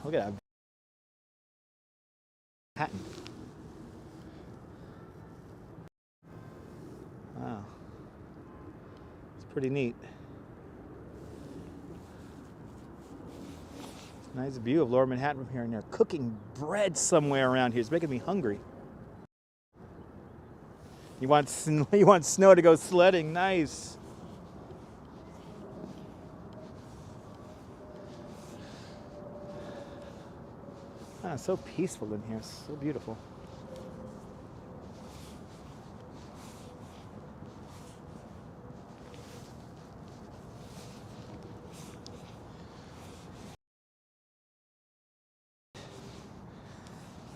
Look at that. Manhattan. Wow. It's pretty neat. Nice view of Lower Manhattan from here, and they're cooking bread somewhere around here. It's making me hungry. You want snow to go sledding? Nice. Ah, so peaceful in here. So beautiful.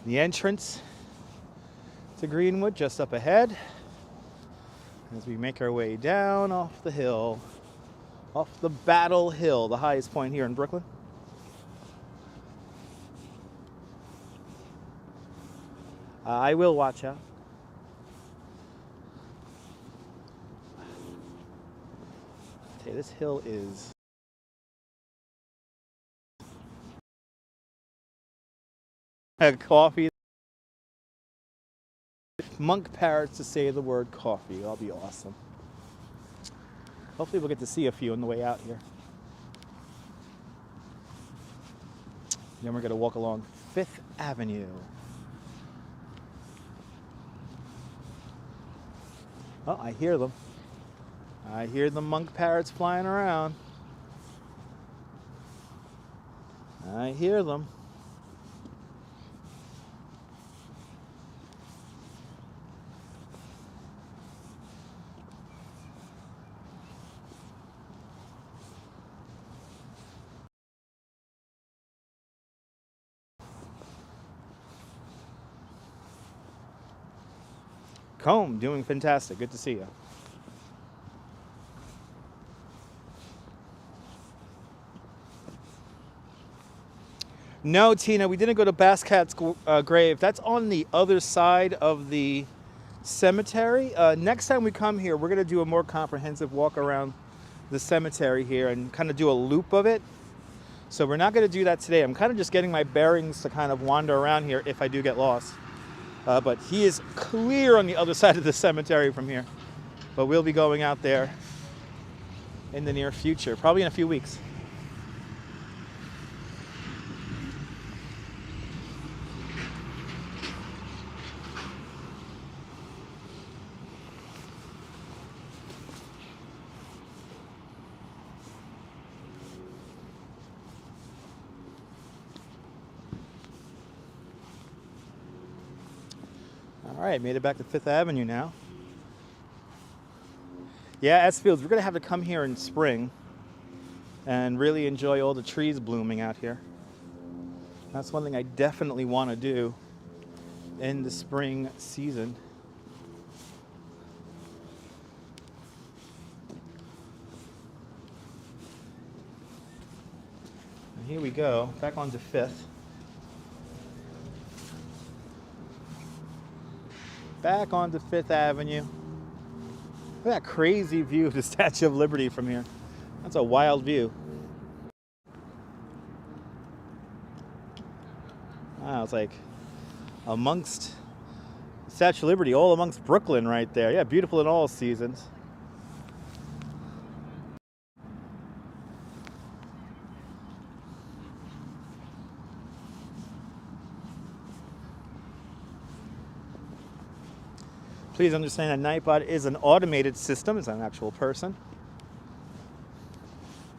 The entrance to Greenwood just up ahead as we make our way down off the hill, off the Battle Hill, the highest point here in Brooklyn. I will watch out. Okay, this hill is coffee. Monk parrots to say the word coffee. That'll be awesome. Hopefully we'll get to see a few on the way out here. Then we're going to walk along 5th Avenue. Oh, I hear them. I hear the monk parrots flying around. I hear them. Combe, doing fantastic. Good to see you. No, Tina, we didn't go to Basquiat's grave. That's on the other side of the cemetery. Next time we come here, we're going to do a more comprehensive walk around the cemetery here and kind of do a loop of it. So we're not going to do that today. I'm kind of just getting my bearings to kind of wander around here if I do get lost. But he is clear on the other side of the cemetery from here. But we'll be going out there in the near future, probably in a few weeks. right, made it back to 5th Avenue now. Yeah, Esfields, we're going to have to come here in spring and really enjoy all the trees blooming out here. That's one thing I definitely want to do in the spring season. And here we go, back onto 5th. Back onto 5th Avenue. Look at that crazy view of the Statue of Liberty from here. That's a wild view. Wow, it's like amongst Statue of Liberty, all amongst Brooklyn right there. Yeah, beautiful in all seasons. Please understand that Nightbot is an automated system. It's an actual person.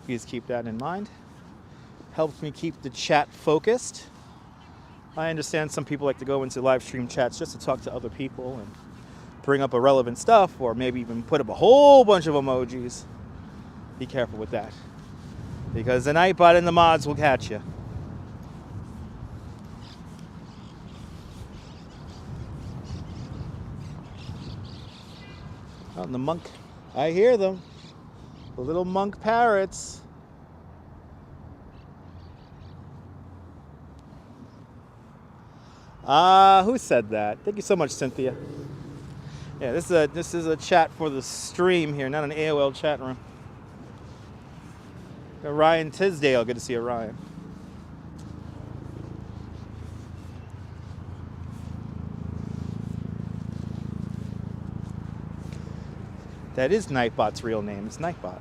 Please keep that in mind. Helps me keep the chat focused. I understand some people like to go into live stream chats just to talk to other people and bring up irrelevant stuff, or maybe even put up a whole bunch of emojis. Be careful with that, because the Nightbot and the mods will catch you. Oh, and the monk, I hear them. The little monk parrots. Who said that? Thank you so much, Cynthia. Yeah, this is a chat for the stream here, not an AOL chat room. Got Ryan Tisdale, good to see you, Ryan. That is Nightbot's real name. It's Nightbot.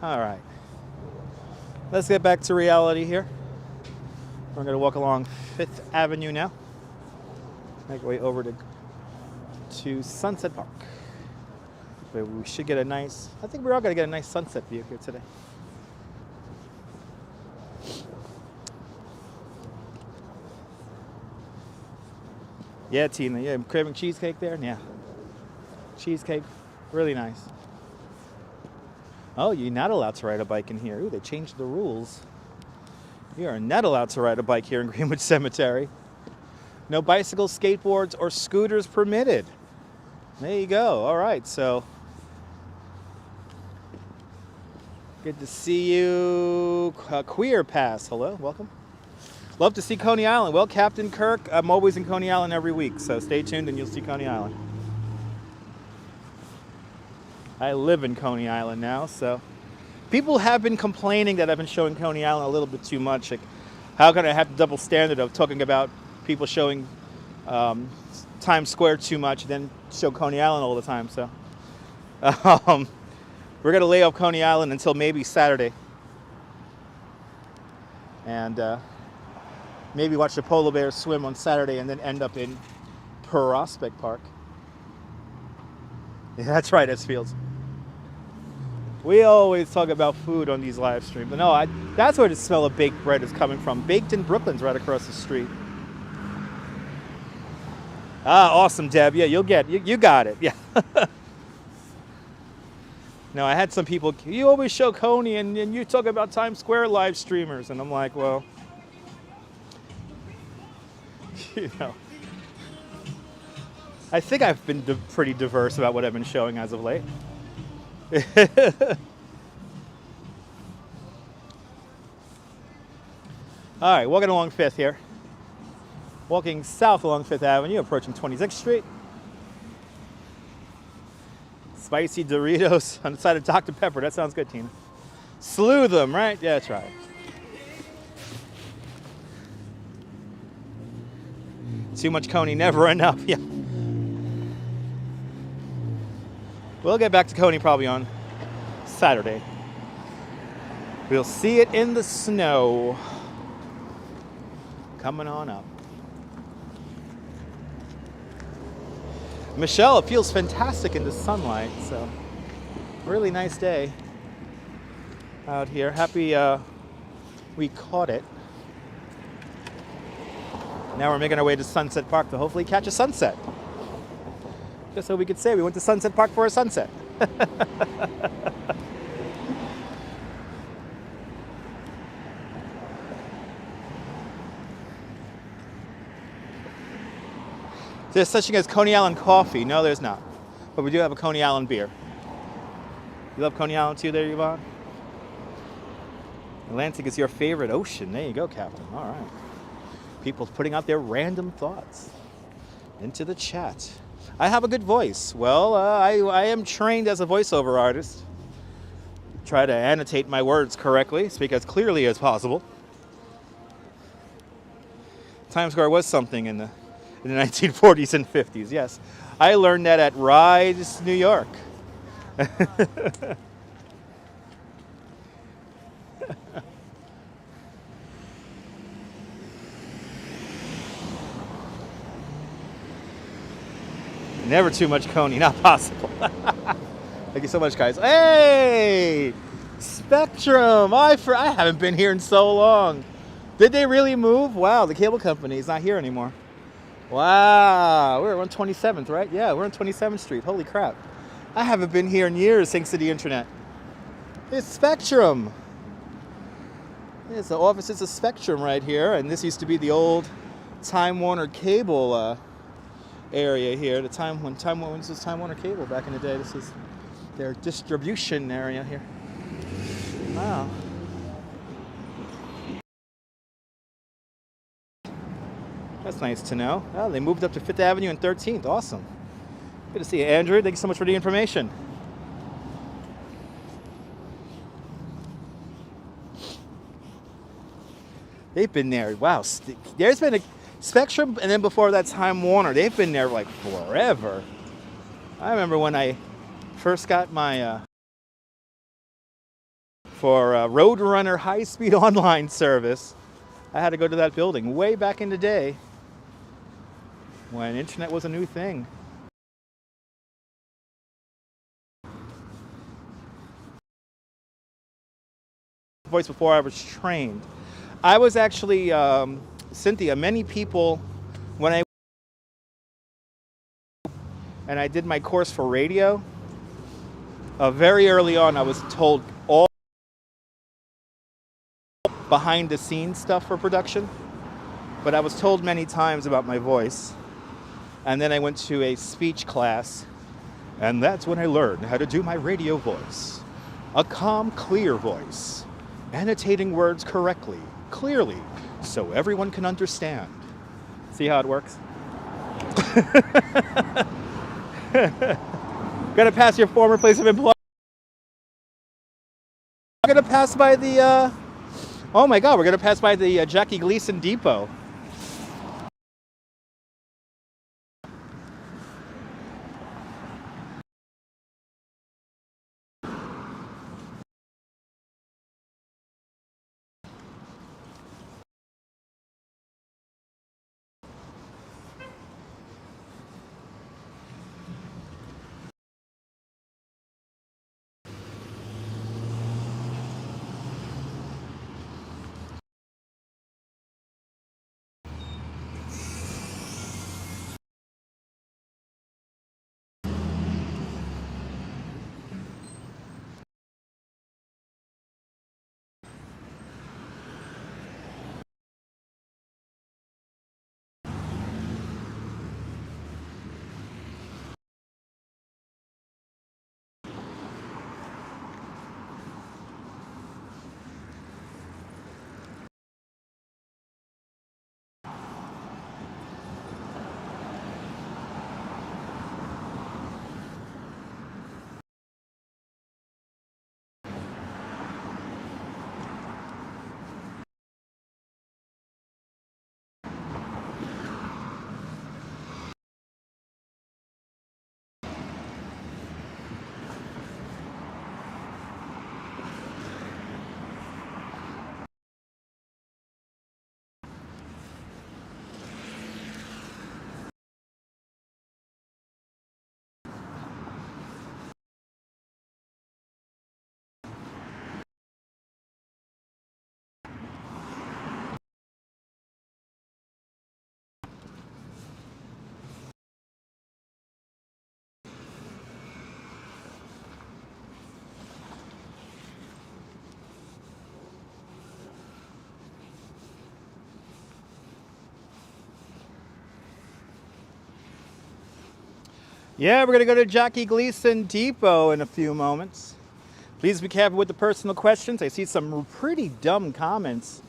All right. Let's get back to reality here. We're going to walk along 5th Avenue now. Make our way over to Sunset Park. But we should get a nice, I think we're all going to get a nice sunset view here today. Yeah, Tina, yeah, craving cheesecake there? Yeah. Cheesecake, really nice. Oh, you're not allowed to ride a bike in here. Ooh, they changed the rules. You are not allowed to ride a bike here in Greenwood Cemetery. No bicycles, skateboards, or scooters permitted. There you go. All right, so good to see you. Queer Pass, hello, welcome. Love to see Coney Island. Well, Captain Kirk, I'm always in Coney Island every week, so stay tuned and you'll see Coney Island. I live in Coney Island now, so people have been complaining that I've been showing Coney Island a little bit too much. Like, how can I have the double standard of talking about people showing Times Square too much and then show Coney Island all the time? So we're going to lay off Coney Island until maybe Saturday. And maybe watch the polar bears swim on Saturday and then end up in Prospect Park. Yeah, that's right, Esfields. We always talk about food on these live streams. But no, that's where the smell of baked bread is coming from. Baked in Brooklyn's right across the street. Ah, awesome, Deb. Yeah, you got it. Yeah. No, I had some people, you always show Coney and you talk about Times Square live streamers. And I'm like, well, you know, I think I've been pretty diverse about what I've been showing as of late. All right, walking along 5th here. Walking south along 5th Avenue, approaching 26th Street. Spicy Doritos on the side of Dr. Pepper. That sounds good, Tina. Slew them, right? Yeah, that's right. Too much Coney, never enough. Yeah. We'll get back to Coney probably on Saturday. We'll see it in the snow. Coming on up. Michelle, it feels fantastic in the sunlight, so really nice day out here. Happy we caught it. Now we're making our way to Sunset Park to hopefully catch a sunset. Just so we could say we went to Sunset Park for a sunset. There's such thing as Coney Island coffee. No, there's not. But we do have a Coney Island beer. You love Coney Island too there, Yvonne? Atlantic is your favorite ocean. There you go, Captain. All right. People putting out their random thoughts into the chat. I have a good voice. Well, I am trained as a voiceover artist. Try to annotate my words correctly, speak as clearly as possible. Times Square was something in the 1940s and 50s, yes. I learned that at Rise, New York. Never too much Coney, not possible. Thank you so much, guys. Hey! Spectrum! I haven't been here in so long. Did they really move? Wow, the cable company is not here anymore. Wow, we're on 27th, right? Yeah, we're on 27th Street. Holy crap. I haven't been here in years thanks to the internet. It's Spectrum. It's the offices of Spectrum right here, and this used to be the old Time Warner cable area here. The time when this was Time Warner cable back in the day. This is their distribution area here. Wow. That's nice to know. Oh, they moved up to 5th Avenue and 13th. Awesome. Good to see you, Andrew. Thank you so much for the information. They've been there. Wow. There's been a Spectrum, and then before that, Time Warner. They've been there like forever. I remember when I first got my for Roadrunner high-speed online service. I had to go to that building way back in the day when internet was a new thing. Voice before I was trained. I was actually, Cynthia, many people, when I did my course for radio, very early on I was told all behind the scenes stuff for production, but I was told many times about my voice. And then I went to a speech class, and that's when I learned how to do my radio voice. A calm, clear voice, annotating words correctly, clearly, so everyone can understand. See how it works? Gonna pass your former place of employment. We're gonna pass by the, oh my God, we're gonna pass by the Jackie Gleason Depot. Yeah, we're going to go to Jackie Gleason Depot in a few moments. Please be careful with the personal questions. I see some pretty dumb comments.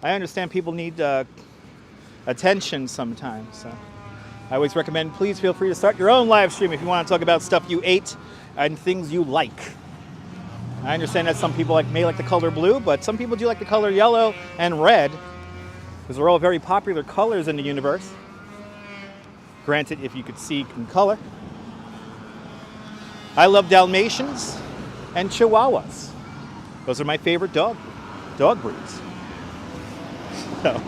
I understand people need attention sometimes. So I always recommend, please feel free to start your own live stream if you want to talk about stuff you ate and things you like. I understand that some people may like the color blue, but some people do like the color yellow and red, because they're all very popular colors in the universe. Granted, if you could see in color. I love Dalmatians and Chihuahuas. Those are my favorite dog breeds. So.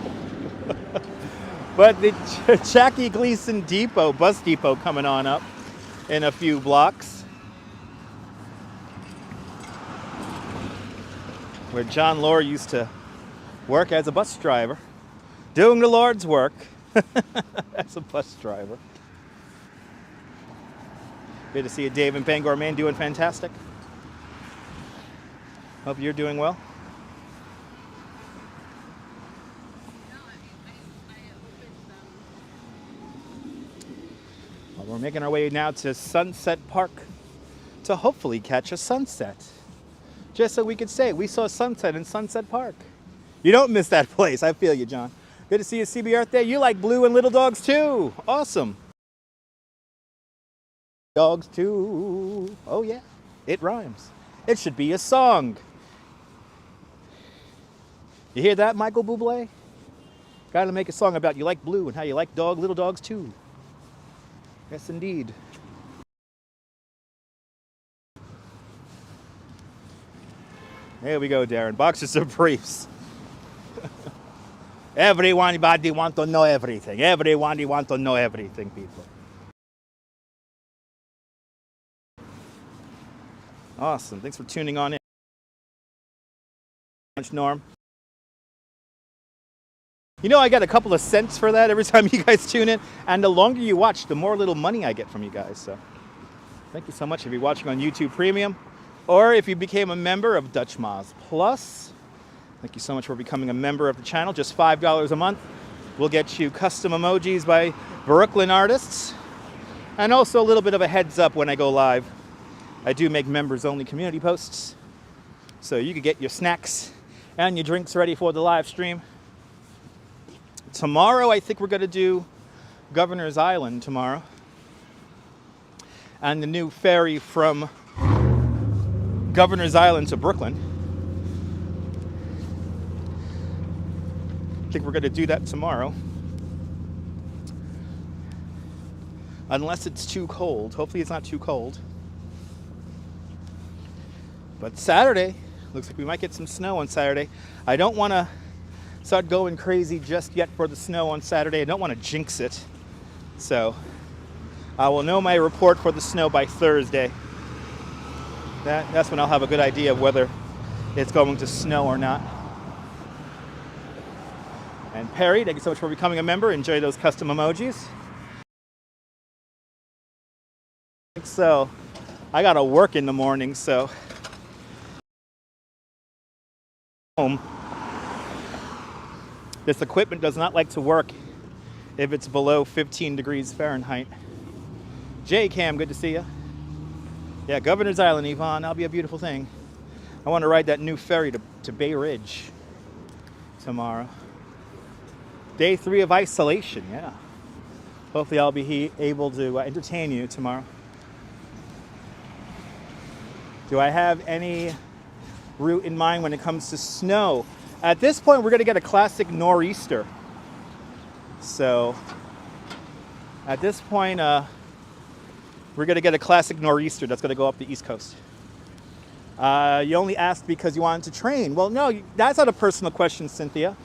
But the Jackie Gleason Depot, bus depot, coming on up in a few blocks, where John Lore used to work as a bus driver, doing the Lord's work as a bus driver. Good to see you, Dave and Bangor, man, doing fantastic. Hope you're doing well. Well, we're making our way now to Sunset Park to hopefully catch a sunset. Just so we could say we saw a sunset in Sunset Park. You don't miss that place. I feel you, John. Good to see you, CB Earth Day. You like blue and little dogs too. Awesome. Dogs too. Oh yeah, it rhymes. It should be a song. You hear that, Michael Bublé? Gotta make a song about you like blue and how you like little dogs too. Yes, indeed. There we go, Darren. Boxers or briefs. Everybody want to know everything. Everybody want to know everything, people. Awesome. Thanks for tuning on in. Norm. You know, I got a couple of cents for that every time you guys tune in. And the longer you watch, the more little money I get from you guys. So thank you so much if you're watching on YouTube Premium. Or if you became a member of Dutch Moz Plus. Thank you so much for becoming a member of the channel. Just $5 a month. We'll get you custom emojis by Brooklyn artists. And also a little bit of a heads up when I go live. I do make members-only community posts, so you can get your snacks and your drinks ready for the live stream. Tomorrow, I think we're going to do Governor's Island tomorrow, and the new ferry from Governor's Island to Brooklyn. I think we're going to do that tomorrow, unless it's too cold. Hopefully it's not too cold. But Saturday, looks like we might get some snow on Saturday. I don't want to start going crazy just yet for the snow on Saturday. I don't want to jinx it. So I will know my report for the snow by Thursday. That's when I'll have a good idea of whether it's going to snow or not. And Perry, thank you so much for becoming a member. Enjoy those custom emojis. So I got to work in the morning, so home. This equipment does not like to work if it's below 15 degrees Fahrenheit. J-Cam, good to see you. Yeah, Governor's Island, Yvonne, that'll be a beautiful thing. I want to ride that new ferry to Bay Ridge tomorrow. Day 3 of isolation, yeah. Hopefully I'll be able to entertain you tomorrow. Do I have any route in mind when it comes to snow? At this point, we're going to get a classic nor'easter. So at this point, we're going to get a classic nor'easter that's going to go up the East Coast. You only asked because you wanted to train. Well, no, that's not a personal question, Cynthia.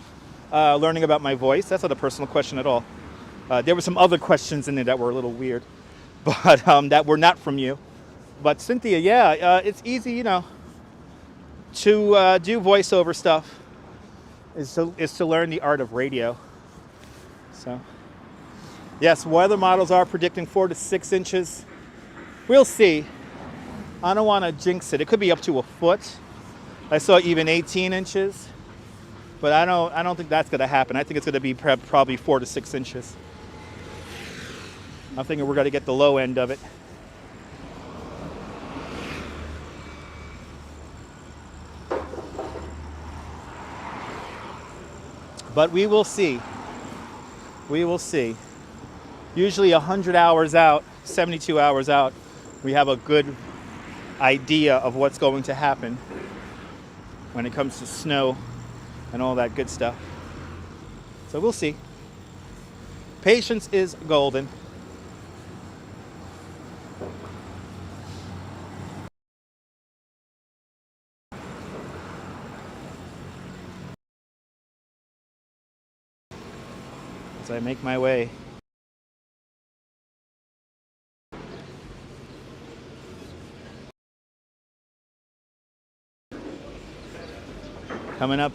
Learning about my voice, that's not a personal question at all. There were some other questions in there that were a little weird, but that were not from you. But Cynthia, yeah, it's easy, you know, to do voiceover stuff is to learn the art of radio. So, yes, weather models are predicting 4 to 6 inches. We'll see. I don't want to jinx it. It could be up to a foot. I saw even 18 inches, but I don't think that's going to happen. I think it's going to be probably 4 to 6 inches. I'm thinking we're going to get the low end of it. But we will see. We will see. Usually 100 hours out, 72 hours out, we have a good idea of what's going to happen when it comes to snow and all that good stuff. So we'll see. Patience is golden. As I make my way coming up,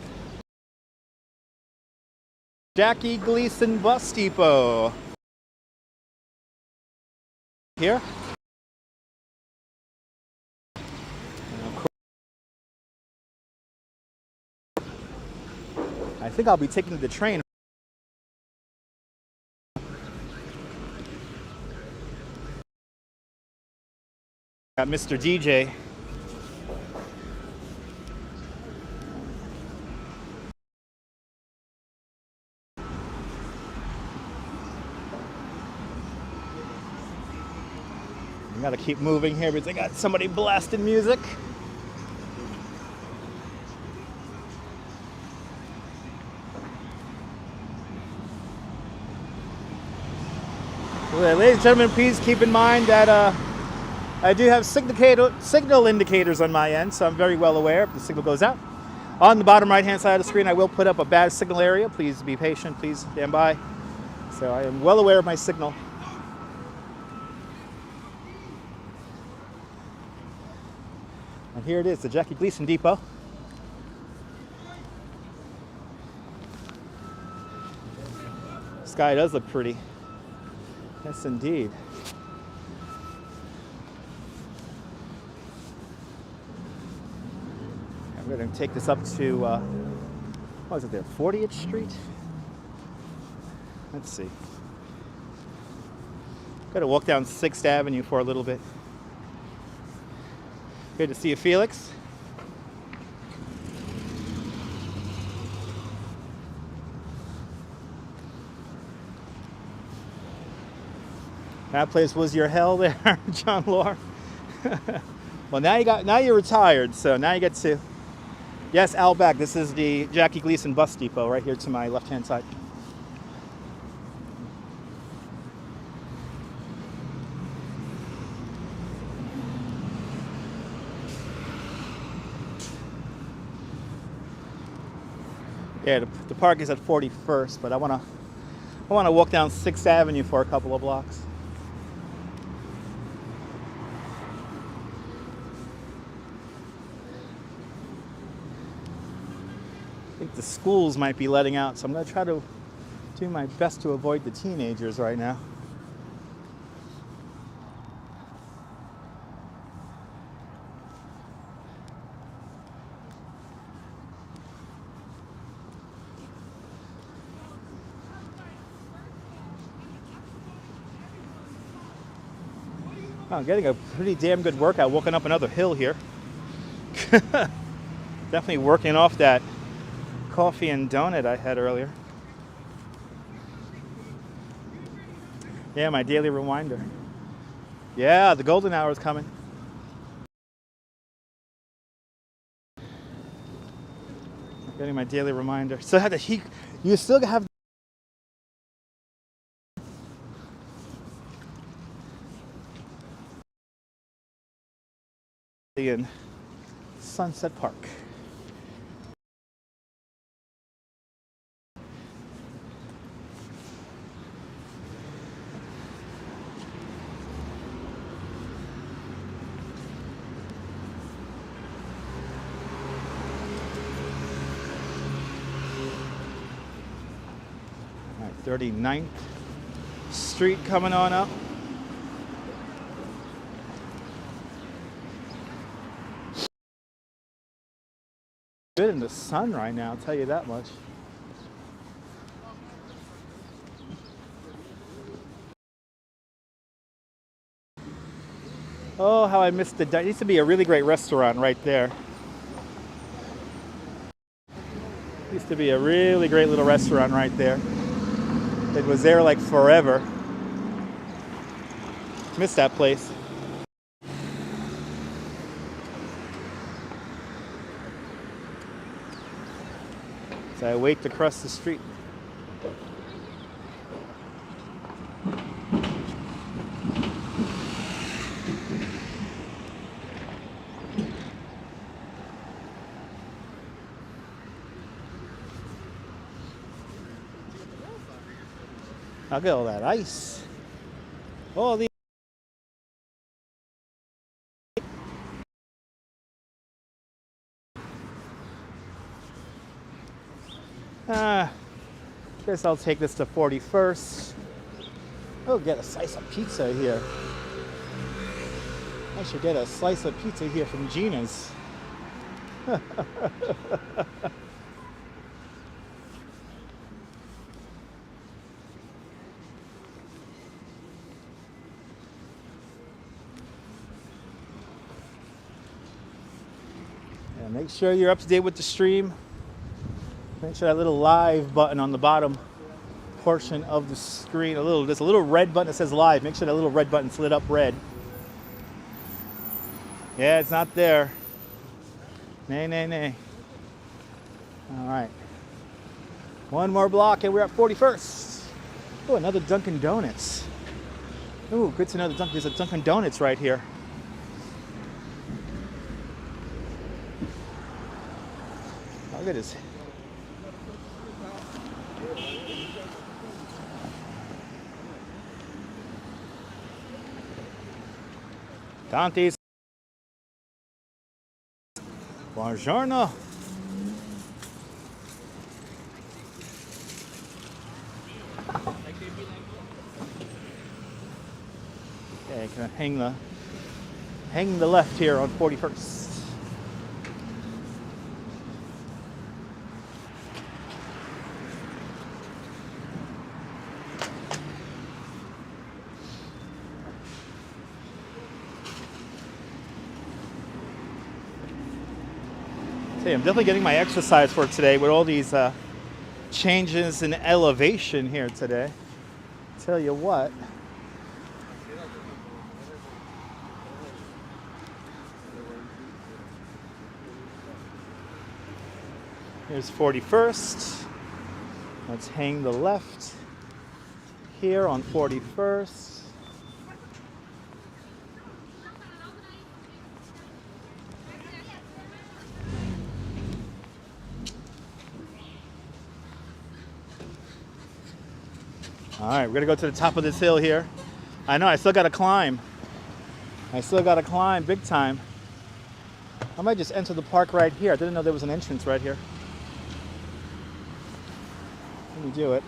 Jackie Gleason Bus Depot. Here. I think I'll be taking the train. Got Mr. DJ. I gotta keep moving here because I got somebody blasting music. Well, ladies and gentlemen, please keep in mind that I do have signal indicators on my end, so I'm very well aware if the signal goes out. On the bottom right-hand side of the screen, I will put up a bad signal area. Please be patient. Please stand by. So I am well aware of my signal. And here it is, the Jackie Gleason Depot. Sky does look pretty. Yes, indeed. I'm going to take this up to, what is it there, 40th Street? Let's see. Got to walk down 6th Avenue for a little bit. Good to see you, Felix. That place was your hell there, John Lore. Well, now you're retired, so now you get to. Yes, Al back. This is the Jackie Gleason Bus Depot right here to my left-hand side. Yeah, the park is at 41st, but I want to walk down 6th Avenue for a couple of blocks. I think the schools might be letting out, so I'm going to try to do my best to avoid the teenagers right now. I'm getting a pretty damn good workout, walking up another hill here. Definitely working off that coffee and donut I had earlier. Yeah, my daily reminder. Yeah, the golden hour is coming. Getting my daily reminder. So have the heat. You still have. In Sunset Park. All right, 39th Street coming on up. Good in the sun right now, I'll tell you that much. Oh, how I missed the... There used to be a really great restaurant right there. Used to be a really great little restaurant right there. It was there like forever. Missed that place. So I wait to cross the street. Look at all that ice. All the guess I'll take this to 41st. Oh, get a slice of pizza here. I should get a slice of pizza here from Gina's. Make sure you're up to date with the stream. Make sure that little live button on the bottom portion of the screen, there's a little red button that says live. Make sure that little red button's lit up red. Yeah, it's not there. Nay, nay, nay. All right. One more block and we're at 41st. Oh, another Dunkin' Donuts. Oh, good to know there's a Dunkin' Donuts right here. Look at this. Dante's. Buongiorno. Okay, can I hang the left here on 41st. I'm definitely getting my exercise for today with all these changes in elevation here today. Tell you what. Here's 41st. Let's hang the left here on 41st. All right, we're gonna go to the top of this hill here. I know, I still gotta climb. Big time. I might just enter the park right here. I didn't know there was an entrance right here. Let me do it.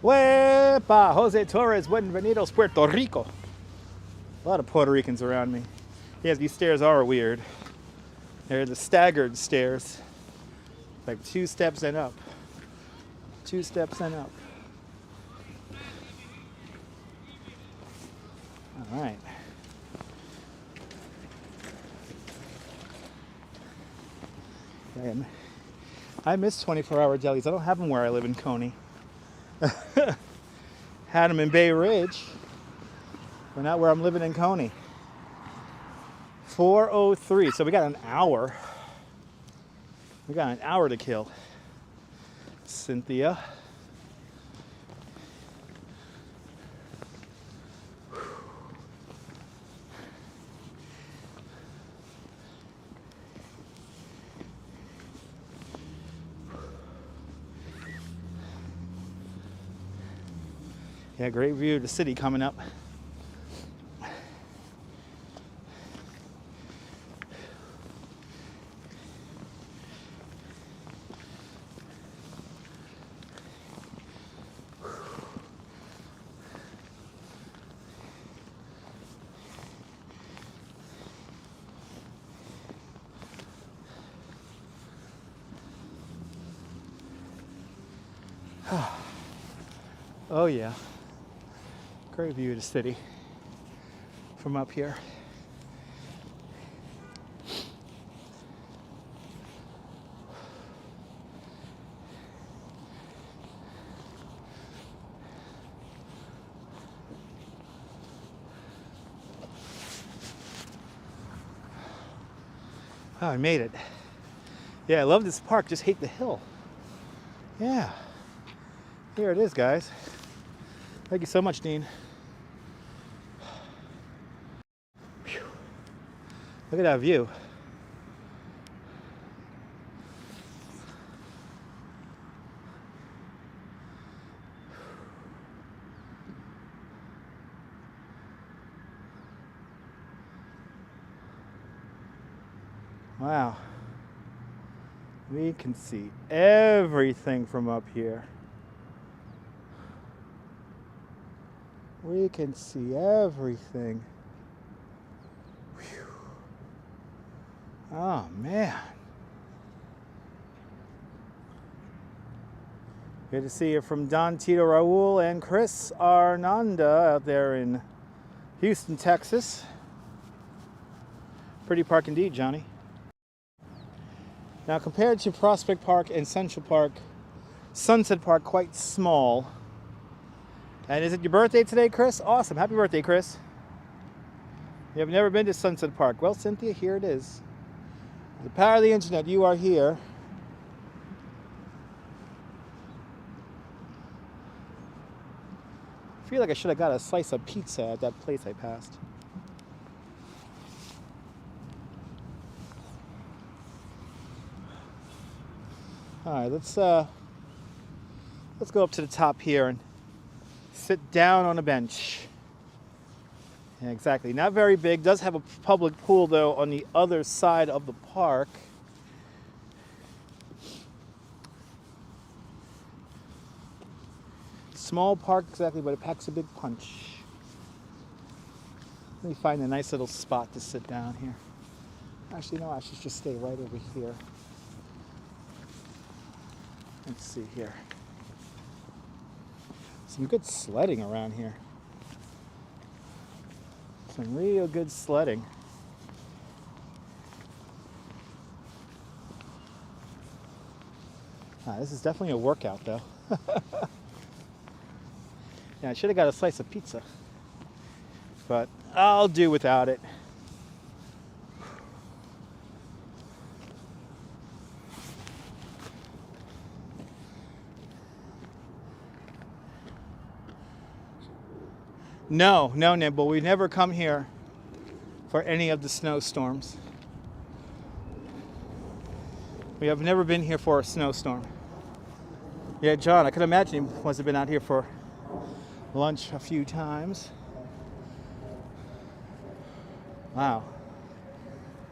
Wepa, Jose Torres, bienvenidos, Puerto Rico. A lot of Puerto Ricans around me. Yes, these stairs are weird. They're the staggered stairs. Like 2 steps and up. 2 steps and up. All right. Man, I miss 24-hour delis. I don't have them where I live in Coney. Had them in Bay Ridge, but not where I'm living in Coney. 4:03, so we got an hour. We got an hour to kill. Cynthia. Yeah, great view of the city coming up. Oh yeah, great view of the city from up here. Oh, I made it. Yeah, I love this park, just hate the hill. Yeah. Here it is, guys. Thank you so much, Dean. Whew. Look at that view. Wow. We can see everything from up here. We can see everything. Whew. Oh, man. Good to see you from Don, Tito, Raul, and Chris Arnanda out there in Houston, Texas. Pretty park indeed, Johnny. Now, compared to Prospect Park and Central Park, Sunset Park quite small. And is it your birthday today, Chris? Awesome. Happy birthday, Chris. You have never been to Sunset Park. Well, Cynthia, here it is. The power of the internet, you are here. I feel like I should have got a slice of pizza at that place I passed. All right, let's go up to the top here and sit down on a bench. Yeah, exactly. Not very big. Does have a public pool though on the other side of the park. Small park exactly, but it packs a big punch. Let me find a nice little spot to sit down here. Actually, no, I should just stay right over here. Let's see here. Some good sledding around here. Some real good sledding. This is definitely a workout though. Yeah, I should have got a slice of pizza, but I'll do without it. No, Nimble, we never come here for any of the snowstorms. We have never been here for a snowstorm. Yeah, John, I could imagine he must have been out here for lunch a few times. Wow.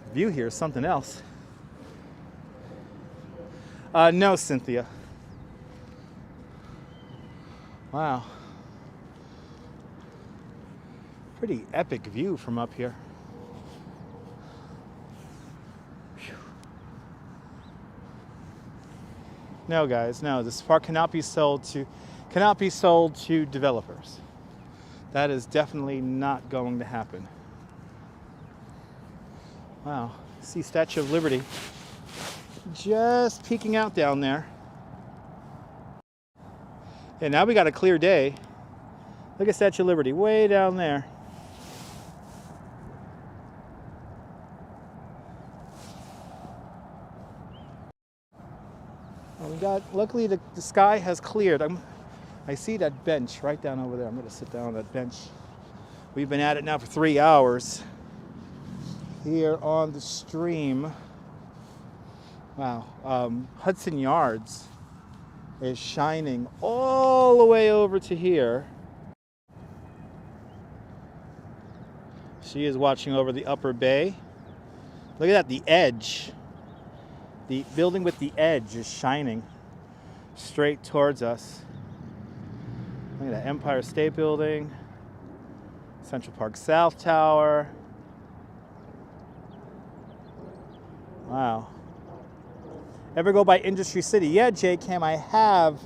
The view here is something else. No, Cynthia. Wow. Pretty epic view from up here. Whew. No, guys, no. This park cannot be sold to developers. That is definitely not going to happen. Wow. See Statue of Liberty just peeking out down there. And now we got a clear day. Look at Statue of Liberty way down there. Luckily the sky has cleared. I see that bench right down over there. I'm going to sit down on that bench. We've been at it now for 3 hours here on the stream. Wow. Hudson Yards is shining all the way over to here. She is watching over the upper bay. Look at that, the edge. The building with the edge is shining straight towards us. Look at that Empire State Building, Central Park South Tower. Wow. Ever go by Industry City? Yeah, J-Cam, I have.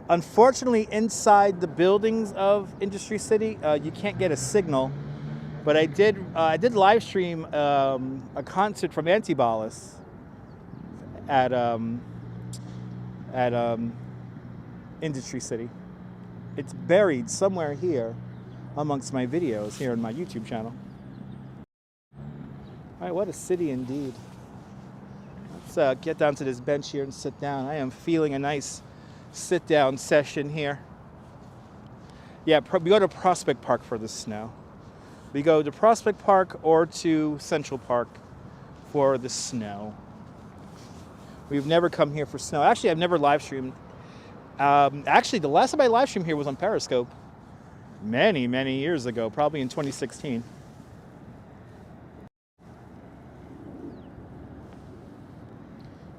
Unfortunately, inside the buildings of Industry City, you can't get a signal. But I did live stream a concert from Antibalas at Industry City. It's buried somewhere here amongst my videos here on my YouTube channel. All right, what a city indeed. Let's get down to this bench here and sit down. I am feeling a nice sit-down session here. Yeah, we go to Prospect Park for the snow. We go to Prospect Park or to Central Park for the snow. We've never come here for snow. Actually, I've never live streamed. Actually, the last time I live streamed here was on Periscope. Many, many years ago, probably in 2016.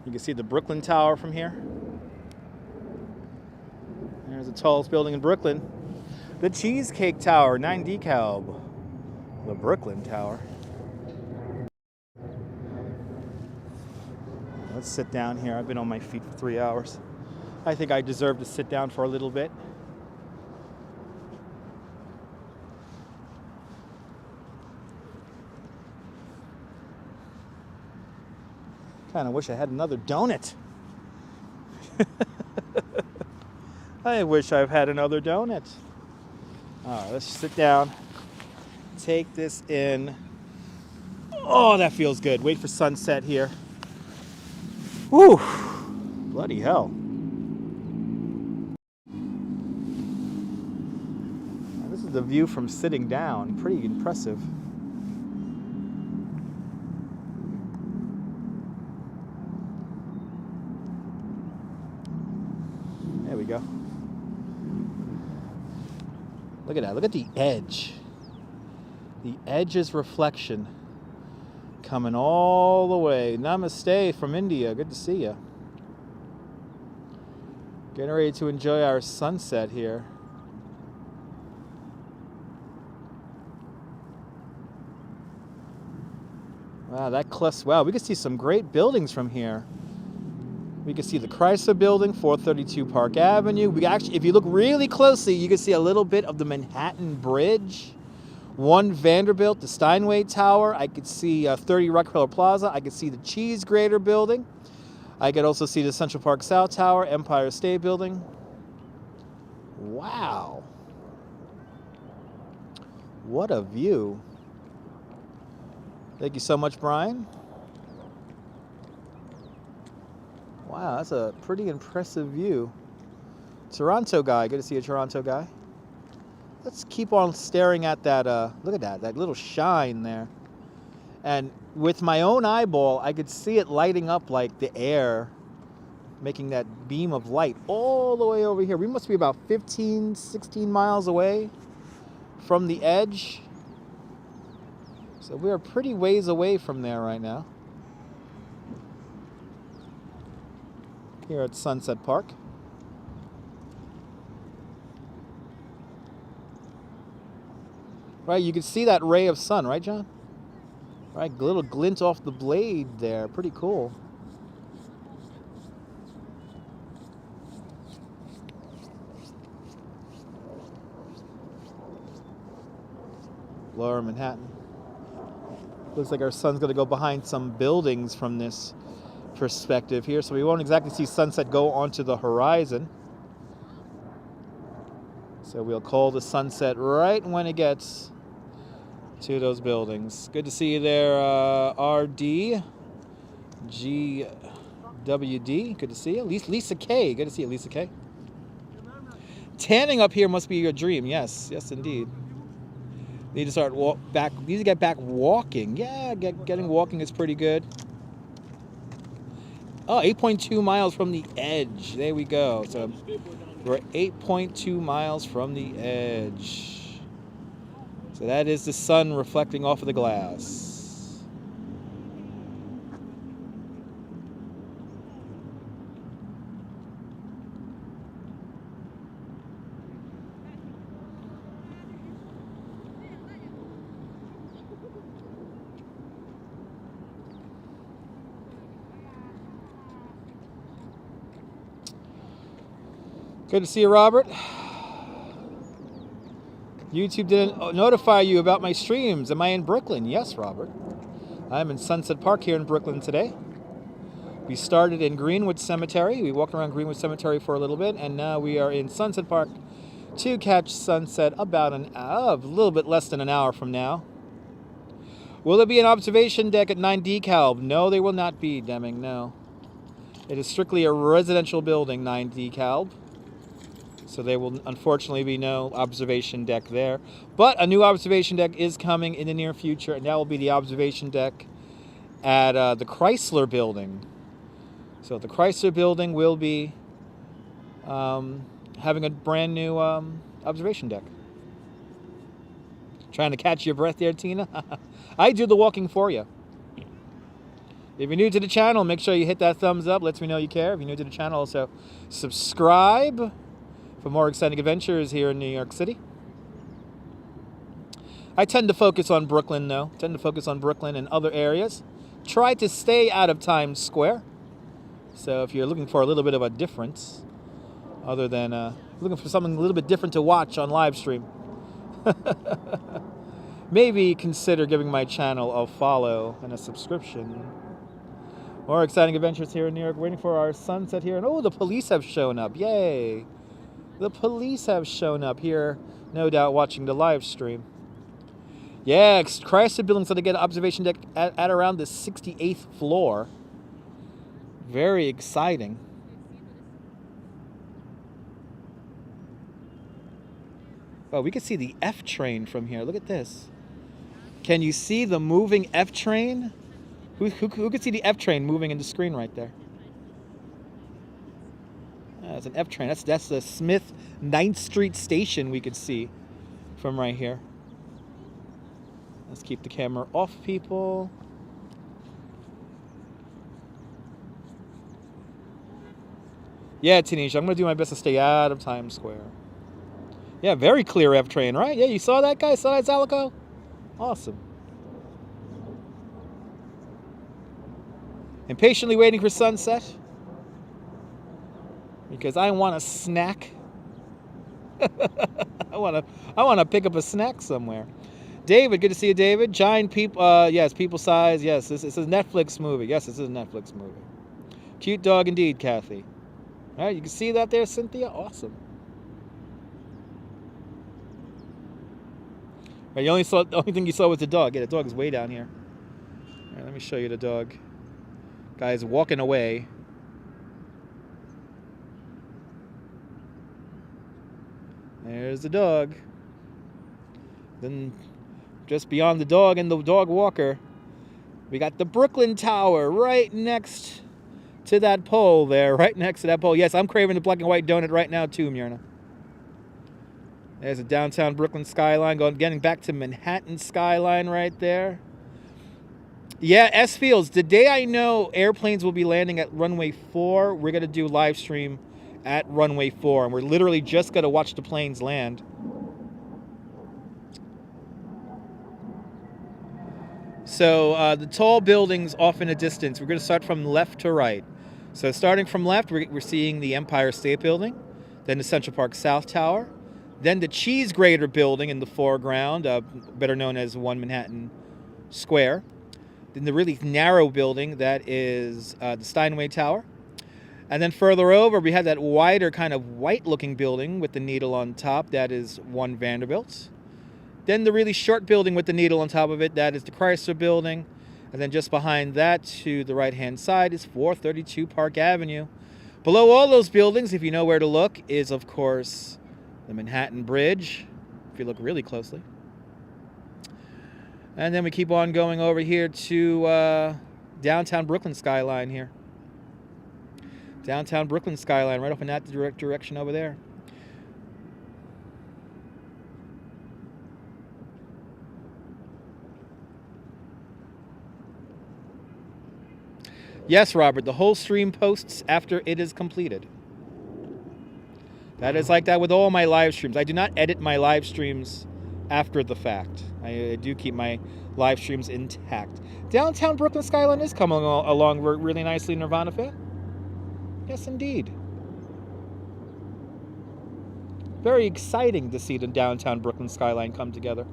You can see the Brooklyn Tower from here. There's the tallest building in Brooklyn. The Cheesecake Tower, 9 decal. The Brooklyn Tower. Let's sit down here. I've been on my feet for 3 hours. I think I deserve to sit down for a little bit. Kind of wish I had another donut. I wish I've had another donut. All right, let's sit down. Take this in. Oh, that feels good. Wait for sunset here. Whew. Bloody hell. Now, this is the view from sitting down. Pretty impressive. There we go. Look at that. Look at the edge. The edge's reflection coming all the way. Namaste from India. Good to see you. Getting ready to enjoy our sunset here. Wow, that cluster. Wow, we can see some great buildings from here. We can see the Chrysler Building, 432 Park Avenue. We actually, if you look really closely, you can see a little bit of the Manhattan Bridge. 1 Vanderbilt, the Steinway Tower. I could see 30 Rockefeller Plaza. I could see the Cheese Grater Building. I could also see the Central Park South Tower, Empire State Building. Wow. What a view. Thank you so much, Brian. Wow, that's a pretty impressive view. Toronto guy. Good to see a Toronto guy. Let's keep on staring at that. Look at that little shine there. And with my own eyeball, I could see it lighting up like the air, making that beam of light all the way over here. We must be about 15, 16 miles away from the edge. So we are pretty ways away from there right now. Here at Sunset Park. Right, you can see that ray of sun, right, John? Right, a little glint off the blade there. Pretty cool. Lower Manhattan. Looks like our sun's going to go behind some buildings from this perspective here, so we won't exactly see sunset go onto the horizon. So we'll call the sunset right when it gets to those buildings. Good to see you there, RD, GWD. Good to see you. Lisa K. Good to see you, Lisa K. Tanning up here must be your dream. Yes, yes, indeed. Need to start Need to get back walking. Yeah, getting walking is pretty good. Oh, 8.2 miles from the edge. There we go. So we're 8.2 miles from the edge. So that is the sun reflecting off of the glass. Good to see you, Robert. YouTube didn't notify you about my streams. Am I in Brooklyn? Yes, Robert. I'm in Sunset Park here in Brooklyn today. We started in Greenwood Cemetery. We walked around Greenwood Cemetery for a little bit, and now we are in Sunset Park to catch sunset about a little bit less than an hour from now. Will there be an observation deck at 9 DeKalb? No, there will not be, Deming, no. It is strictly a residential building, 9 DeKalb. So there will unfortunately be no observation deck there. But a new observation deck is coming in the near future, and that will be the observation deck at the Chrysler Building. So the Chrysler Building will be having a brand new observation deck. Trying to catch your breath there, Tina? I do the walking for you. If you're new to the channel, make sure you hit that thumbs up. Lets me know you care. If you're new to the channel, also subscribe for more exciting adventures here in New York City. I tend to focus on Brooklyn, though. Tend to focus on Brooklyn and other areas. Try to stay out of Times Square. So if you're looking for a little bit of a difference, other than looking for something a little bit different to watch on live stream, maybe consider giving my channel a follow and a subscription. More exciting adventures here in New York. Waiting for our sunset here. And oh, the police have shown up. Yay. The police have shown up here, no doubt watching the live stream. Yeah, Chrysler Building, so they get an observation deck at around the 68th floor. Very exciting. Oh, we can see the F train from here. Look at this. Can you see the moving F train? Who could see the F train moving in the screen right there? That's an F train. That's the Smith 9th Street station we could see from right here. Let's keep the camera off, people. Yeah, Tanisha, I'm going to do my best to stay out of Times Square. Yeah, very clear F train, right? Yeah, you saw that guy? Saw that, Zalico? Awesome. Impatiently waiting for sunset. Because I want a snack. I want to pick up a snack somewhere. David, good to see you, David. Giant people, yes, people size. Yes, this is a Netflix movie. Yes, this is a Netflix movie. Cute dog indeed, Kathy. All right, you can see that there, Cynthia. Awesome. Right, the only thing you saw was the dog. Yeah, the dog is way down here. All right, let me show you the dog. Guy's walking away. There's the dog. Then just beyond the dog and the dog walker, we got the Brooklyn Tower right next to that pole there. Right next to that pole. Yes, I'm craving the black and white donut right now too, Myrna. There's a downtown Brooklyn skyline. Getting back to Manhattan skyline right there. Yeah, S Fields. The day I know airplanes will be landing at runway 4, we're going to do live stream at runway 4. And we're literally just going to watch the planes land. So the tall buildings off in the distance, we're going to start from left to right. So starting from left, we're seeing the Empire State Building, then the Central Park South Tower, then the Cheese Grater Building in the foreground, better known as 1 Manhattan Square. Then the really narrow building that is the Steinway Tower. And then further over, we have that wider kind of white-looking building with the needle on top. That is 1 Vanderbilt. Then the really short building with the needle on top of it, that is the Chrysler Building. And then just behind that, to the right-hand side, is 432 Park Avenue. Below all those buildings, if you know where to look, is, of course, the Manhattan Bridge, if you look really closely. And then we keep on going over here to downtown Brooklyn skyline here. Downtown Brooklyn skyline, right up in that direction over there. Yes, Robert, the whole stream posts after it is completed. That is like that with all my live streams. I do not edit my live streams after the fact. I do keep my live streams intact. Downtown Brooklyn skyline is coming along really nicely, Nirvana fan. Yes, indeed. Very exciting to see the downtown Brooklyn skyline come together.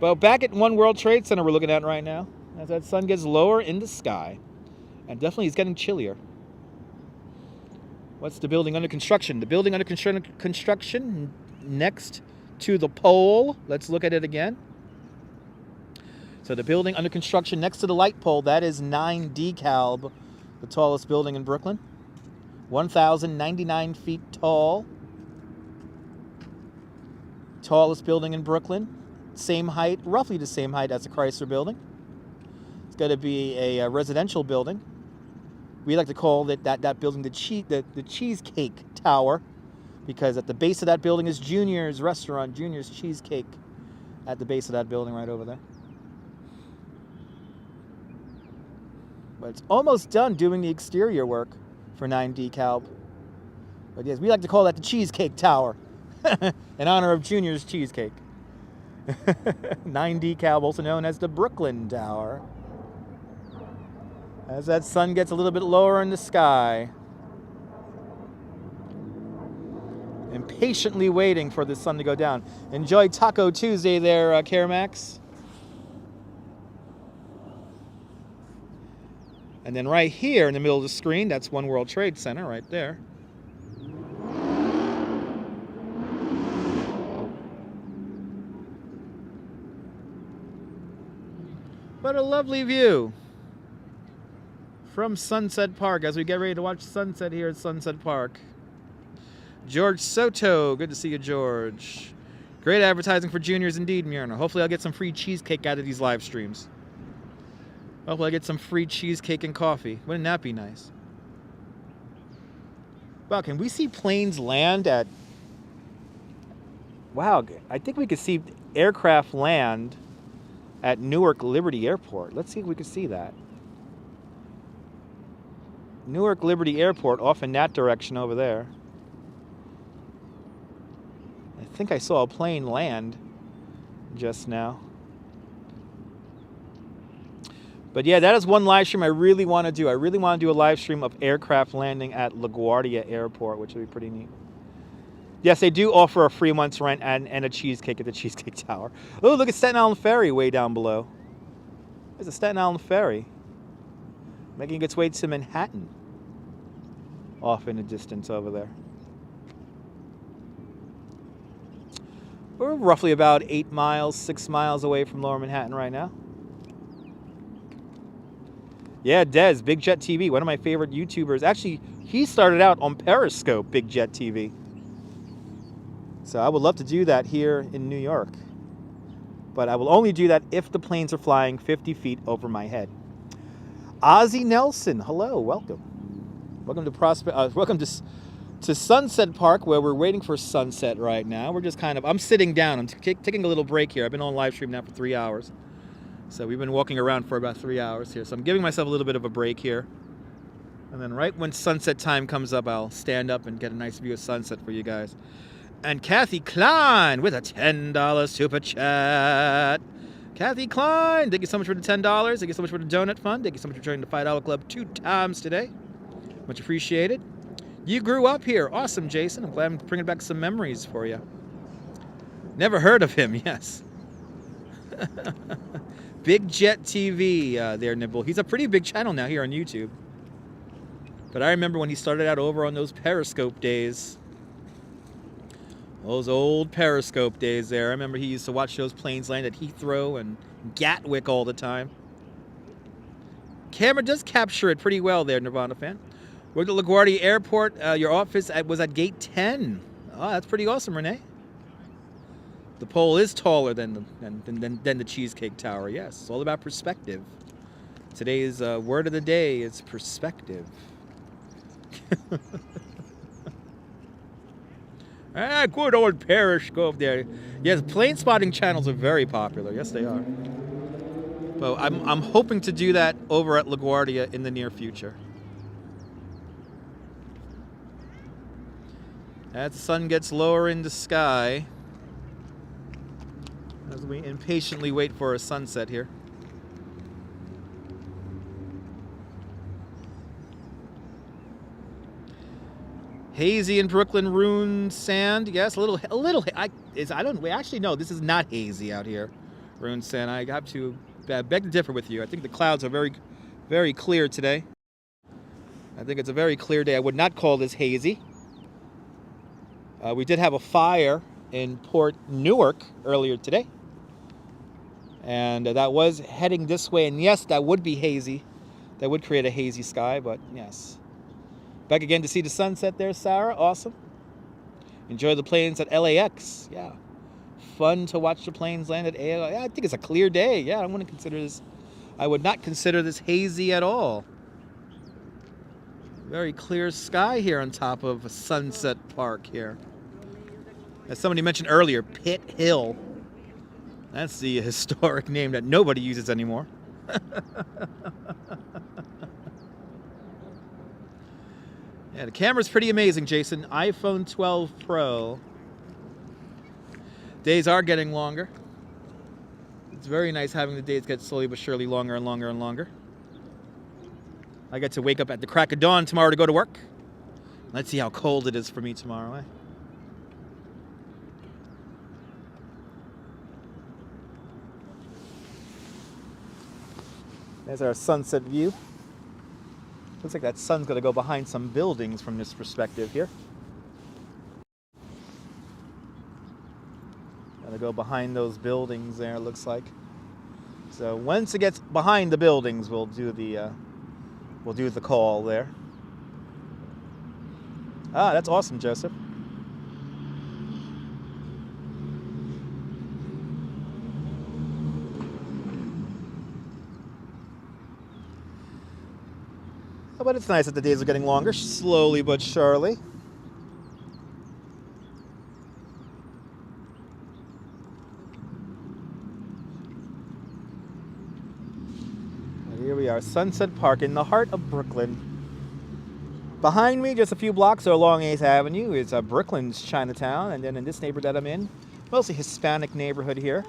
Well, back at One World Trade Center we're looking at right now, as that sun gets lower in the sky, and definitely it's getting chillier. What's the building under construction? The building under construction next to the pole. Let's look at it again. So the building under construction next to the light pole, that is 9 DeKalb, the tallest building in Brooklyn. 1,099 feet tall. Tallest building in Brooklyn. Same height, roughly the same height as the Chrysler building. It's going to be a residential building. We like to call that building the Cheesecake Tower, because at the base of that building is Junior's Restaurant, Junior's Cheesecake, at the base of that building right over there. But it's almost done doing the exterior work for 9 DeKalb. But yes, we like to call that the Cheesecake Tower in honor of Junior's Cheesecake. 9 DeKalb, also known as the Brooklyn Tower. As that sun gets a little bit lower in the sky. Impatiently waiting for the sun to go down. Enjoy Taco Tuesday there, Caramax. And then right here in the middle of the screen, that's One World Trade Center right there. What a lovely view from Sunset Park as we get ready to watch sunset here at Sunset Park. George Soto, good to see you, George. Great advertising for Juniors indeed, Myrna. Hopefully I'll get some free cheesecake out of these live streams. Hopefully I get some free cheesecake and coffee. Wouldn't that be nice? Wow, can we see planes land at... Wow, I think we could see aircraft land at Newark Liberty Airport. Let's see if we can see that. Newark Liberty Airport off in that direction over there. I think I saw a plane land just now. But yeah, that is one live stream I really want to do. I really want to do a live stream of aircraft landing at LaGuardia Airport, which would be pretty neat. Yes, they do offer a free month's rent and a cheesecake at the Cheesecake Tower. Oh, look at Staten Island Ferry way down below. There's a Staten Island Ferry making its way to Manhattan off in the distance over there. We're roughly about 8 miles, 6 miles away from Lower Manhattan right now. Yeah, Dez, Big Jet TV, one of my favorite YouTubers. Actually, he started out on Periscope, Big Jet TV. So I would love to do that here in New York. But I will only do that if the planes are flying 50 feet over my head. Ozzy Nelson, hello, welcome. Welcome to welcome to Sunset Park, where we're waiting for sunset right now. We're just I'm sitting down. I'm taking a little break here. I've been on live stream now for 3 hours. So we've been walking around for about 3 hours here. So I'm giving myself a little bit of a break here. And then right when sunset time comes up, I'll stand up and get a nice view of sunset for you guys. And Kathy Klein with a $10 super chat. Kathy Klein, thank you so much for the $10. Thank you so much for the donut fund. Thank you so much for joining the $5 club 2 times today. Much appreciated. You grew up here. Awesome, Jason. I'm glad I'm bringing back some memories for you. Never heard of him, yes. Big Jet TV there, Nibble. He's a pretty big channel now here on YouTube. But I remember when he started out over on those Periscope days. Those old Periscope days there. I remember he used to watch those planes land at Heathrow and Gatwick all the time. Camera does capture it pretty well there, Nirvana fan. We're at LaGuardia Airport. Your office was at gate 10. Oh, that's pretty awesome, Renee. The pole is taller than the Cheesecake Tower. Yes, it's all about perspective. Today's word of the day is perspective. Ah, good old Periscope there. Yes, plane spotting channels are very popular. Yes, they are. So I'm hoping to do that over at LaGuardia in the near future. As the sun gets lower in the sky, as we impatiently wait for a sunset here. Hazy in Brooklyn, ruined sand. Yes, a little. Actually, no, this is not hazy out here. Ruined sand. I have to beg to differ with you. I think the clouds are very, very clear today. I think it's a very clear day. I would not call this hazy. We did have a fire in Port Newark earlier today. And that was heading this way. And yes, that would be hazy. That would create a hazy sky, but yes. Back again to see the sunset there, Sarah. Awesome. Enjoy the planes at LAX. Yeah. Fun to watch the planes land at LAX. Yeah, I think it's a clear day. Yeah, I wouldn't consider this. I would not consider this hazy at all. Very clear sky here on top of Sunset Park here. As somebody mentioned earlier, Pitt Hill. That's the historic name that nobody uses anymore. Yeah, the camera's pretty amazing, Jason. iPhone 12 Pro. Days are getting longer. It's very nice having the days get slowly but surely longer and longer and longer. I get to wake up at the crack of dawn tomorrow to go to work. Let's see how cold it is for me tomorrow, eh? There's our sunset view. Looks like that sun's going to go behind some buildings from this perspective here. Going to go behind those buildings there, looks like. So once it gets behind the buildings, we'll do the call there. Ah, that's awesome, Joseph. But it's nice that the days are getting longer, slowly but surely. And here we are, Sunset Park in the heart of Brooklyn. Behind me, just a few blocks along 8th Avenue, is Brooklyn's Chinatown, and then in this neighborhood that I'm in, mostly Hispanic neighborhood here.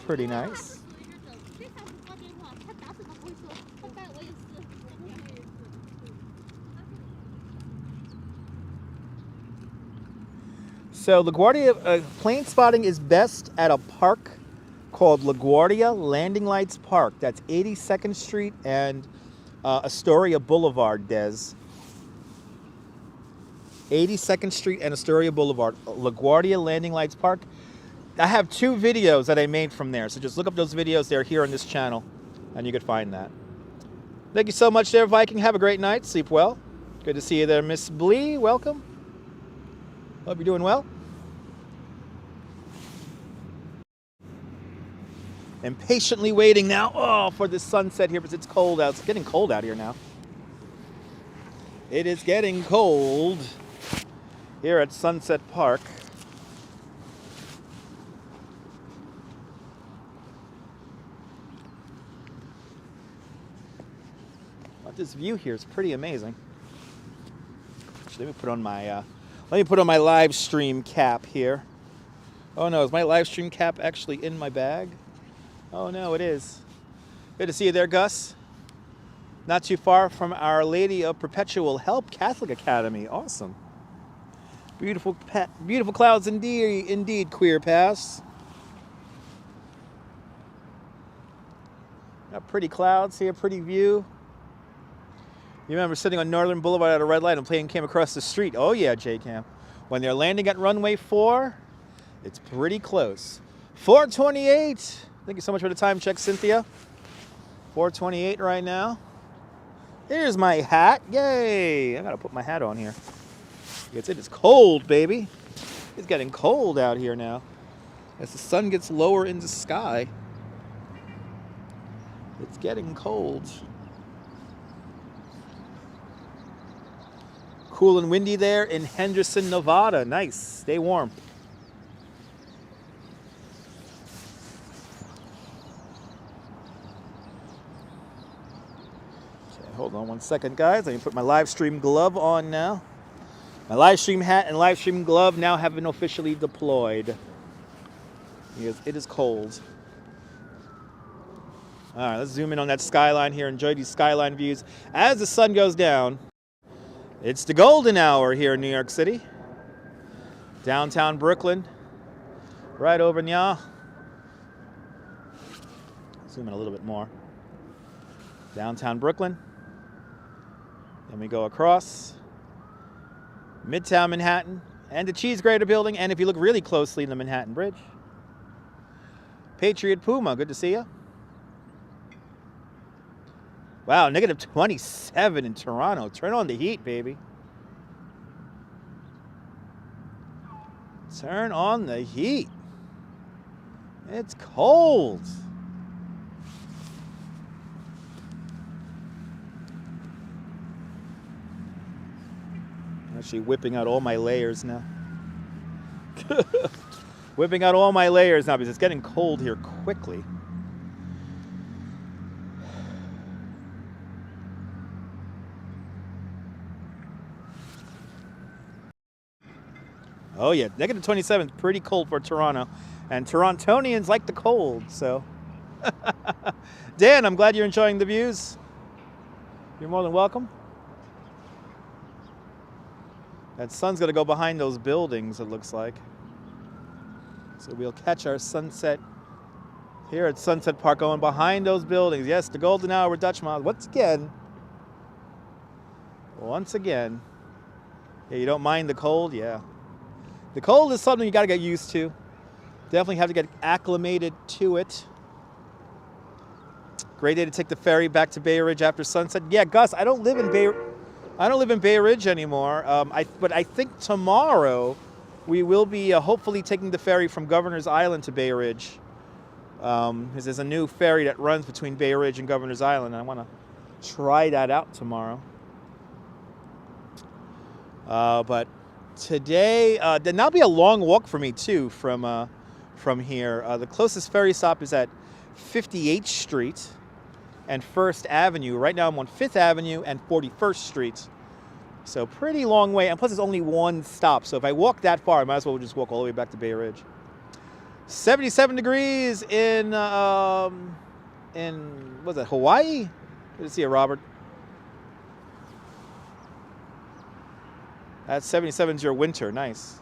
Pretty nice. So LaGuardia, plane spotting is best at a park called LaGuardia Landing Lights Park. That's 82nd Street and Astoria Boulevard, Des. 82nd Street and Astoria Boulevard, LaGuardia Landing Lights Park. I have 2 videos that I made from there, so just look up those videos. They're here on this channel, and you can find that. Thank you so much there, Viking. Have a great night. Sleep well. Good to see you there, Miss Blee. Welcome. Hope you're doing well. Impatiently waiting now, for the sunset here, because it's cold out. It's getting cold out here now. It is getting cold here at Sunset Park. But this view here is pretty amazing. Actually, let me put on my live stream cap here. Oh no, is my live stream cap actually in my bag? Oh no, it is. Good to see you there, Gus. Not too far from Our Lady of Perpetual Help Catholic Academy. Awesome. Beautiful clouds indeed, Queer Pass. Got pretty clouds here, pretty view. You remember sitting on Northern Boulevard at a red light and a plane came across the street. Oh yeah, J-Cam. When they're landing at runway 4, it's pretty close. 428. Thank you so much for the time check, Cynthia. 428 right now. Here's my hat. Yay! I gotta put my hat on here. It is cold, baby. It's getting cold out here now. As the sun gets lower in the sky, it's getting cold. Cool and windy there in Henderson, Nevada. Nice. Stay warm. Hold on one second, guys. Let me put my live stream glove on now. My live stream hat and live stream glove now have been officially deployed. Because it is cold. All right, let's zoom in on that skyline here. Enjoy these skyline views as the sun goes down. It's the golden hour here in New York City. Downtown Brooklyn. Right over now. Zoom in a little bit more. Downtown Brooklyn. Then we go across. Midtown Manhattan. And the Cheese Grater Building. And if you look really closely in the Manhattan Bridge. Patriot Puma, good to see you. Wow, negative 27 in Toronto. Turn on the heat, baby. Turn on the heat. It's cold. I'm actually whipping out all my layers now. Whipping out all my layers now because it's getting cold here quickly. Oh yeah, negative 27 is pretty cold for Toronto. And Torontonians like the cold, so. Dan, I'm glad you're enjoying the views. You're more than welcome. That sun's gonna go behind those buildings, it looks like. So we'll catch our sunset here at Sunset Park going behind those buildings. Yes, the golden hour with Dutch Miles. Once again. Yeah, you don't mind the cold? Yeah. The cold is something you gotta get used to. Definitely have to get acclimated to it. Great day to take the ferry back to Bay Ridge after sunset. Yeah, Gus, I don't live in Bay Ridge anymore. But I think tomorrow we will be hopefully taking the ferry from Governor's Island to Bay Ridge. Because there's a new ferry that runs between Bay Ridge and Governor's Island, and I want to try that out tomorrow. But today, then that'll be a long walk for me too from here. The closest ferry stop is at 58th Street and 1st Avenue. Right now I'm on 5th Avenue and 41st Street. So pretty long way, and plus it's only one stop. So if I walk that far, I might as well just walk all the way back to Bay Ridge. 77 degrees in what's that, Hawaii? Good to see you, Robert. That's 77's your winter, nice.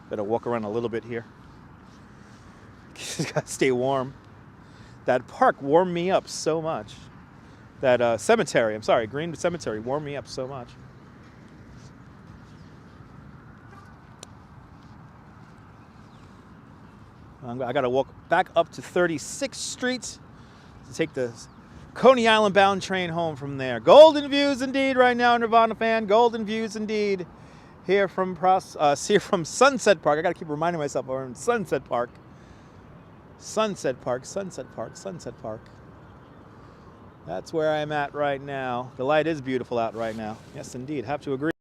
Better walk around a little bit here. Just gotta stay warm. That park warmed me up so much. That cemetery, I'm sorry, Greenwood Cemetery warmed me up so much. I gotta walk back up to 36th Street to take the Coney Island bound train home from there. Golden views indeed right now, Nirvana fan. Golden views indeed. Here from Sunset Park. I gotta keep reminding myself we're in Sunset Park. Sunset Park, Sunset Park, Sunset Park. That's where I'm at right now. The light is beautiful out right now. Yes, indeed. Have to agree.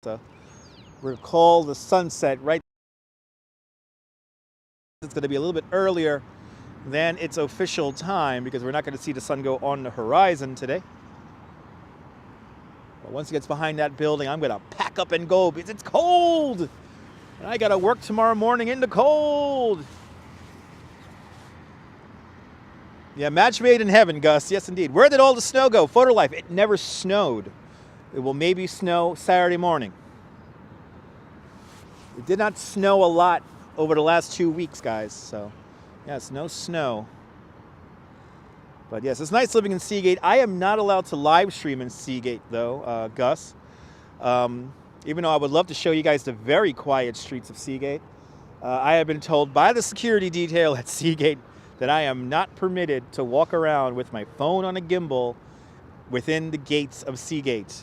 So, recall the sunset right. It's going to be a little bit earlier than its official time because we're not going to see the sun go on the horizon today. But once it gets behind that building, I'm going to pack up and go because it's cold. And I got to work tomorrow morning in the cold. Yeah, match made in heaven, Gus. Yes, indeed. Where did all the snow go? Photolife. It never snowed. It will maybe snow Saturday morning. It did not snow a lot over the last 2 weeks, guys. So, yes, no snow. But yes, it's nice living in Seagate. I am not allowed to live stream in Seagate, though, Gus. Even though I would love to show you guys the very quiet streets of Seagate. I have been told by the security detail at Seagate that I am not permitted to walk around with my phone on a gimbal within the gates of Seagate.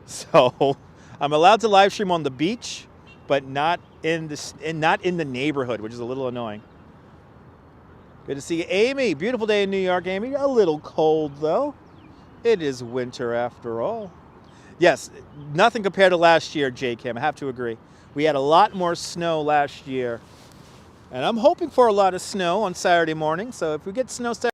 So I'm allowed to live stream on the beach, but not in the neighborhood, which is a little annoying. Good to see you, Amy. Beautiful day in New York, Amy. A little cold, though. It is winter after all. Yes, nothing compared to last year, J-Cam. I have to agree. We had a lot more snow last year. And I'm hoping for a lot of snow on Saturday morning. So if we get snow Saturday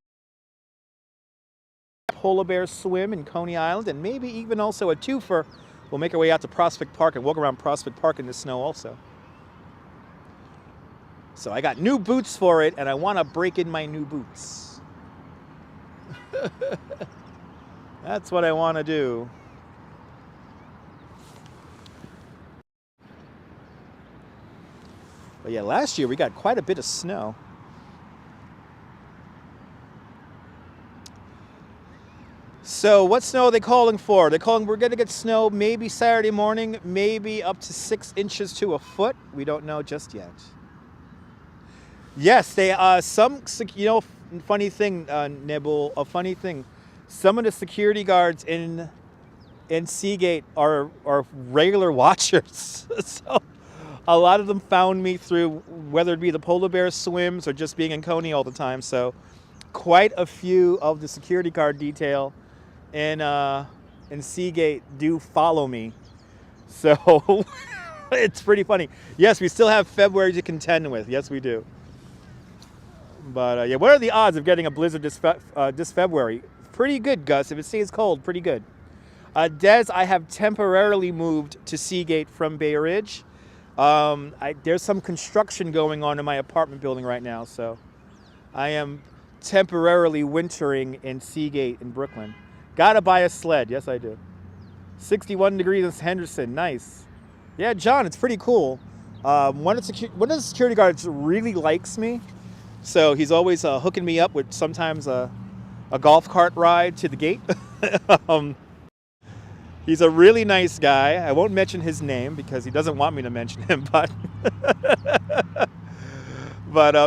polar bear swim in Coney Island, and maybe even also a twofer. We'll make our way out to Prospect Park and walk around Prospect Park in the snow also. So I got new boots for it, and I want to break in my new boots. That's what I want to do. But yeah, last year we got quite a bit of snow. So what snow are they calling for? They're calling we're going to get snow maybe Saturday morning, maybe up to 6 inches to a foot. We don't know just yet. Yes, they some, you know, funny thing, Nibble, a funny thing. Some of the security guards in Seagate are regular watchers. So a lot of them found me through whether it be the polar bear swims or just being in Coney all the time. So quite a few of the security guard detail in Seagate do follow me. So it's pretty funny. Yes, we still have February to contend with. Yes, we do. But yeah, what are the odds of getting a blizzard this February? Pretty good, Gus. If it stays cold, pretty good. Des, I have temporarily moved to Seagate from Bay Ridge. There's some construction going on in my apartment building right now, so I am temporarily wintering in Seagate in Brooklyn. Gotta buy a sled. Yes, I do. 61 degrees in Henderson. Nice. Yeah, John, it's pretty cool. One of the security guards really likes me, so he's always hooking me up with sometimes a golf cart ride to the gate. He's a really nice guy. I won't mention his name because he doesn't want me to mention him, but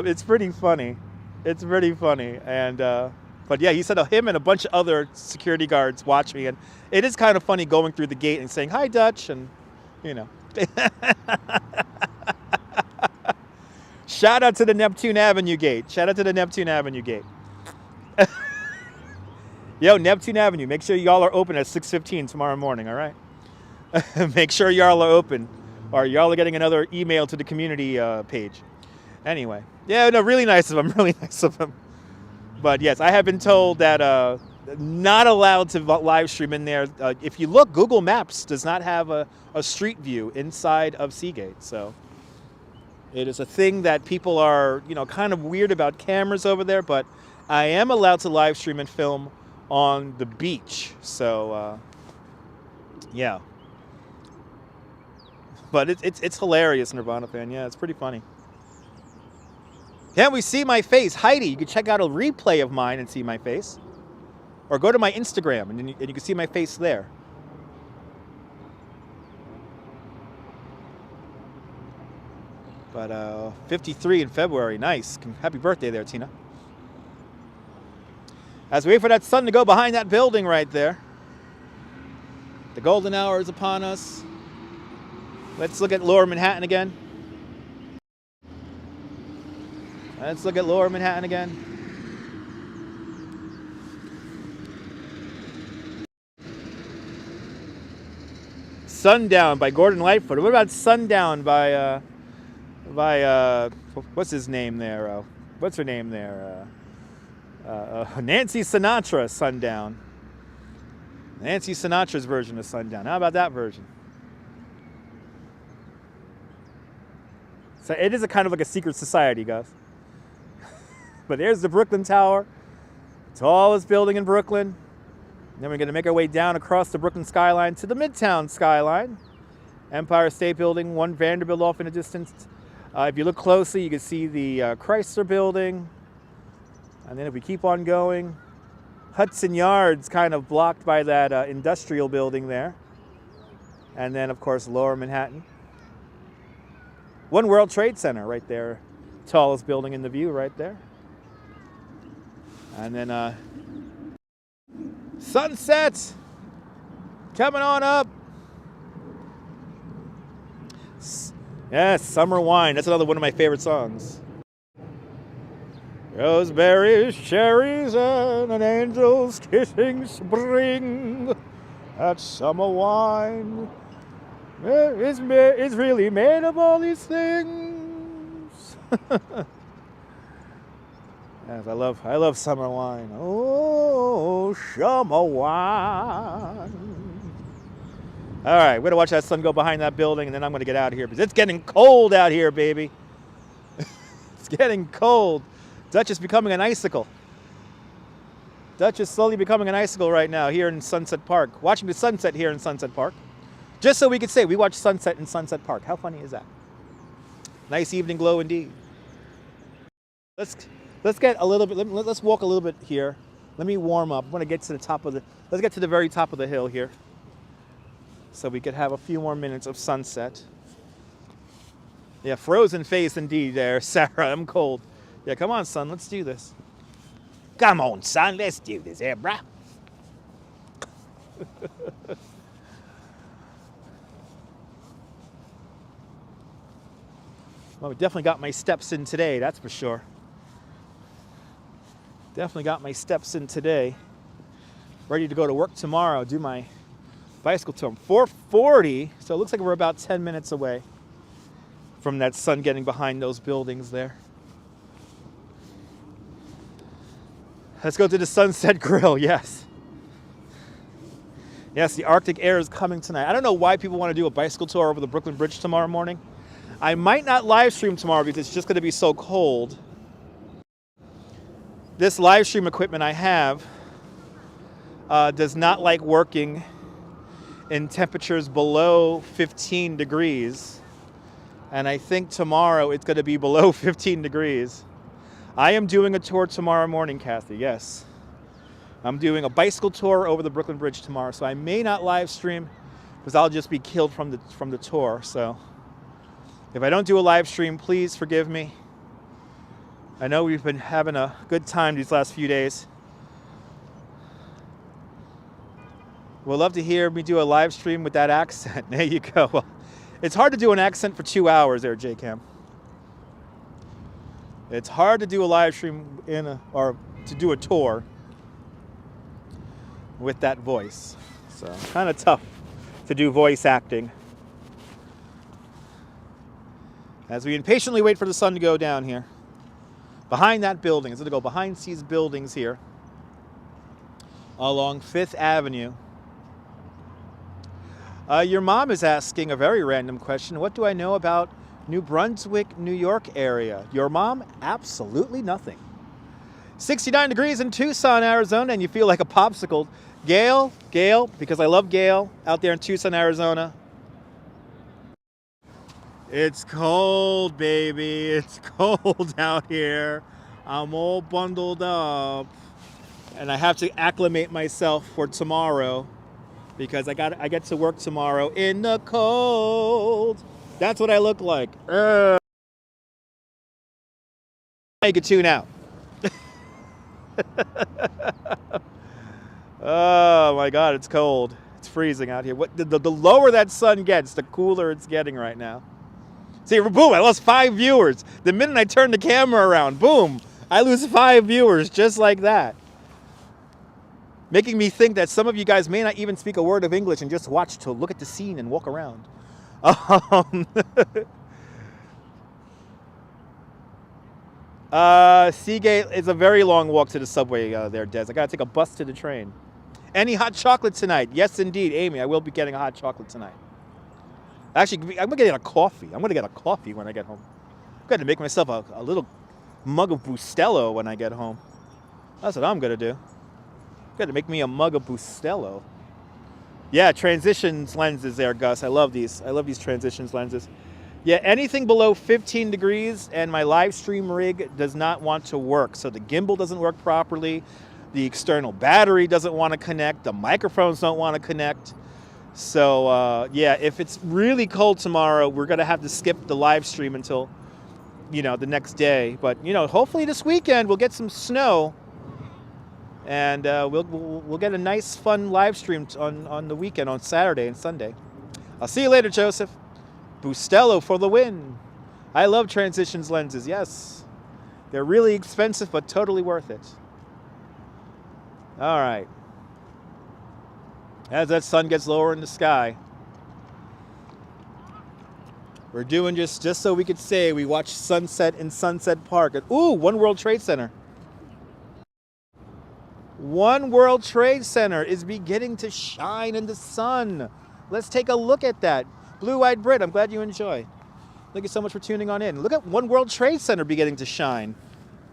it's pretty funny. It's pretty funny. And but yeah, he said him and a bunch of other security guards watch me, and it is kind of funny going through the gate and saying, "Hi, Dutch," and you know. Shout out to the Neptune Avenue gate. Shout out to the Neptune Avenue gate. Yo, Neptune Avenue, make sure y'all are open at 6:15 tomorrow morning, all right? Make sure y'all are open, or y'all are getting another email to the community page. Anyway, yeah, no, really nice of him, really nice of him. But yes, I have been told that not allowed to live stream in there. If you look, Google Maps does not have a street view inside of Seagate, so it is a thing that people are, you know, kind of weird about cameras over there, but I am allowed to live stream and film on the beach, so yeah. But it's hilarious, Nirvana fan. Yeah, it's pretty funny. Can't we see my face? Heidi, you can check out a replay of mine and see my face, or go to my Instagram and you can see my face there. But 53 in February, nice. Happy birthday there, Tina. As we wait for that sun to go behind that building right there. The golden hour is upon us. Let's look at Lower Manhattan again. Let's look at Lower Manhattan again. Sundown by Gordon Lightfoot. What about Sundown by what's his name there? What's her name there? Nancy Sinatra, Sundown. Nancy Sinatra's version of Sundown. How about that version? So it is a kind of like a secret society, guys. But there's the Brooklyn Tower, tallest building in Brooklyn. And then we're going to make our way down across the Brooklyn skyline to the Midtown skyline. Empire State Building, one Vanderbilt off in the distance. If you look closely, you can see the Chrysler Building. And then if we keep on going, Hudson Yards kind of blocked by that industrial building there. And then, of course, Lower Manhattan. One World Trade Center right there. Tallest building in the view right there. And then sunset coming on up. Yes, Summer Wine. That's another one of my favorite songs. Roseberries, cherries, and an angel's kissing spring. That summer wine is really made of all these things. Yes, I love summer wine. Oh, summer wine. All right, we're gonna watch that sun go behind that building, and then I'm gonna get out of here because it's getting cold out here, baby. It's getting cold. Dutch is becoming an icicle. Dutch is slowly becoming an icicle right now here in Sunset Park. Watching the sunset here in Sunset Park. Just so we could say we watched sunset in Sunset Park. How funny is that? Nice evening glow indeed. Let's get a little bit. Let's walk a little bit here. Let me warm up. I want to get to the top of the. Let's get to the very top of the hill here, so we could have a few more minutes of sunset. Yeah, frozen face indeed there, Sarah. I'm cold. Yeah, come on, son. Let's do this. Come on, son. Let's do this, here, bruh. Well, we definitely got my steps in today, that's for sure. Definitely got my steps in today. Ready to go to work tomorrow, do my bicycle tour. 4:40, so it looks like we're about 10 minutes away from that sun getting behind those buildings there. Let's go to the Sunset Grill, yes. Yes, the Arctic air is coming tonight. I don't know why people want to do a bicycle tour over the Brooklyn Bridge tomorrow morning. I might not live stream tomorrow because it's just going to be so cold. This live stream equipment I have does not like working in temperatures below 15 degrees. And I think tomorrow it's going to be below 15 degrees. I am doing a tour tomorrow morning, Kathy, yes. I'm doing a bicycle tour over the Brooklyn Bridge tomorrow, so I may not live stream because I'll just be killed from the tour. So if I don't do a live stream, please forgive me. I know we've been having a good time these last few days. We'll love to hear me do a live stream with that accent. There you go. Well, it's hard to do an accent for 2 hours there, J-Cam. It's hard to do a live stream or to do a tour with that voice. So kind of tough to do voice acting. As we impatiently wait for the sun to go down here. Behind that building, it's going to go behind these buildings here along 5th Avenue. Your mom is asking a very random question. What do I know about New Brunswick, New York area? Your mom? Absolutely nothing. 69 degrees in Tucson, Arizona, and you feel like a popsicle. Gail, because I love Gail, out there in Tucson, Arizona. It's cold, baby. It's cold out here. I'm all bundled up. And I have to acclimate myself for tomorrow because I get to work tomorrow in the cold. That's what I look like. I could tune out. Oh my God, it's cold. It's freezing out here. The lower that sun gets, the cooler it's getting right now. See, boom, I lost 5 viewers. The minute I turn the camera around, boom, I lose 5 viewers just like that. Making me think that some of you guys may not even speak a word of English and just watch to look at the scene and walk around. Seagate is a very long walk to the subway there, Des. I gotta take a bus to the train. Any hot chocolate tonight? Yes, indeed, Amy. I will be getting a hot chocolate tonight. Actually, I'm gonna get a coffee. I'm gonna get a coffee when I get home. I'm gonna make myself a little mug of Bustelo when I get home. That's what I'm gonna do. I'm gonna make me a mug of Bustelo. Yeah, transitions lenses there, Gus. I love these. I love these transitions lenses. Yeah, anything below 15 degrees and my live stream rig does not want to work. So the gimbal doesn't work properly. The external battery doesn't want to connect. The microphones don't want to connect. So yeah, if it's really cold tomorrow, we're going to have to skip the live stream until, the next day. But, hopefully this weekend we'll get some snow. And we'll get a nice, fun live stream on the weekend, on Saturday and Sunday. I'll see you later, Joseph. Bustelo for the win. I love transitions lenses, yes. They're really expensive, but totally worth it. All right. As that sun gets lower in the sky, we're doing just so we could say we watched sunset in Sunset Park. Ooh, One World Trade Center. One World Trade Center is beginning to shine in the sun. Let's take a look at that. Blue-eyed Brit, I'm glad you enjoy. Thank you so much for tuning on in. Look at One World Trade Center beginning to shine.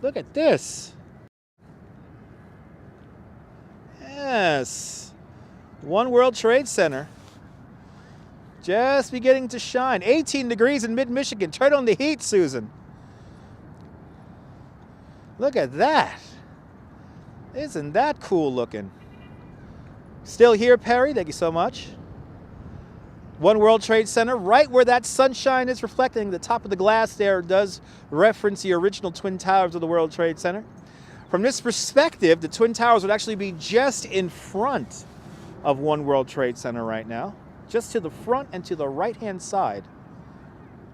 Look at this. Yes. One World Trade Center. Just beginning to shine. 18 degrees in mid-Michigan. Turn on the heat, Susan. Look at that. Isn't that cool looking? Still here, Perry. Thank you so much. One World Trade Center, right where that sunshine is reflecting. The top of the glass there does reference the original Twin Towers of the World Trade Center. From this perspective, the Twin Towers would actually be just in front of One World Trade Center right now. Just to the front and to the right-hand side.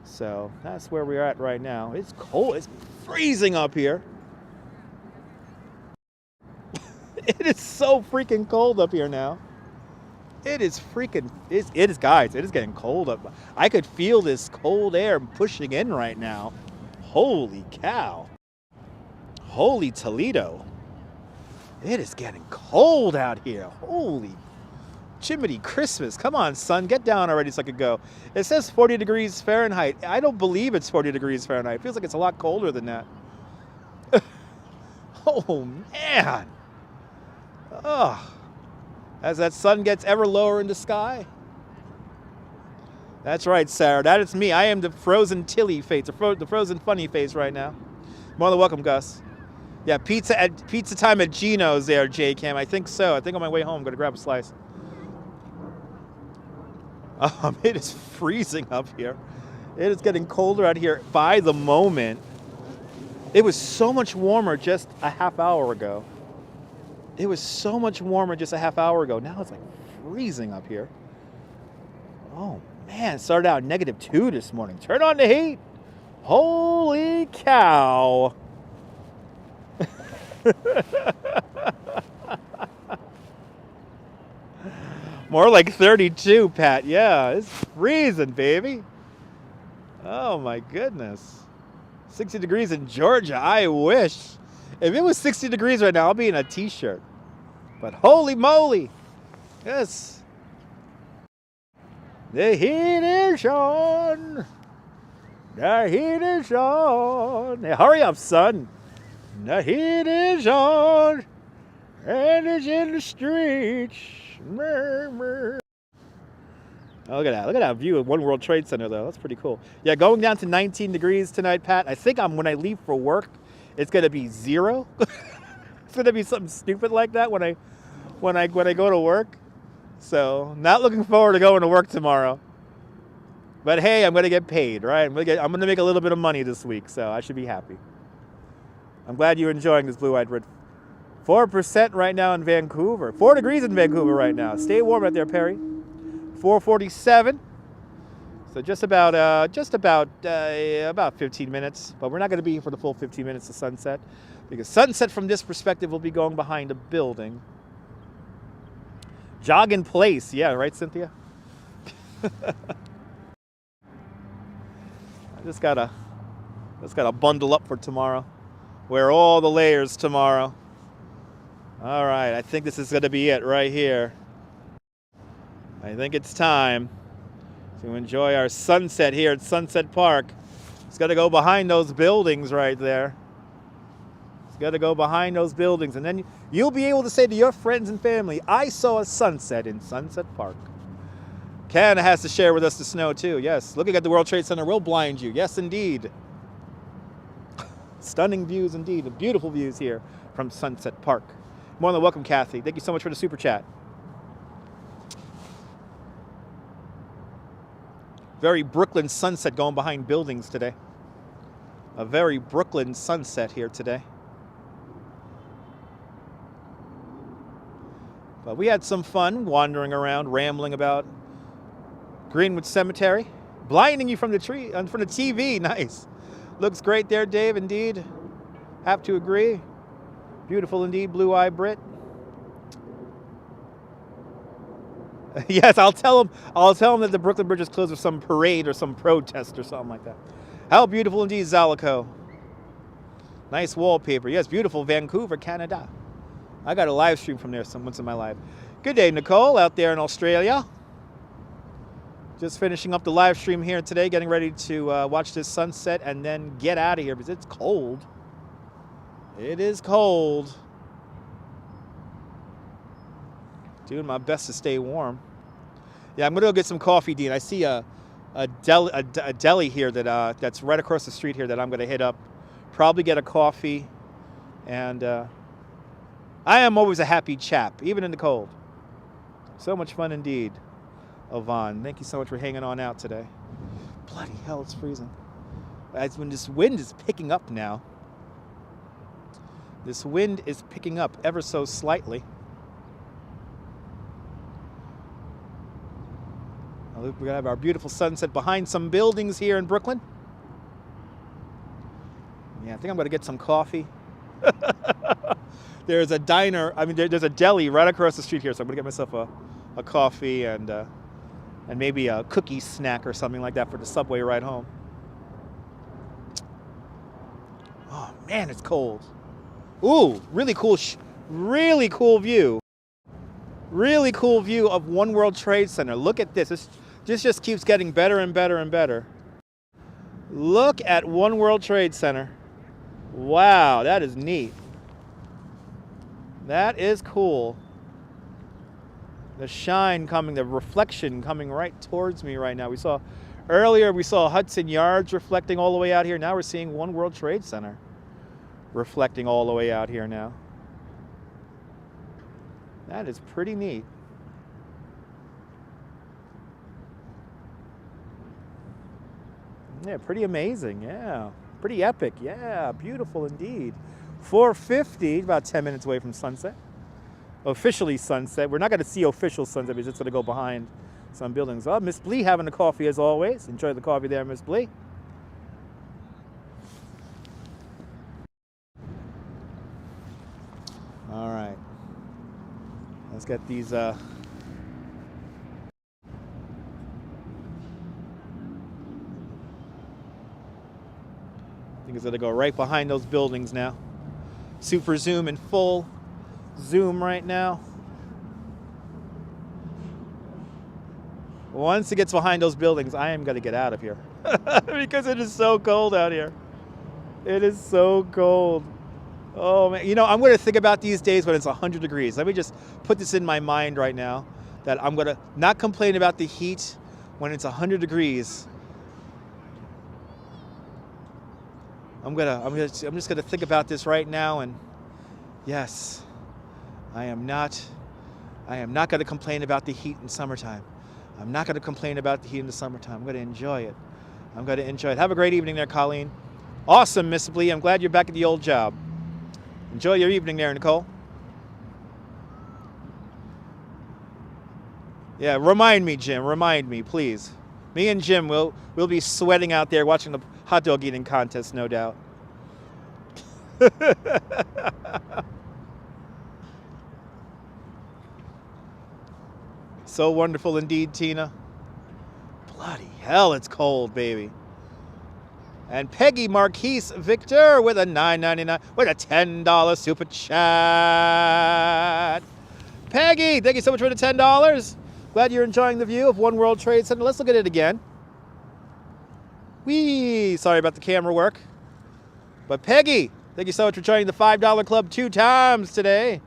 So that's where we're at right now. It's cold. It's freezing up here. It is so freaking cold up here now. It is freaking, it is, guys, it is getting cold up. I could feel this cold air pushing in right now. Holy cow. Holy Toledo. It is getting cold out here. Holy Jiminy Christmas. Come on, son, get down already so I could go. It says 40 degrees Fahrenheit. I don't believe it's 40 degrees Fahrenheit. It feels like it's a lot colder than that. Oh, man. Ugh. As that sun gets ever lower in the sky. That's right, Sarah. That is me. I am the frozen Tilly face, the frozen funny face right now. More than welcome, Gus. Yeah, pizza time at Gino's there, J-Cam. I think so. I think on my way home, I'm going to grab a slice. It is freezing up here. It is getting colder out here by the moment. It was so much warmer just a half hour ago. It was so much warmer just a half hour ago. Now it's like freezing up here. Oh man, it started out -2 this morning. Turn on the heat. Holy cow. More like 32, Pat. Yeah, it's freezing, baby. Oh my goodness. 60 degrees in Georgia. I wish. If it was 60 degrees right now, I'll be in a t-shirt. But holy moly. Yes. The heat is on. The heat is on. Hey, hurry up, son. The heat is on. And it's in the streets. Oh, look at that. Look at that view of One World Trade Center, though. That's pretty cool. Yeah, going down to 19 degrees tonight, Pat. I think when I leave for work, it's going to be 0. It's going to be something stupid like that when I go to work. So, not looking forward to going to work tomorrow. But hey, I'm going to get paid, right? I'm going to make a little bit of money this week, so I should be happy. I'm glad you're enjoying this blue-eyed red. 4% right now in Vancouver. 4 degrees in Vancouver right now. Stay warm out there, Perry. 4:47. So just about 15 minutes. But we're not going to be here for the full 15 minutes to sunset, because sunset from this perspective will be going behind a building. Jog in place. Yeah, right, Cynthia? I just gotta bundle up for tomorrow. Wear all the layers tomorrow. All right, I think this is going to be it right here. I think it's time to enjoy our sunset here at Sunset Park. It's got to go behind those buildings right there. It's got to go behind those buildings, and then you'll be able to say to your friends and family, I saw a sunset in Sunset Park. Canada has to share with us the snow too. Yes, looking at the World Trade Center will blind you. Yes, indeed. Stunning views indeed. Beautiful views here from Sunset Park. More than welcome, Kathy. Thank you so much for the super chat. Very Brooklyn sunset going behind buildings today. A very Brooklyn sunset here today. But we had some fun wandering around, rambling about Greenwood Cemetery. Blinding you from the tree, from the TV. Nice. Looks great there, Dave, indeed. Have to agree. Beautiful indeed, blue-eyed Brit. Yes, I'll tell him that the Brooklyn Bridge is closed for some parade or some protest or something like that. How beautiful indeed, Zalico. Nice wallpaper. Yes, beautiful Vancouver, Canada. I got a live stream from there once in my life. Good day, Nicole, out there in Australia. Just finishing up the live stream here today, getting ready to watch this sunset and then get out of here because it's cold. It is cold. Doing my best to stay warm. Yeah, I'm gonna go get some coffee, Dean. I see a deli here that's right across the street here that I'm gonna hit up. Probably get a coffee, and I am always a happy chap, even in the cold. So much fun indeed. Yvonne, thank you so much for hanging on out today. Bloody hell, it's freezing. When this wind is picking up now. This wind is picking up ever so slightly. We're gonna have our beautiful sunset behind some buildings here in Brooklyn. Yeah, I think I'm gonna get some coffee. There's a diner, there's a deli right across the street here, so I'm gonna get myself a coffee and maybe a cookie snack or something like that for the subway ride home. Oh man, it's cold. Ooh, really cool view. Really cool view of One World Trade Center. Look at this. This just keeps getting better and better and better. Look at One World Trade Center. Wow, that is neat. That is cool. The shine coming, the reflection coming right towards me right now. Earlier we saw Hudson Yards reflecting all the way out here. Now we're seeing One World Trade Center reflecting all the way out here now. That is pretty neat. Yeah, pretty amazing. Yeah, pretty epic. Yeah, beautiful indeed. 4:50, about 10 minutes away from sunset. Officially sunset. We're not going to see official sunset because it's going to go behind some buildings. Oh, Miss Blee having a coffee as always. Enjoy the coffee there, Miss Blee. All right. Let's get these I think it's going to go right behind those buildings now. Super zoom in full zoom right now. Once it gets behind those buildings, I am going to get out of here because it is so cold out here. It is so cold. Oh man, I'm going to think about these days when it's 100 degrees. Let me just put this in my mind right now that I'm going to not complain about the heat when it's 100 degrees. I'm just going to think about this right now, and yes, I am not going to complain about the heat in summertime. I'm not going to complain about the heat in the summertime. I'm going to enjoy it. I'm going to enjoy it. Have a great evening there, Colleen. Awesome, Miss Blee. I'm glad you're back at the old job. Enjoy your evening there, Nicole. Yeah, remind me, Jim. Remind me, please. Me and Jim will be sweating out there watching the hot dog eating contest, no doubt. So wonderful indeed, Tina. Bloody hell, it's cold, baby. And Peggy Marquise Victor with a $9.99, with a $10 super chat. Peggy, thank you so much for the $10. Glad you're enjoying the view of One World Trade Center. Let's look at it again. Whee! Sorry about the camera work. But Peggy, thank you so much for joining the $5 club 2 times today.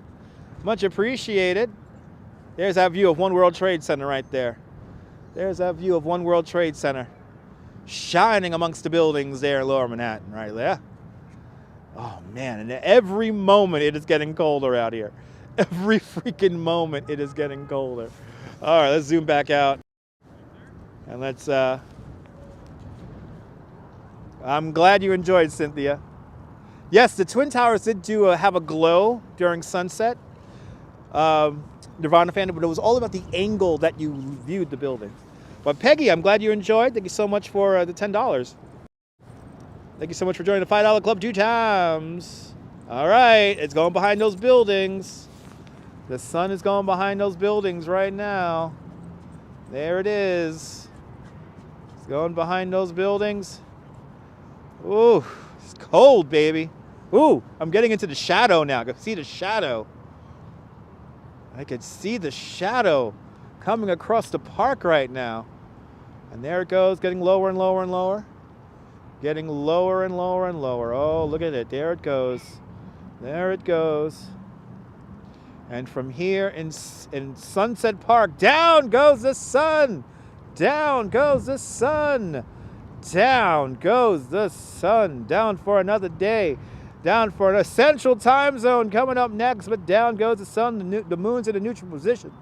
Much appreciated. There's that view of One World Trade Center right there. There's that view of One World Trade Center. Shining amongst the buildings there in Lower Manhattan, right there. Oh man, and every moment it is getting colder out here. Every freaking moment it is getting colder. All right, let's zoom back out. And let's, I'm glad you enjoyed, Cynthia. Yes, the Twin Towers did have a glow during sunset. Nirvana fan, but it was all about the angle that you viewed the building. But Peggy, I'm glad you enjoyed. Thank you so much for the $10. Thank you so much for joining the $5 club 2 times. All right, it's going behind those buildings. The sun is going behind those buildings right now. There it is. It's going behind those buildings. Ooh, it's cold, baby. Ooh, I'm getting into the shadow now. I can see the shadow. I could see the shadow coming across the park right now. And there it goes, getting lower and lower and lower. Getting lower and lower and lower. Oh, look at it. There it goes. There it goes. And from here in Sunset Park, down goes the sun. Down goes the sun. Down goes the sun. Down for another day. Down for an essential time zone coming up next. But down goes the sun. The moon's in a neutral position.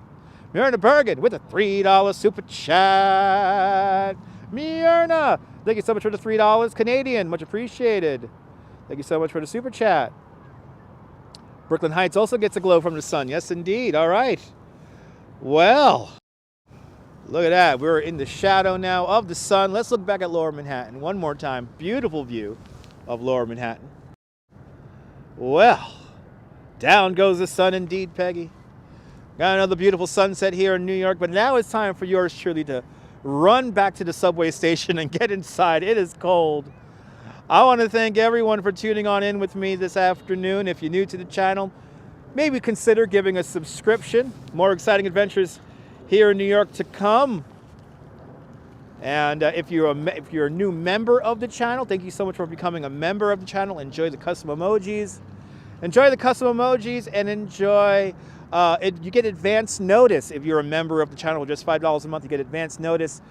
Myrna Bergen with a $3 super chat. Myrna, thank you so much for the $3 Canadian. Much appreciated. Thank you so much for the super chat. Brooklyn Heights also gets a glow from the sun. Yes, indeed. All right. Well, look at that. We're in the shadow now of the sun. Let's look back at Lower Manhattan one more time. Beautiful view of Lower Manhattan. Well, down goes the sun indeed, Peggy. Got another beautiful sunset here in New York, but now it's time for yours truly to run back to the subway station and get inside. It is cold. I want to thank everyone for tuning on in with me this afternoon. If you're new to the channel, maybe consider giving a subscription. More exciting adventures here in New York to come. And if you're a new member of the channel, thank you so much for becoming a member of the channel. Enjoy the custom emojis. Enjoy the custom emojis and enjoy... you get advance notice if you're a member of the channel. Just $5 a month, you get advance notice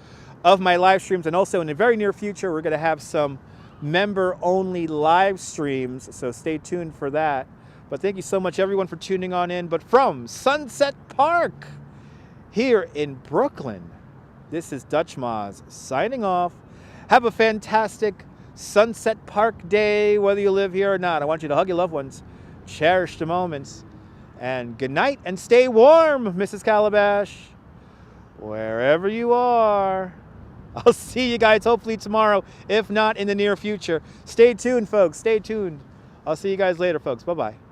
of my live streams. And also in the very near future, we're going to have some member-only live streams, so stay tuned for that. But thank you so much, everyone, for tuning on in. But from Sunset Park here in Brooklyn, this is Dutch Moz signing off. Have a fantastic Sunset Park day, whether you live here or not. I want you to hug your loved ones, cherish the moments. And good night and stay warm, Mrs. Calabash, wherever you are. I'll see you guys hopefully tomorrow, if not in the near future. Stay tuned, folks. Stay tuned. I'll see you guys later, folks. Bye-bye.